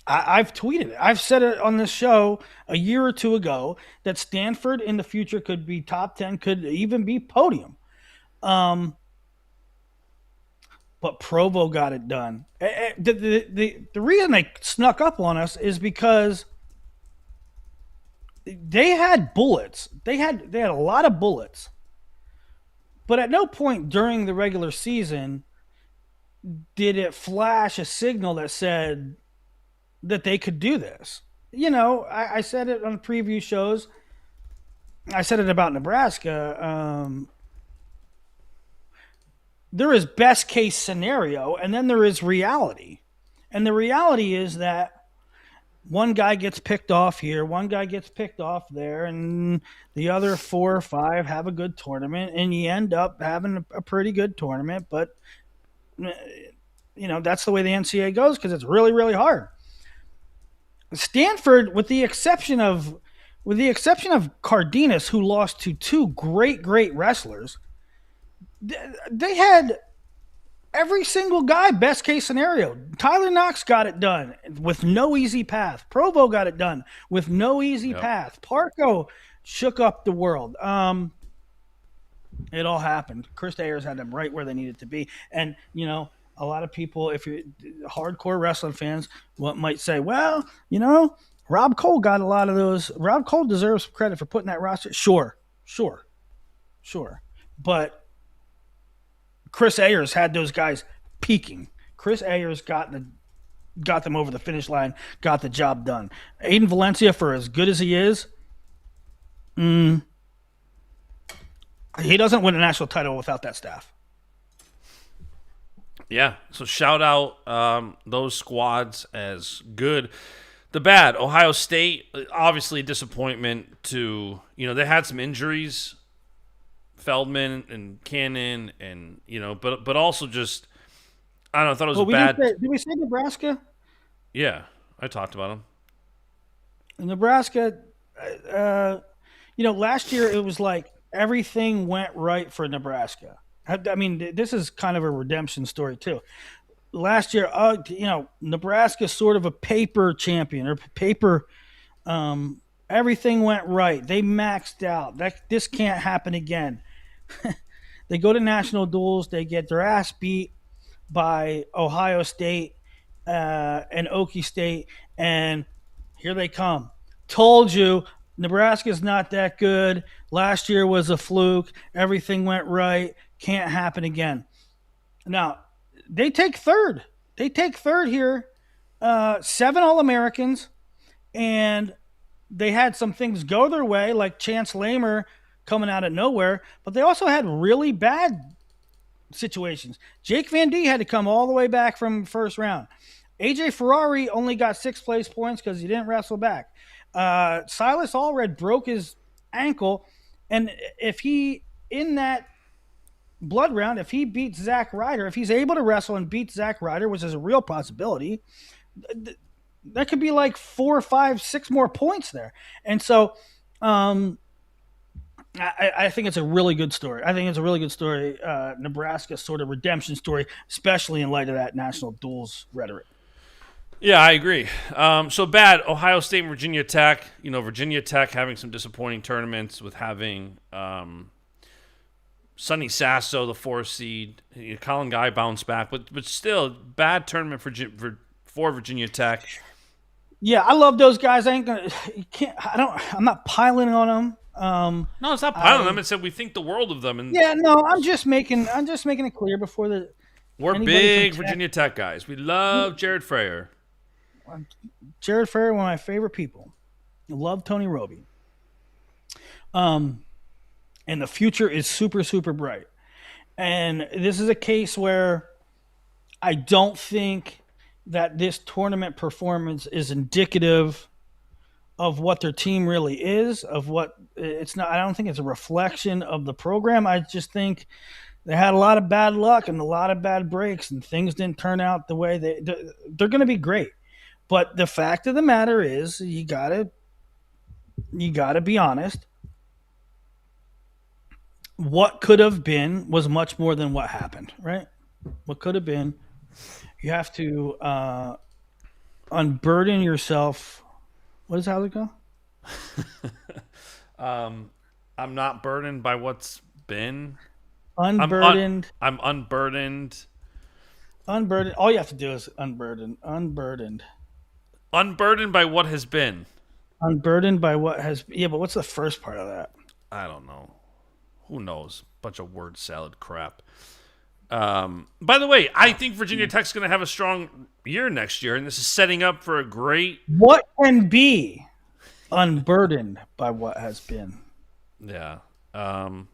I've tweeted it. I've said it on this show a year or two ago that Stanford in the future could be top 10, could even be podium. But Provo got it done. The reason they snuck up on us is because they had bullets. They had a lot of bullets. But at no point during the regular season did it flash a signal that said that they could do this. You know, I said it on preview shows. I said it about Nebraska. There is best case scenario, and then there is reality. And the reality is that one guy gets picked off here, one guy gets picked off there, and the other 4 or 5 have a good tournament, and you end up having a pretty good tournament. But, you know, that's the way the NCAA goes because it's really, really hard. Stanford, with the exception of Cardenas, who lost to 2 great wrestlers, they had every single guy best case scenario. Tyler Knox got it done with no easy path. Provo got it done with no easy path. Parco shook up the world. It all happened. Chris Ayers had them right where they needed to be. And, you know, A lot of people, if you're hardcore wrestling fans, what might say, well, Rob Cole got a lot of those. Rob Cole deserves credit for putting that roster. Sure, sure, sure. But Chris Ayers had those guys peaking. Chris Ayers got them over the finish line, got the job done. Aiden Valencia, for as good as he is, he doesn't win a national title without that staff. Yeah. So shout out those squads as good. The bad, Ohio State, obviously a disappointment to, they had some injuries, Feldman and Cannon, and, but also just, I don't know, I thought it was Well, bad. did we say Nebraska? Yeah, I talked about them. Nebraska, last year it was like everything went right for Nebraska. I mean, this is kind of a redemption story too. Last year, Nebraska's sort of a paper champion or paper. Everything went right. They maxed out. This can't happen again. They go to national duels. They get their ass beat by Ohio State and Okie State, and here they come. Told you, Nebraska's not that good. Last year was a fluke. Everything went right. Can't happen again. Now, they take third. They take third here. 7 All-Americans, and they had some things go their way, like Chance Lamer coming out of nowhere, but they also had really bad situations. Jake Van D had to come all the way back from first round. AJ Ferrari only got 6 place points because he didn't wrestle back. Silas Allred broke his ankle, and if he, in that blood round, if he beats Zach Ryder, if he's able to wrestle and beat Zach Ryder, which is a real possibility, that could be like 4, 5, 6 more points there. And so I think it's a really good story. I think it's a really good story. Nebraska's sort of redemption story, especially in light of that national duels rhetoric. Yeah, I agree. So bad, Ohio State and Virginia Tech. Virginia Tech having some disappointing tournaments with having Sonny Sasso, the 4 seed. Colin Guy bounced back, but still, bad tournament for Virginia Tech. Yeah, I love those guys. I'm not piling on them. No, it's not piling them. It said we think the world of them. And yeah, no, I'm just making it clear before we're big Virginia Tech guys. We love Jared Freyer. Jared Freyer, one of my favorite people. I love Tony Roby. And the future is super, super bright. And this is a case where I don't think that this tournament performance is indicative of what their team really is, of what it's not. I don't think it's a reflection of the program. I just think they had a lot of bad luck and a lot of bad breaks, and things didn't turn out the way they're going to be great. But the fact of the matter is, you gotta be honest. What could have been was much more than what happened, right? What could have been. You have to unburden yourself. How's it go? I'm not burdened by what's been. Unburdened. I'm unburdened. Unburdened. All you have to do is unburden. Unburdened. Unburdened by what has been. Unburdened by what has. Yeah, but what's the first part of that? I don't know. Who knows? Bunch of word salad crap. By the way, I think Virginia Tech's going to have a strong year next year, and this is setting up for a great. What can be unburdened by what has been? Yeah. And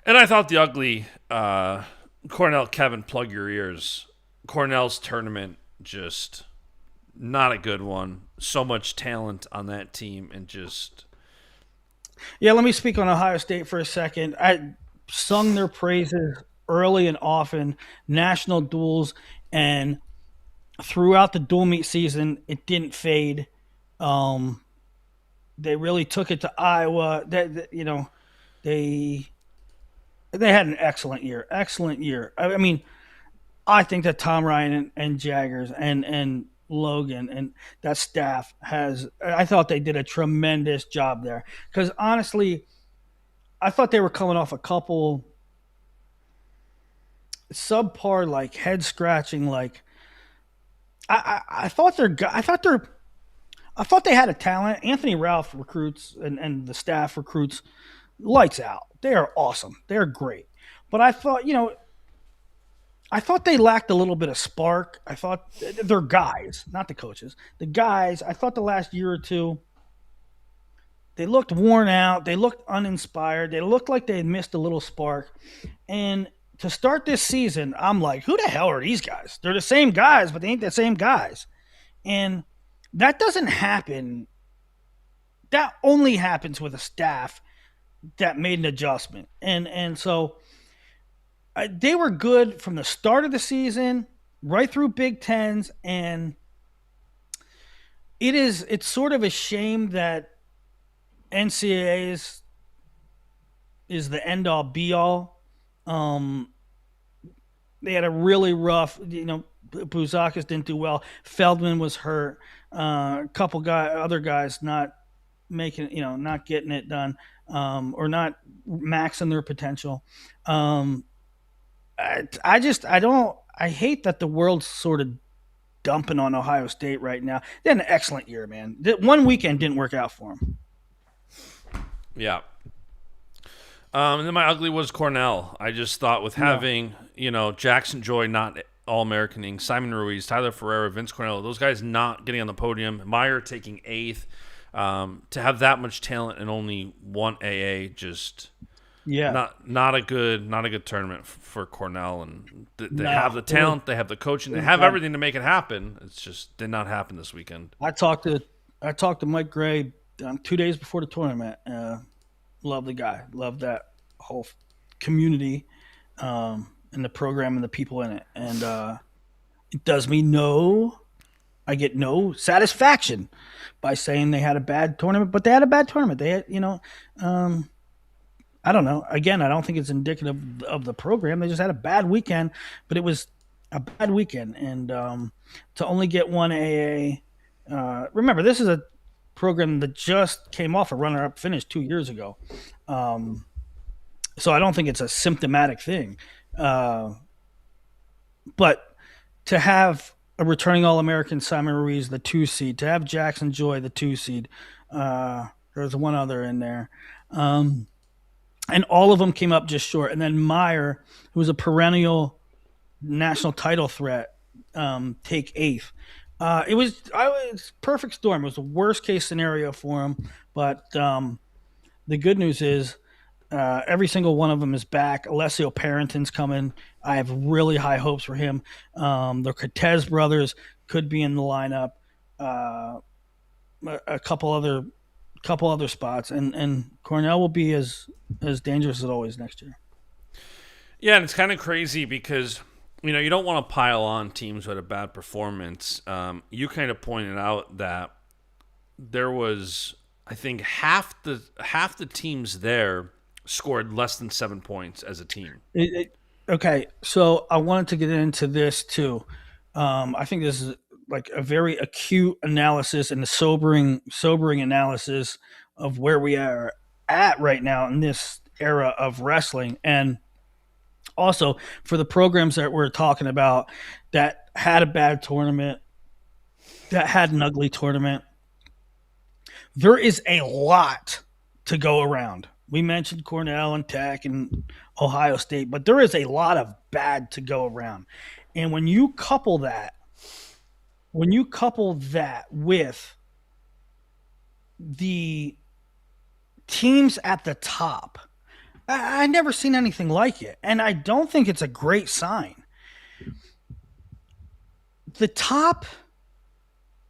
I thought the ugly Cornell, Kevin, plug your ears. Cornell's tournament, just not a good one. So much talent on that team, and just. Yeah, let me speak on Ohio State for a second. I sung their praises early and often, national duels, and throughout the dual meet season, it didn't fade. They really took it to Iowa. They had an excellent year. Excellent year. I mean, I think that Tom Ryan and Jaggers and Logan and that staff I thought they did a tremendous job there. Because honestly, I thought they were coming off a couple subpar, like head scratching. Like I thought I thought they had a talent. Anthony Ralph recruits and the staff recruits lights out. They are awesome. They're great. But I thought, I thought they lacked a little bit of spark. I thought they're guys, not the coaches. The guys, I thought the last year or two, they looked worn out. They looked uninspired. They looked like they had missed a little spark. And to start this season, I'm like, who the hell are these guys? They're the same guys, but they ain't the same guys. And that doesn't happen. That only happens with a staff that made an adjustment. And so they were good from the start of the season right through Big Tens, and it's sort of a shame that NCAA is the end all be all. Um, they had a really rough, Buzakis didn't do well. Feldman was hurt. Other guys not making, not getting it done, or not maxing their potential. I hate that the world's sort of dumping on Ohio State right now. They had an excellent year, man. One weekend didn't work out for them. Yeah. And then my ugly was Cornell. I just thought with having, Jackson Joy not All-Americaning, Simon Ruiz, Tyler Ferreira, Vince Cornell, those guys not getting on the podium, Meyer taking eighth, to have that much talent and only one AA, just not a good tournament for Cornell. And they have the talent, they have the coaching, they have everything to make it happen. It's just did not happen this weekend. I talked to Mike Gray 2 days before the tournament. Love the guy. Love that whole community, and the program and the people in it. And it does me I get no satisfaction by saying they had a bad tournament, but they had a bad tournament. They had, I don't know. Again, I don't think it's indicative of the program. They just had a bad weekend, but it was a bad weekend. And to only get one AA, remember, this is a program that just came off a runner-up finish 2 years ago. So I don't think it's a symptomatic thing. But to have a returning All-American Simon Ruiz, the 2 seed, to have Jackson Joy, the 2 seed, there's one other in there. And all of them came up just short. And then Meyer, who was a perennial national title threat, take eighth. It was perfect storm. It was the worst case scenario for him. But the good news is every single one of them is back. Alessio Parrington's coming. I have really high hopes for him. The Cortez brothers could be in the lineup. A couple other spots, and Cornell will be as dangerous as always next year. Yeah, and it's kind of crazy because you don't want to pile on teams who had a bad performance. You kind of pointed out that there was, I think, half the teams there scored less than 7 points as a team. Okay, so I wanted to get into this too. I think this is like a very acute analysis and a sobering analysis of where we are at right now in this era of wrestling. And also for the programs that we're talking about that had a bad tournament, that had an ugly tournament, there is a lot to go around. We mentioned Cornell and Tech and Ohio State, but there is a lot of bad to go around. And when you couple that with the teams at the top, I never seen anything like it. And I don't think it's a great sign. The top,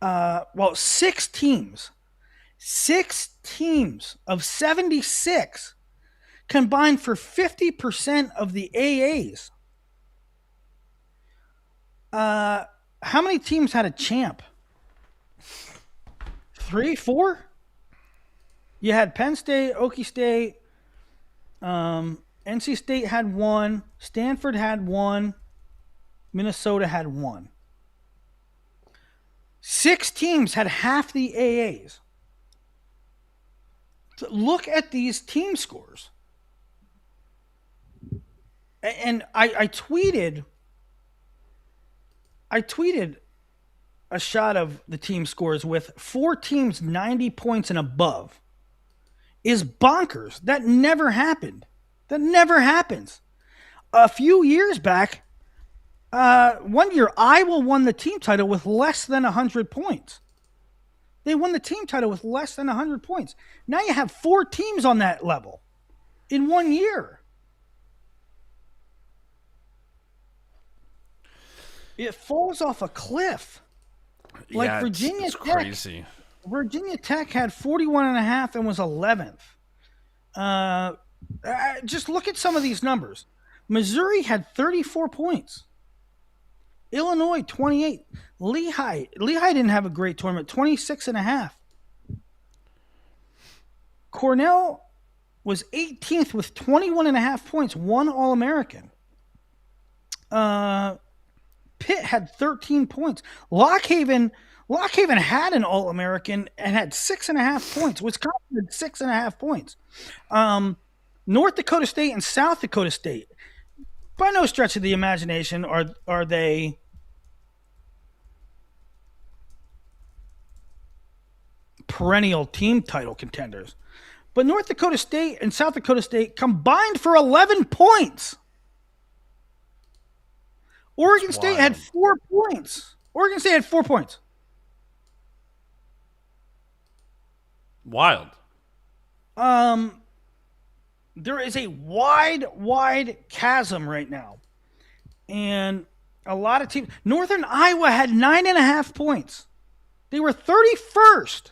6 teams of 76 combined for 50% of the AAs. How many teams had a champ? 3, 4? You had Penn State, Okie State, NC State had 1, Stanford had 1, Minnesota had 1. 6 teams had half the AAs. Look at these team scores. And I tweeted a shot of the team scores with 4 teams 90 points and above is bonkers. That never happened. That never happens. A few years back, one year Iowa won the team title with less than 100 points. They won the team title with less than 100 points. Now you have 4 teams on that level in 1 year. It falls off a cliff. Like Yeah, Virginia it's Tech. crazy. Virginia Tech had 41 and a half and was 11th. Just look at some of these numbers. Missouri had 34 points. Illinois 28. Lehigh didn't have a great tournament, 26 and a half. Cornell was 18th with 21 and a half points, one All-American. Pitt had 13 points. Lockhaven had an All-American and had 6.5 points. Wisconsin had 6.5 points. North Dakota State and South Dakota State, by no stretch of the imagination, are they perennial team title contenders. But North Dakota State and South Dakota State combined for 11 points. Oregon State had 4 points. Oregon State had 4 points. Wild. There is a wide chasm right now. And a lot of teams. Northern Iowa had 9.5 points. They were 31st.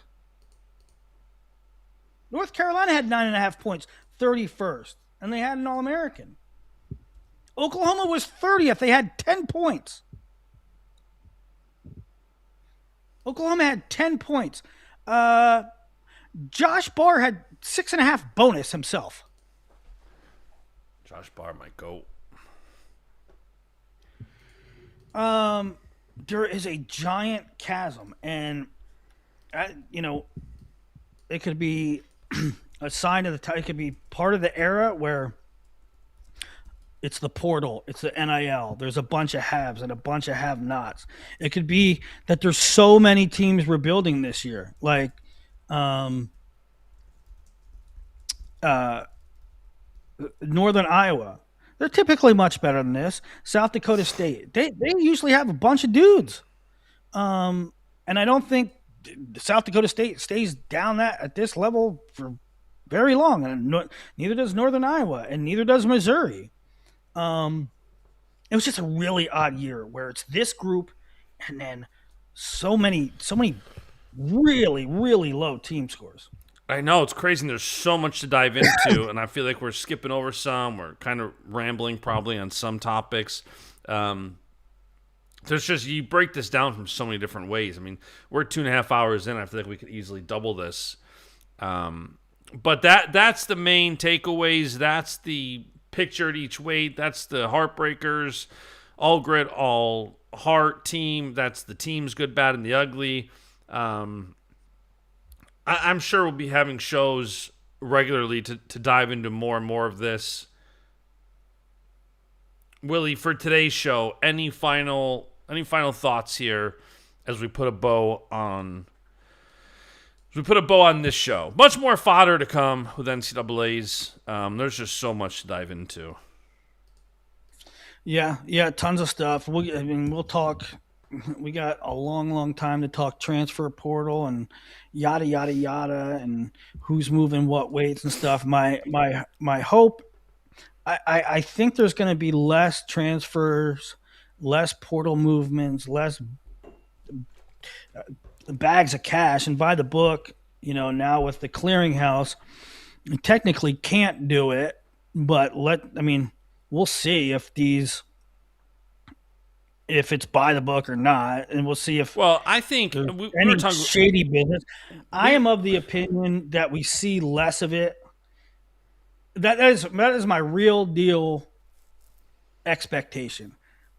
North Carolina had 9.5 points, 31st. And they had an All-American. Oklahoma was 30th. They had 10 points. Oklahoma had 10 points. Josh Barr had 6.5 bonus himself. Josh Barr might go. There is a giant chasm, and it could be a sign of the time. It could be part of the era where it's the portal, it's the NIL. There's a bunch of haves and a bunch of have-nots. It could be that there's so many teams rebuilding this year, like Northern Iowa. They're typically much better than this. South Dakota State, they usually have a bunch of dudes, and I don't think South Dakota State stays down at this level for very long, and neither does Northern Iowa, and neither does Missouri. It was just a really odd year where it's this group, and then so many really, really low team scores. I know, it's crazy, and there's so much to dive into, and I feel like we're skipping over some. We're kind of rambling probably on some topics. There's just, you break this down from so many different ways. I mean, we're 2.5 hours in. I feel like we could easily double this. But that's the main takeaways. That's the picture at each weight. That's the Heartbreakers, all grit, all heart team. That's the teams, good, bad, and the ugly. I'm sure we'll be having shows regularly to dive into more and more of this. Willie, for today's show, any final thoughts here as we put a bow on this show? Much more fodder to come with NCAA's. There's just so much to dive into. Yeah, tons of stuff. We'll talk. We got a long time to talk transfer portal and yada yada yada and who's moving what weights and stuff. My hope. I think there's going to be less transfers, less portal movements, less bags of cash, and by the book. Now with the clearinghouse, you technically can't do it, but we'll see if it's by the book or not, and we'll see if I think any shady business. I am of the opinion that we see less of it. That is my real deal expectation.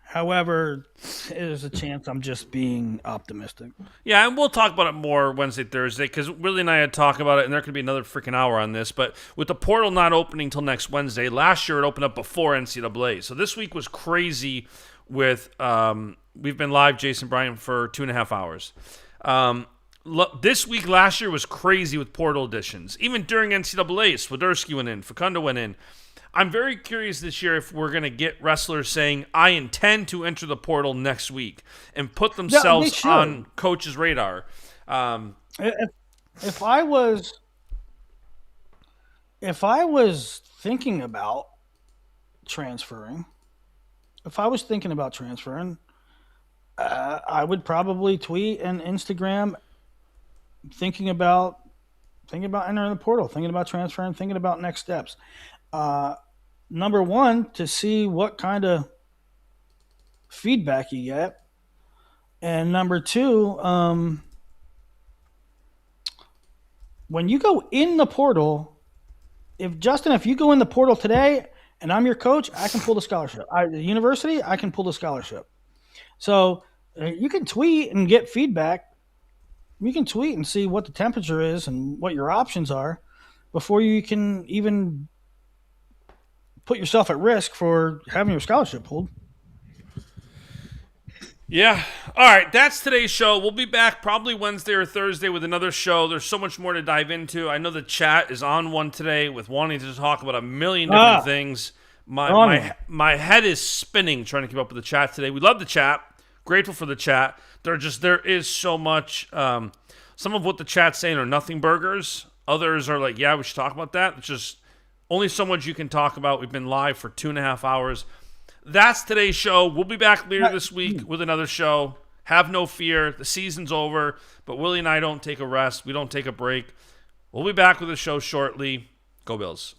However, there's a chance I'm just being optimistic. Yeah, and we'll talk about it more Wednesday, Thursday, because Willie and I had talked about it, and there could be another freaking hour on this. But with the portal not opening till next Wednesday, last year it opened up before NCAA. So this week was crazy with, we've been live, Jason Bryant, for 2.5 hours. This week last year was crazy with portal additions. Even during NCAA, Swiderski went in, Facundo went in. I'm very curious this year if we're going to get wrestlers saying, I intend to enter the portal next week and put themselves on coach's radar. If I was thinking about transferring, I would probably tweet and Instagram thinking about entering the portal, thinking about transferring, thinking about next steps. Number one, to see what kind of feedback you get, and number two, when you go in the portal, if you go in the portal today and I'm your coach, I can pull the scholarship. The university, I can pull the scholarship. So you can tweet and get feedback. You can tweet and see what the temperature is and what your options are before you can even put yourself at risk for having your scholarship pulled. Yeah. All right. That's today's show. We'll be back probably Wednesday or Thursday with another show. There's so much more to dive into. I know the chat is on one today with wanting to talk about a million different things. My head is spinning trying to keep up with the chat today. We love the chat. Grateful for the chat. There is so much. Some of what the chat's saying are nothing burgers. Others are like, yeah, we should talk about that. It's just only so much you can talk about. We've been live for 2.5 hours. That's today's show. We'll be back later this week with another show. Have no fear. The season's over, but Willie and I don't take a rest. We don't take a break. We'll be back with a show shortly. Go Bills.